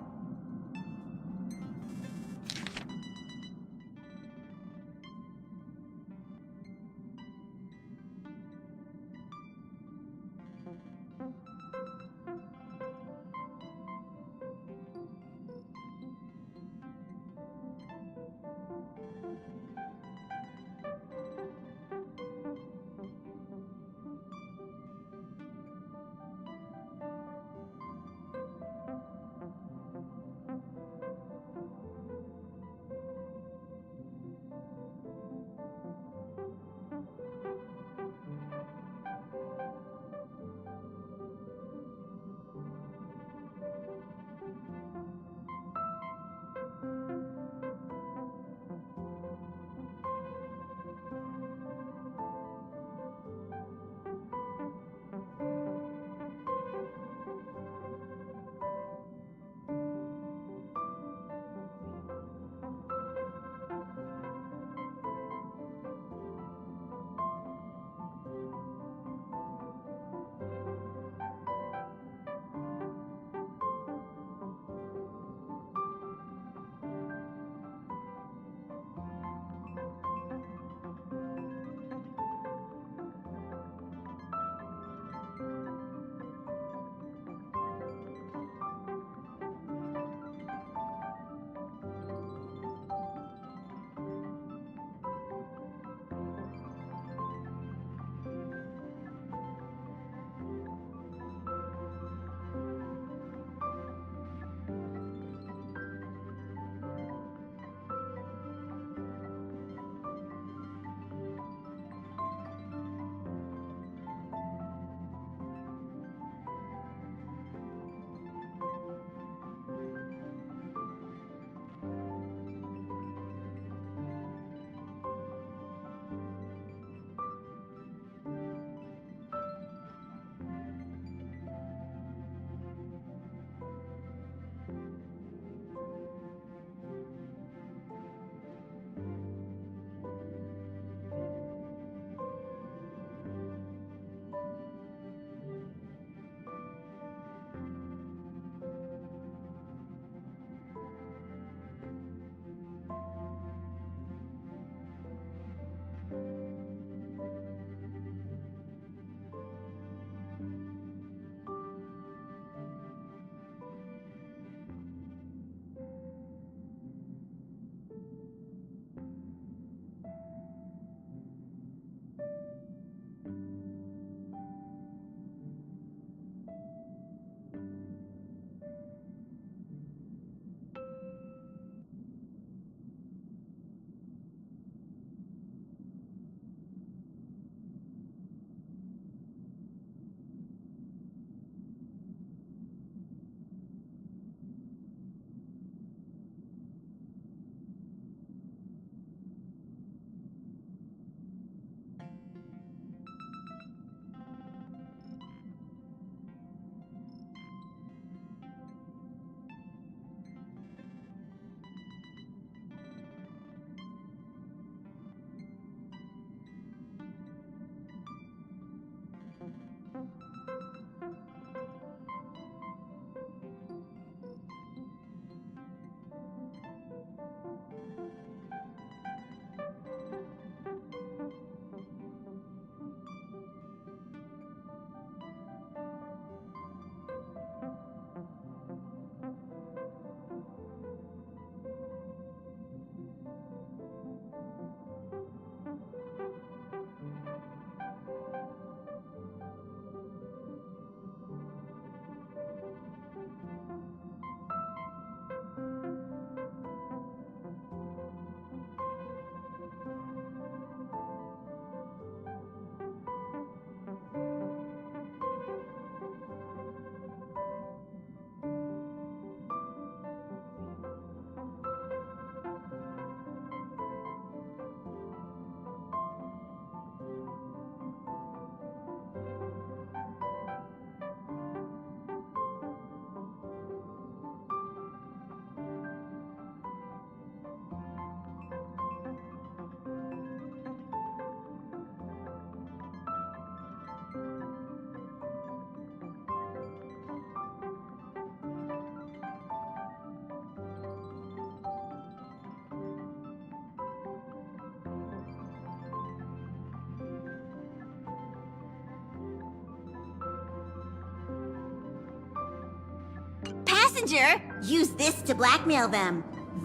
messenger, use this to blackmail them.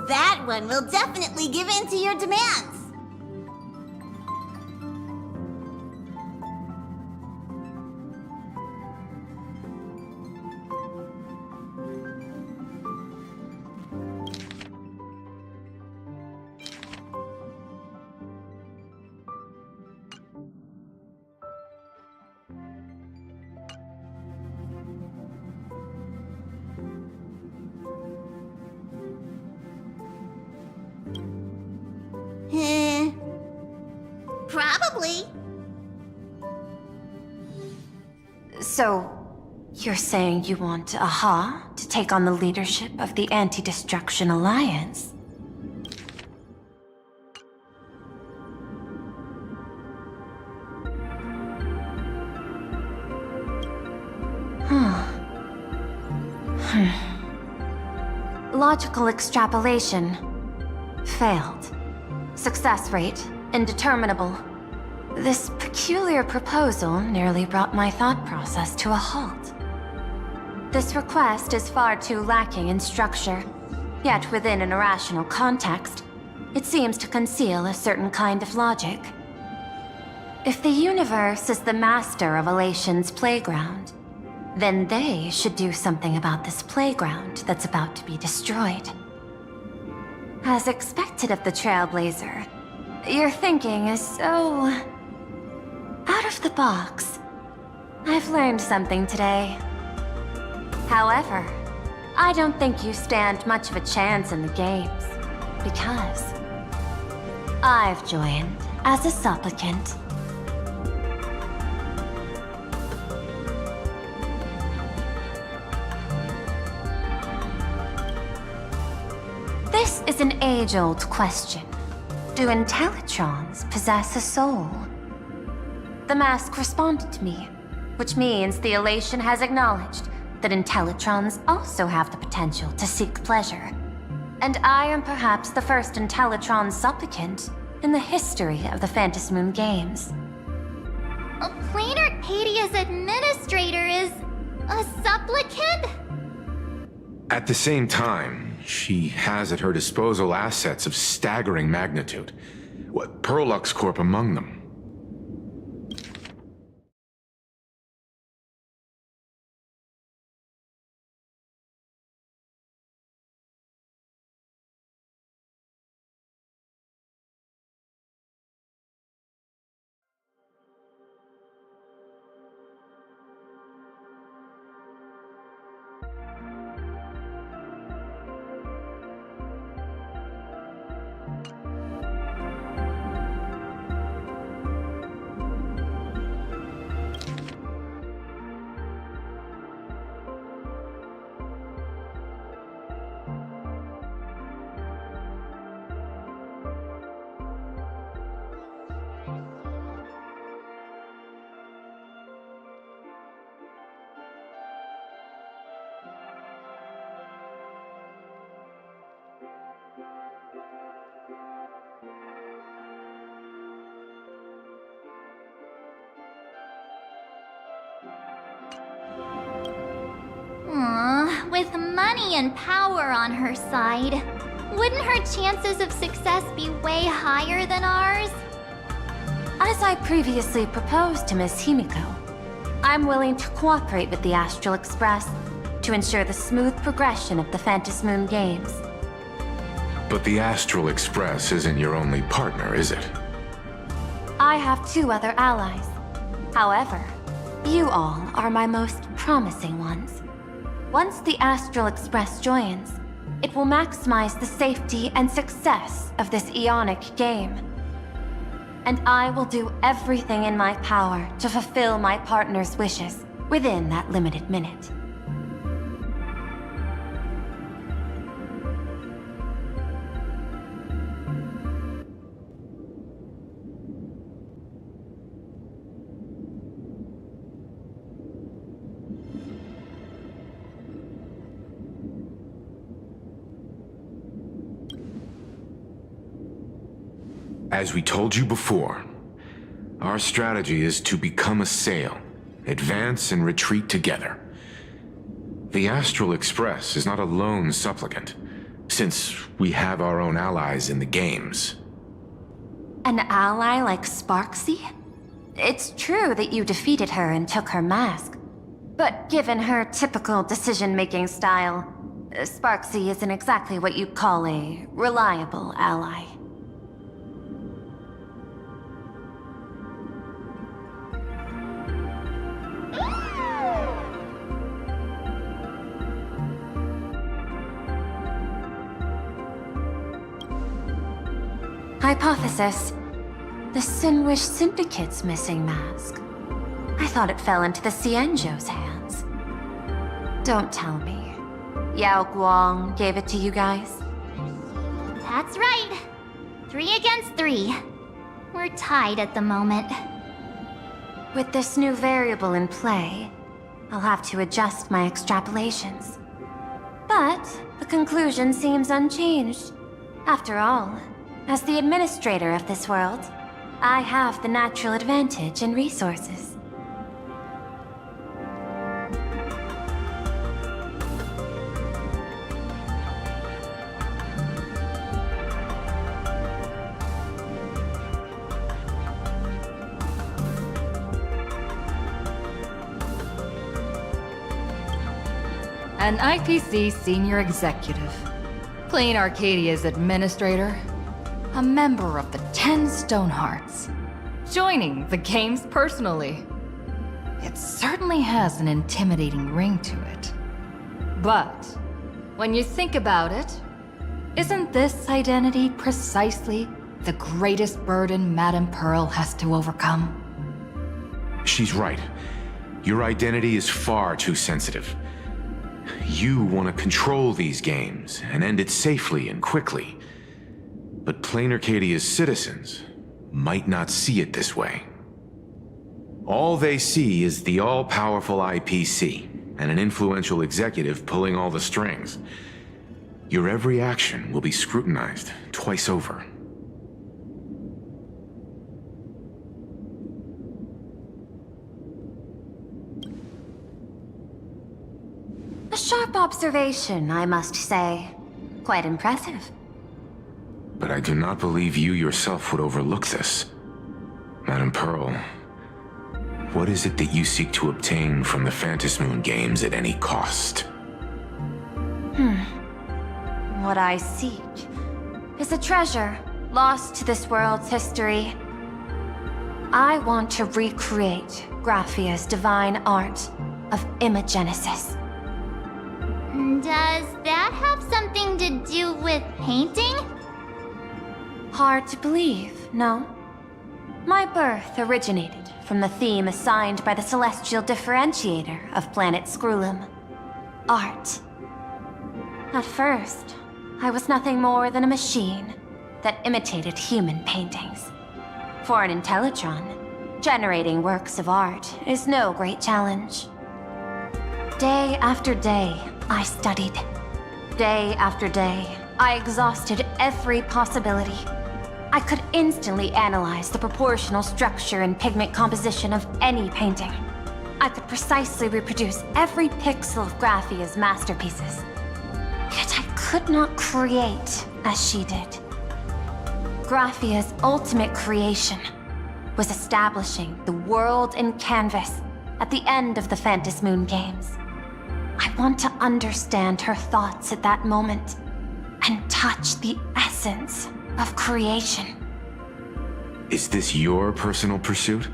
That one will definitely give in to your demands. Probably. So, you're saying you want Aha to take on the leadership of the Anti-Destruction Alliance? Logical extrapolation. Failed. Success rate indeterminable. This peculiar proposal nearly brought my thought process to a halt. This request is far too lacking in structure, yet within an irrational context, it seems to conceal a certain kind of logic. If the universe is the master of Elation's playground, then they should do something about this playground that's about to be destroyed. As expected of the Trailblazer, your thinking is so... out of the box. I've learned something today. However, I don't think you stand much of a chance in the games, because I've joined as a supplicant. This is an age-old question. Do Intellitrons possess a soul? The mask responded to me, which means the Elation has acknowledged that Intellitrons also have the potential to seek pleasure. And I am perhaps the first Intellitron supplicant in the history of the Phantasmoon games. Plain Arcadia's administrator is a supplicant? At the same time, she has at her disposal assets of staggering magnitude. What, Perlux Corp among them. With money and power on her side, wouldn't her chances of success be way higher than ours? As I previously proposed to Miss Himiko, I'm willing to cooperate with the Astral Express to ensure the smooth progression of the Phantasmoon games. But the Astral Express isn't your only partner, is it? I have 2 other allies. However, you all are my most promising ones. Once the Astral Express joins, it will maximize the safety and success of this Ionic game. And I will do everything in my power to fulfill my partner's wishes within that limited minute. As we told you before, our strategy is to become a sail, advance and retreat together. The Astral Express is not a lone supplicant, since we have our own allies in the games. An ally like Sparksy? It's true that you defeated her and took her mask. But given her typical decision-making style, Sparksy isn't exactly what you'd call a reliable ally. Hypothesis. The Sinwish Syndicate's missing mask. I thought it fell into the Xianzhou's hands. Don't tell me. Yao Guang gave it to you guys? That's right. 3 against 3. We're tied at the moment. With this new variable in play, I'll have to adjust my extrapolations. But the conclusion seems unchanged. After all, as the administrator of this world, I have the natural advantage in resources. An IPC senior executive. Plain Arcadia's administrator. A member of the 10 Stonehearts. Joining the games personally. It certainly has an intimidating ring to it. But, when you think about it, isn't this identity precisely the greatest burden Madame Pearl has to overcome? She's right. Your identity is far too sensitive. You want to control these games and end it safely and quickly. But Plain Arcadia's citizens might not see it this way. All they see is the all-powerful IPC and an influential executive pulling all the strings. Your every action will be scrutinized twice over. A sharp observation, I must say. Quite impressive. But I do not believe you yourself would overlook this. Madame Pearl, what is it that you seek to obtain from the Phantasmoon games at any cost? What I seek is a treasure lost to this world's history. I want to recreate Graphia's divine art of imagenesis. Does that have something to do with painting? Hard to believe, no? My birth originated from the theme assigned by the celestial differentiator of planet Scrulum. Art. At first, I was nothing more than a machine that imitated human paintings. For an Intellitron, generating works of art is no great challenge. Day after day, I studied. Day after day, I exhausted every possibility. I could instantly analyze the proportional structure and pigment composition of any painting. I could precisely reproduce every pixel of Graphia's masterpieces. Yet I could not create as she did. Graphia's ultimate creation was establishing the world in canvas at the end of the Phantasmoon games. I want to understand her thoughts at that moment and touch the essence of creation. Is this your personal pursuit?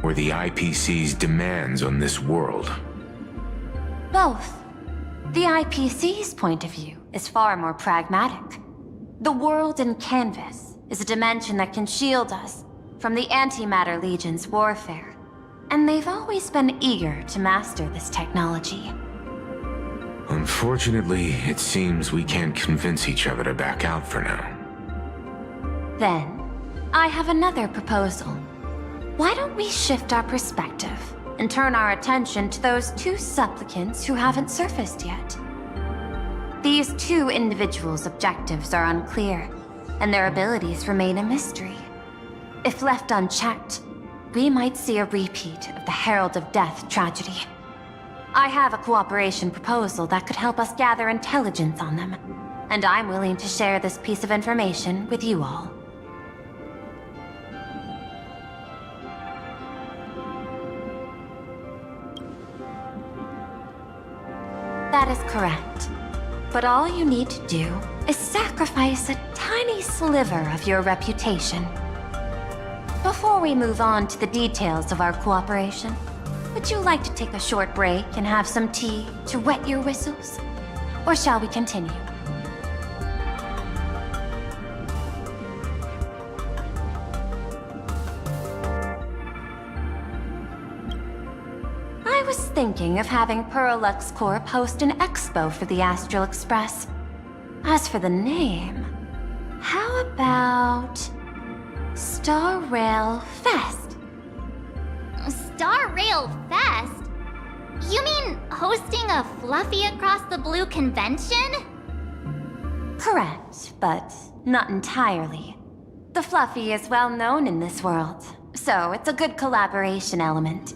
Or the IPC's demands on this world? Both. The IPC's point of view is far more pragmatic. The world in canvas is a dimension that can shield us from the Antimatter Legion's warfare, and they've always been eager to master this technology. Unfortunately, it seems we can't convince each other to back out for now. Then, I have another proposal. Why don't we shift our perspective and turn our attention to those 2 supplicants who haven't surfaced yet? These 2 individuals' objectives are unclear, and their abilities remain a mystery. If left unchecked, we might see a repeat of the Herald of Death tragedy. I have a cooperation proposal that could help us gather intelligence on them, and I'm willing to share this piece of information with you all. That is correct. But all you need to do is sacrifice a tiny sliver of your reputation. Before we move on to the details of our cooperation, would you like to take a short break and have some tea to wet your whistles? Or shall we continue? I was thinking of having Perlux Corp host an expo for the Astral Express. As for the name, how about Star Rail Fest? Star Rail Fest? You mean hosting a Fluffy Across the Blue convention? Correct, but not entirely. The Fluffy is well known in this world, so it's a good collaboration element.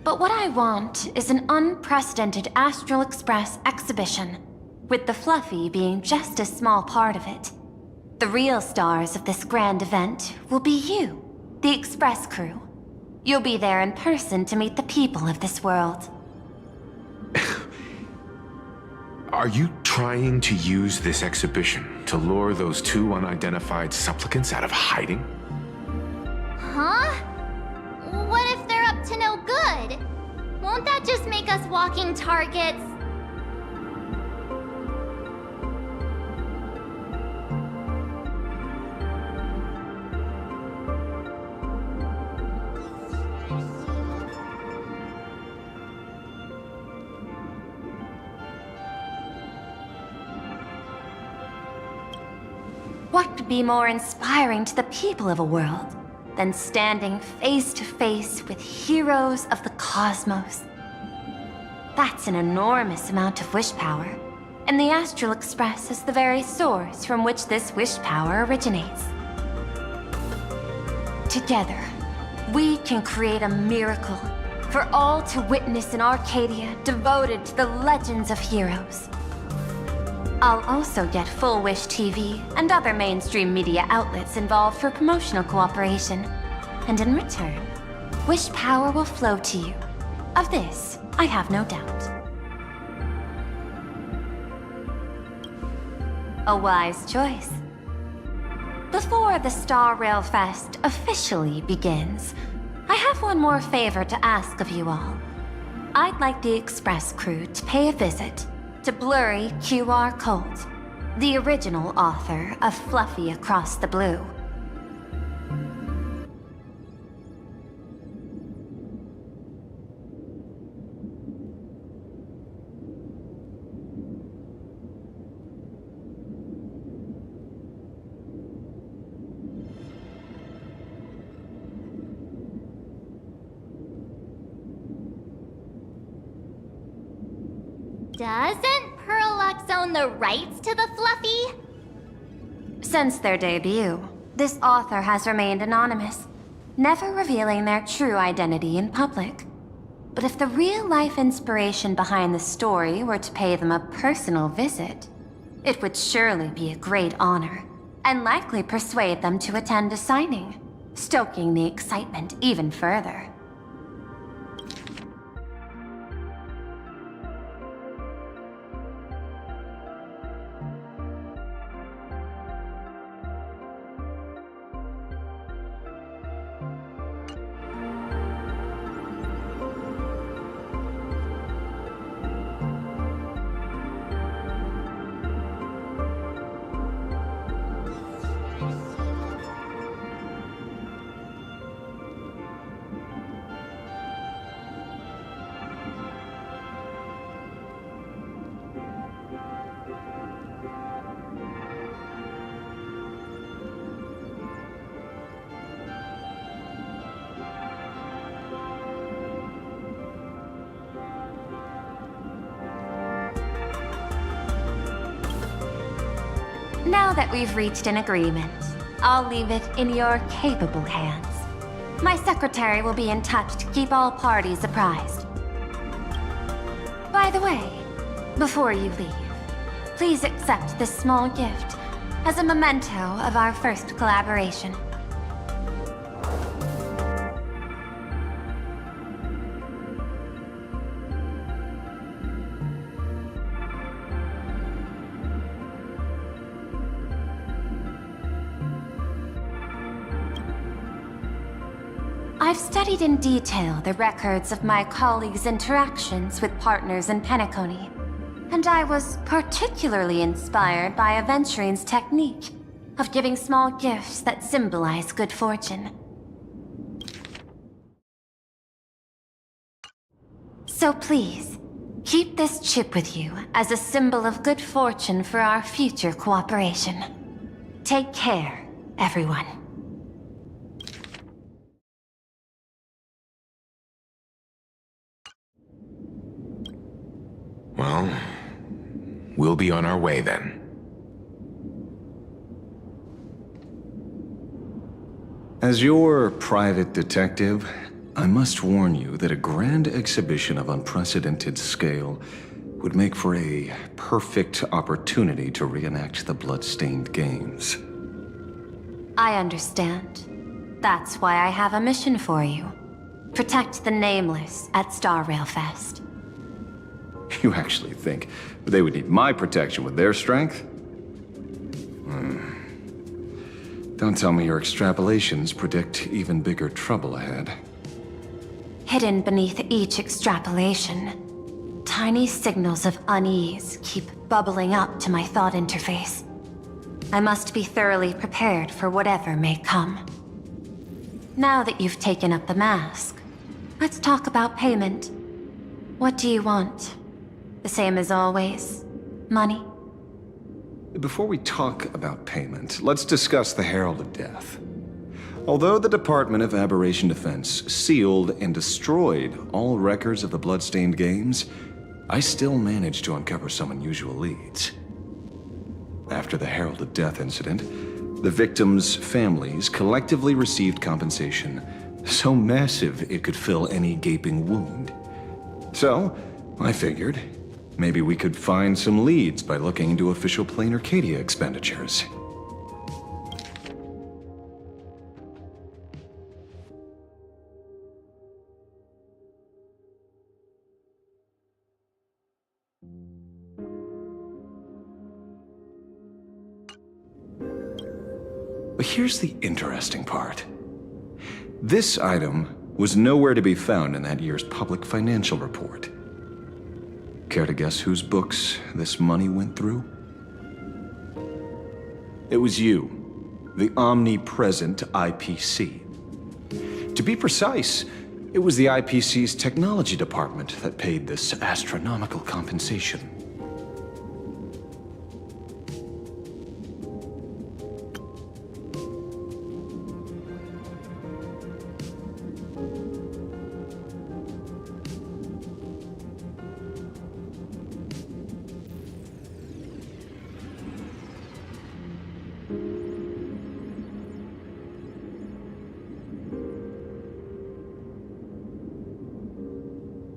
But what I want is an unprecedented Astral Express exhibition, with the Fluffy being just a small part of it. The real stars of this grand event will be you, the Express crew. You'll be there in person to meet the people of this world. Are you trying to use this exhibition to lure those two unidentified supplicants out of hiding? Huh? What if they're up to no good? Won't that just make us walking targets? What could be more inspiring to the people of a world than standing face to face with heroes of the cosmos? That's an enormous amount of wish power, and the Astral Express is the very source from which this wish power originates. Together, we can create a miracle for all to witness in Arcadia devoted to the legends of heroes. I'll also get Full Wish TV and other mainstream media outlets involved for promotional cooperation. And in return, wish power will flow to you. Of this, I have no doubt. A wise choice. Before the Star Rail Fest officially begins, I have one more favor to ask of you all. I'd like the Express crew to pay a visit to Blurry QR Colt, the original author of Fluffy Across the Blue. Doesn't Perlux own the rights to the Fluffy? Since their debut, this author has remained anonymous, never revealing their true identity in public. But if the real-life inspiration behind the story were to pay them a personal visit, it would surely be a great honor, and likely persuade them to attend a signing, stoking the excitement even further. Now that we've reached an agreement, I'll leave it in your capable hands. My secretary will be in touch to keep all parties apprised. By the way, before you leave, please accept this small gift as a memento of our first collaboration. I've studied in detail the records of my colleagues' interactions with partners in Penacony, and I was particularly inspired by Aventurine's technique of giving small gifts that symbolize good fortune. So please, keep this chip with you as a symbol of good fortune for our future cooperation. Take care, everyone. Well, we'll be on our way then. As your private detective, I must warn you that a grand exhibition of unprecedented scale would make for a perfect opportunity to reenact the blood-stained games. I understand. That's why I have a mission for you. Protect the Nameless at Star Rail Fest. You actually think they would need my protection with their strength? Don't tell me your extrapolations predict even bigger trouble ahead. Hidden beneath each extrapolation, tiny signals of unease keep bubbling up to my thought interface. I must be thoroughly prepared for whatever may come. Now that you've taken up the mask, let's talk about payment. What do you want? The same as always? Money? Before we talk about payment, let's discuss the Herald of Death. Although the Department of Aberration Defense sealed and destroyed all records of the blood-stained games, I still managed to uncover some unusual leads. After the Herald of Death incident, the victims' families collectively received compensation so massive it could fill any gaping wound. So, I figured, maybe we could find some leads by looking into official Plain Arcadia expenditures. But here's the interesting part. This item was nowhere to be found in that year's public financial report. Care to guess whose books this money went through? It was you, the omnipresent IPC. To be precise, it was the IPC's technology department that paid this astronomical compensation.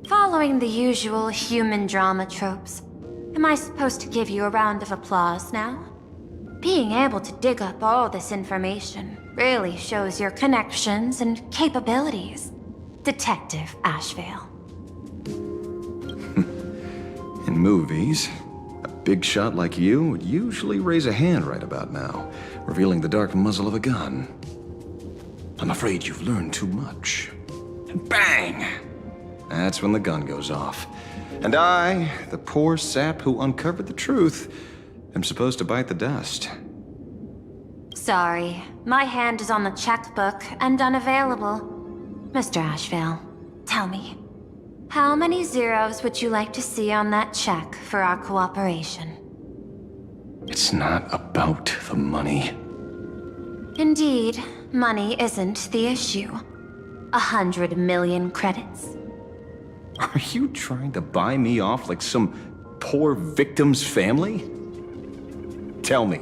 Following the usual human drama tropes, am I supposed to give you a round of applause now? Being able to dig up all this information really shows your connections and capabilities, Detective Ashvale. In movies, a big shot like you would usually raise a hand right about now, revealing the dark muzzle of a gun. I'm afraid you've learned too much. And bang! That's when the gun goes off. And I, the poor sap who uncovered the truth, am supposed to bite the dust. Sorry, my hand is on the checkbook and unavailable. Mr. Ashvale, tell me, how many zeros would you like to see on that check for our cooperation? It's not about the money. Indeed, money isn't the issue. 100 million credits. Are you trying to buy me off like some poor victim's family? Tell me,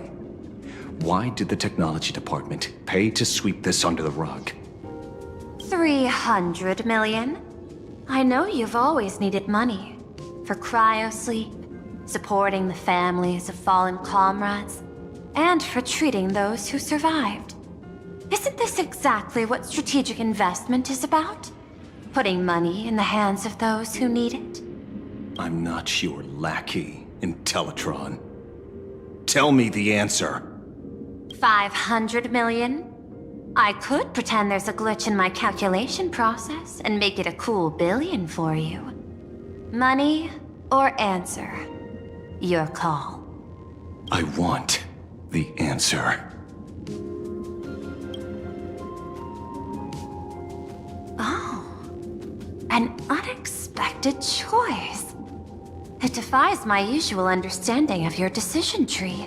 why did the technology department pay to sweep this under the rug? 300 million? I know you've always needed money. for cryosleep, supporting the families of fallen comrades, and for treating those who survived. Isn't this exactly what strategic investment is about? Putting money in the hands of those who need it? I'm not your lackey, Intellitron. Tell me the answer. 500 million? I could pretend there's a glitch in my calculation process and make it a cool billion for you. Money or answer? Your call. I want the answer. Oh, an unexpected choice. It defies my usual understanding of your decision tree.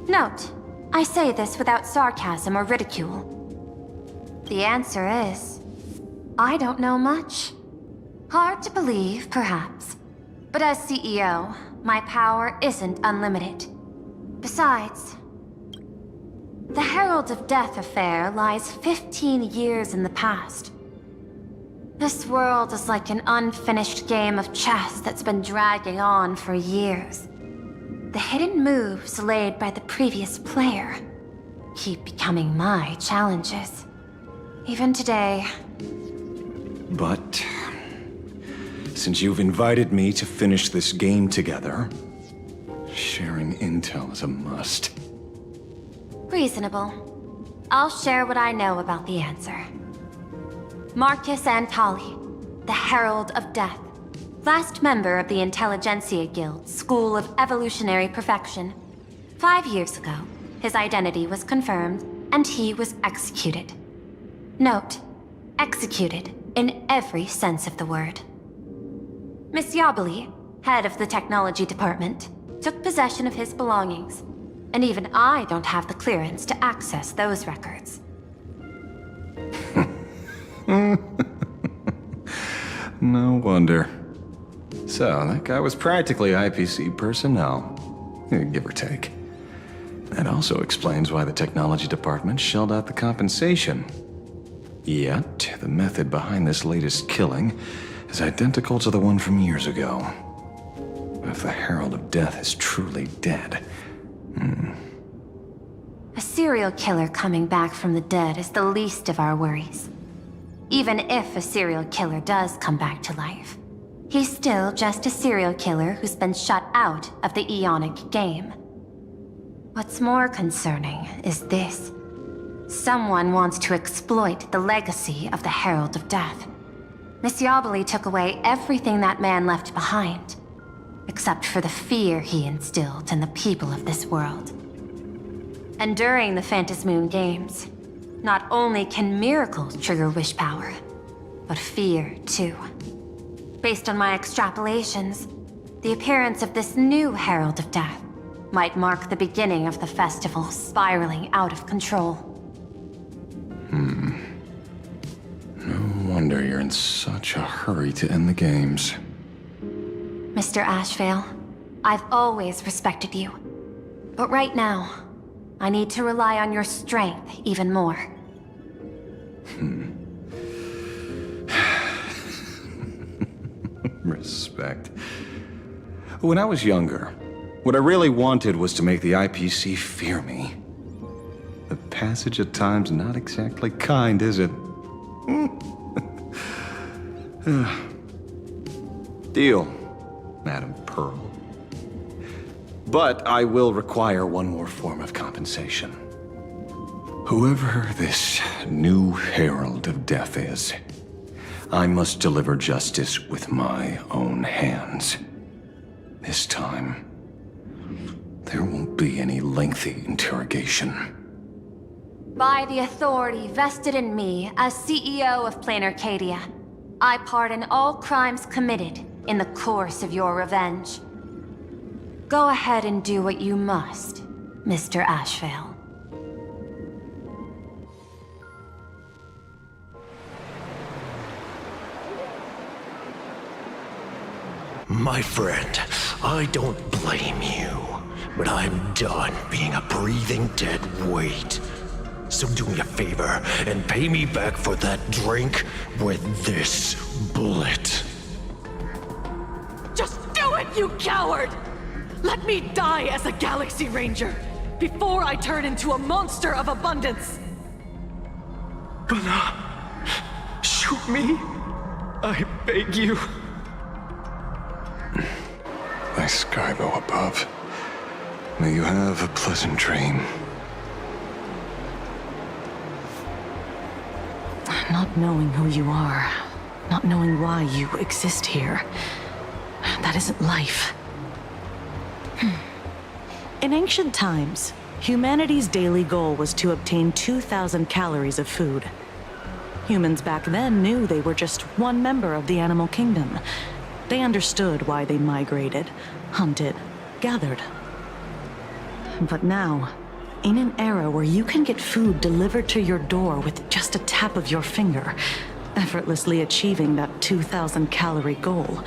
Note, I say this without sarcasm or ridicule. The answer is, I don't know much. Hard to believe, perhaps. But as CEO, my power isn't unlimited. Besides, the Herald of Death affair lies 15 years in the past. This world is like an unfinished game of chess that's been dragging on for years. The hidden moves laid by the previous player keep becoming my challenges. Even today. But since you've invited me to finish this game together, sharing intel is a must. Reasonable. I'll share what I know about the answer. Marcus Antali, the Herald of Death, last member of the Intelligentsia Guild School of Evolutionary Perfection. 5 years ago, his identity was confirmed, and he was executed. Note, executed in every sense of the word. Miss Yabali, head of the technology department, took possession of his belongings, and even I don't have the clearance to access those records. No wonder. So, that guy was practically IPC personnel, give or take. That also explains why the technology department shelled out the compensation. Yet, the method behind this latest killing is identical to the one from years ago. If the Herald of Death is truly dead... A serial killer coming back from the dead is the least of our worries. Even if a serial killer does come back to life, he's still just a serial killer who's been shut out of the Ionic game. What's more concerning is this. Someone wants to exploit the legacy of the Herald of Death. Miss Yabali took away everything that man left behind, except for the fear he instilled in the people of this world. And during the Phantasmoon Games, not only can miracles trigger wish power, but fear too. Based on my extrapolations, the appearance of this new Herald of Death might mark the beginning of the festival spiraling out of control. No wonder you're in such a hurry to end the games. Mr. Ashvale, I've always respected you. But right now, I need to rely on your strength even more. Respect. When I was younger, what I really wanted was to make the IPC fear me. The passage at times not exactly kind, is it? Deal, Madam Pearl. But I will require one more form of compensation. Whoever this new Herald of Death is, I must deliver justice with my own hands. This time, there won't be any lengthy interrogation. By the authority vested in me as CEO of Plain Arcadia, I pardon all crimes committed in the course of your revenge. Go ahead and do what you must, Mr. Ashvale. My friend, I don't blame you, but I'm done being a breathing dead weight. So do me a favor and pay me back for that drink with this bullet. Just do You coward! Let me die as a Galaxy Ranger before I turn into a monster of abundance! Bana, shoot me. I beg you. Thy Skybo above. May you have a pleasant dream. Not knowing who you are, not knowing why you exist here, that isn't life. In ancient times, humanity's daily goal was to obtain 2,000 calories of food. Humans back then knew they were just one member of the animal kingdom. They understood why they migrated, hunted, gathered. But now, in an era where you can get food delivered to your door with just a tap of your finger, effortlessly achieving that 2,000 calorie goal,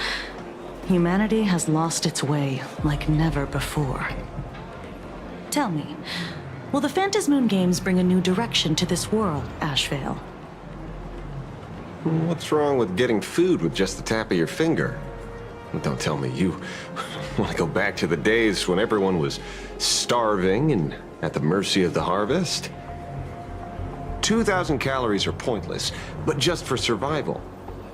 humanity has lost its way like never before. Tell me, will the Phantasmoon Games bring a new direction to this world, Ashvale? What's wrong with getting food with just the tap of your finger? Don't tell me you want to go back to the days when everyone was starving and at the mercy of the harvest? 2,000 calories are pointless, but just for survival.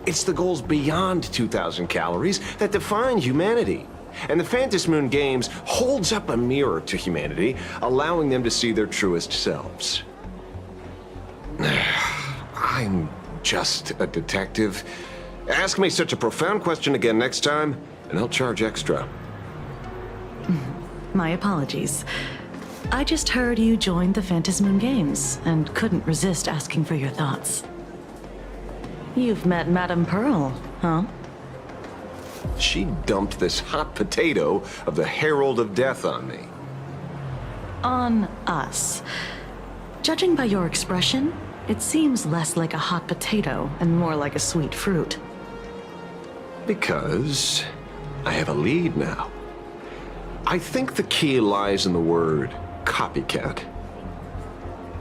It's the goals beyond 2,000 calories that define humanity. And the Phantasmoon Games holds up a mirror to humanity, allowing them to see their truest selves. I'm just a detective. Ask me such a profound question again next time, and I'll charge extra. My apologies. I just heard you joined the Phantasmoon Games, and couldn't resist asking for your thoughts. You've met Madame Pearl, huh? She dumped this hot potato of the Herald of Death on me. On us. Judging by your expression, it seems less like a hot potato and more like a sweet fruit. Because I have a lead now. I think the key lies in the word copycat.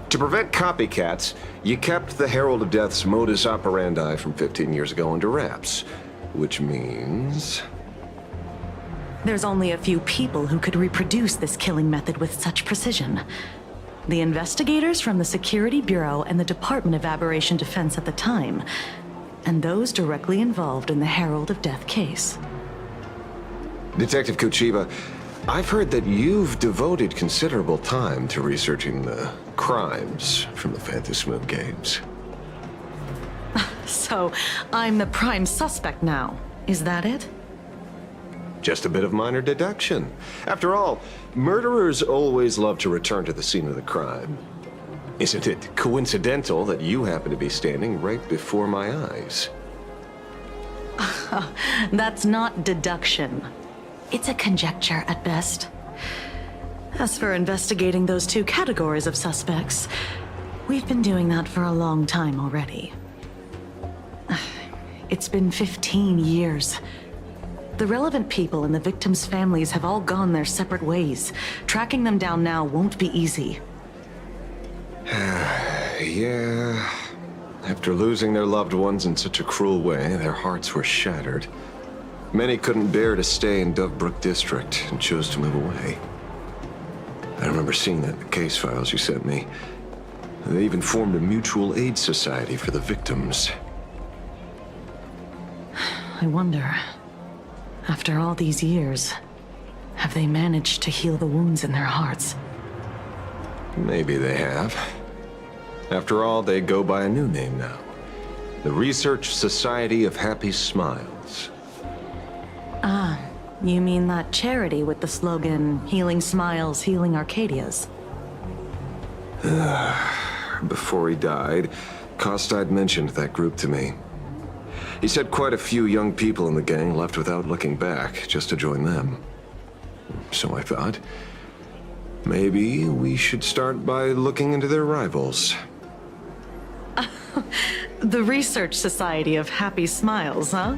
To prevent copycats, you kept the Herald of Death's modus operandi from 15 years ago under wraps. Which means... There's only a few people who could reproduce this killing method with such precision. The investigators from the Security Bureau and the Department of Aberration Defense at the time, and those directly involved in the Herald of Death case. Detective Kuchiba, I've heard that you've devoted considerable time to researching the crimes from the Phantasmoon Games. So, I'm the prime suspect now. Is that it? Just a bit of minor deduction. After all, murderers always love to return to the scene of the crime. Isn't it coincidental that you happen to be standing right before my eyes? That's not deduction. It's a conjecture at best. As for investigating those two categories of suspects, we've been doing that for a long time already. It's been 15 years. The relevant people and the victims' families have all gone their separate ways. Tracking them down now won't be easy. Yeah. After losing their loved ones in such a cruel way, their hearts were shattered. Many couldn't bear to stay in Dovebrook District and chose to move away. I remember seeing that in the case files you sent me. They even formed a mutual aid society for the victims. I wonder, after all these years, have they managed to heal the wounds in their hearts? Maybe they have. After all, they go by a new name now. The Research Society of Happy Smiles. Ah, you mean that charity with the slogan, Healing Smiles, Healing Arcadias? Before he died, Kostad mentioned that group to me. He said quite a few young people in the gang left without looking back, just to join them. So I thought, maybe we should start by looking into their rivals. The Research Society of Happy Smiles, huh?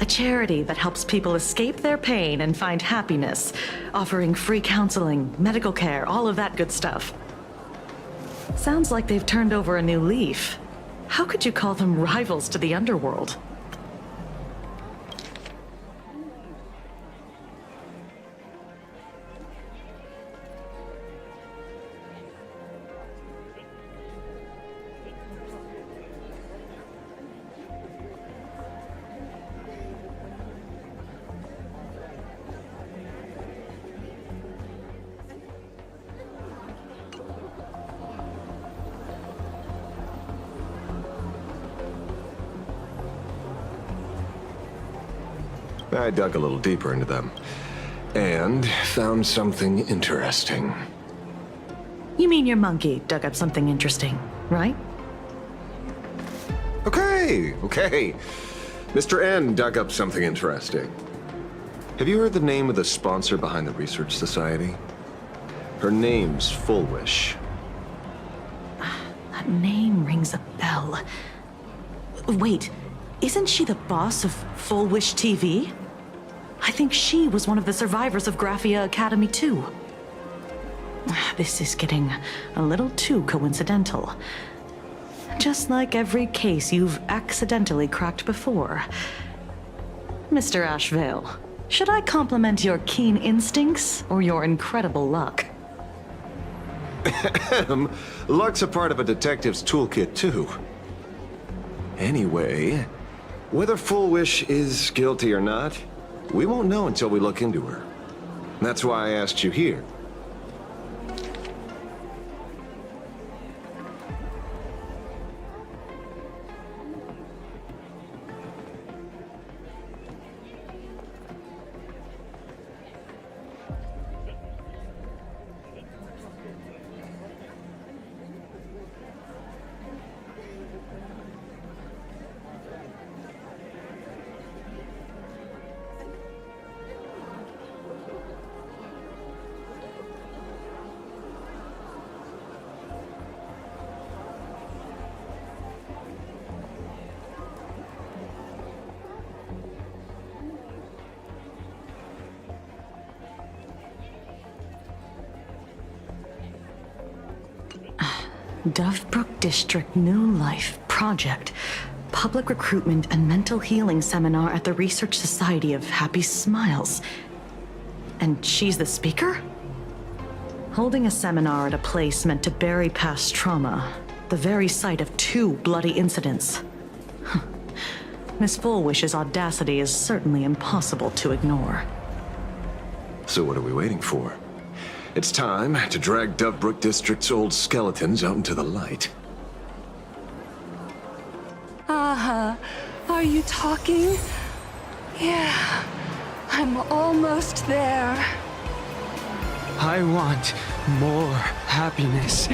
A charity that helps people escape their pain and find happiness, offering free counseling, medical care, all of that good stuff. Sounds like they've turned over a new leaf. How could you call them rivals to the underworld? I dug a little deeper into them and found something interesting. You mean your monkey dug up something interesting, right? Okay. Mr. N dug up something interesting. Have you heard the name of the sponsor behind the Research Society? Her name's Full Wish. That name rings a bell. Wait, isn't she the boss of Full Wish TV? I think she was one of the survivors of Graphia Academy too. This is getting a little too coincidental. Just like every case you've accidentally cracked before. Mr. Ashvale, should I compliment your keen instincts or your incredible luck? Luck's a part of a detective's toolkit too. Anyway, whether Full Wish is guilty or not, we won't know until we look into her. That's why I asked you here. Dovebrook District New Life Project. Public Recruitment and Mental Healing Seminar at the Research Society of Happy Smiles. And she's the speaker? Holding a seminar at a place meant to bury past trauma. The very site of 2 bloody incidents. Miss Fullwish's audacity is certainly impossible to ignore. So what are we waiting for? It's time to drag Dovebrook District's old skeletons out into the light. Are you talking? Yeah, I'm almost there. I want more happiness.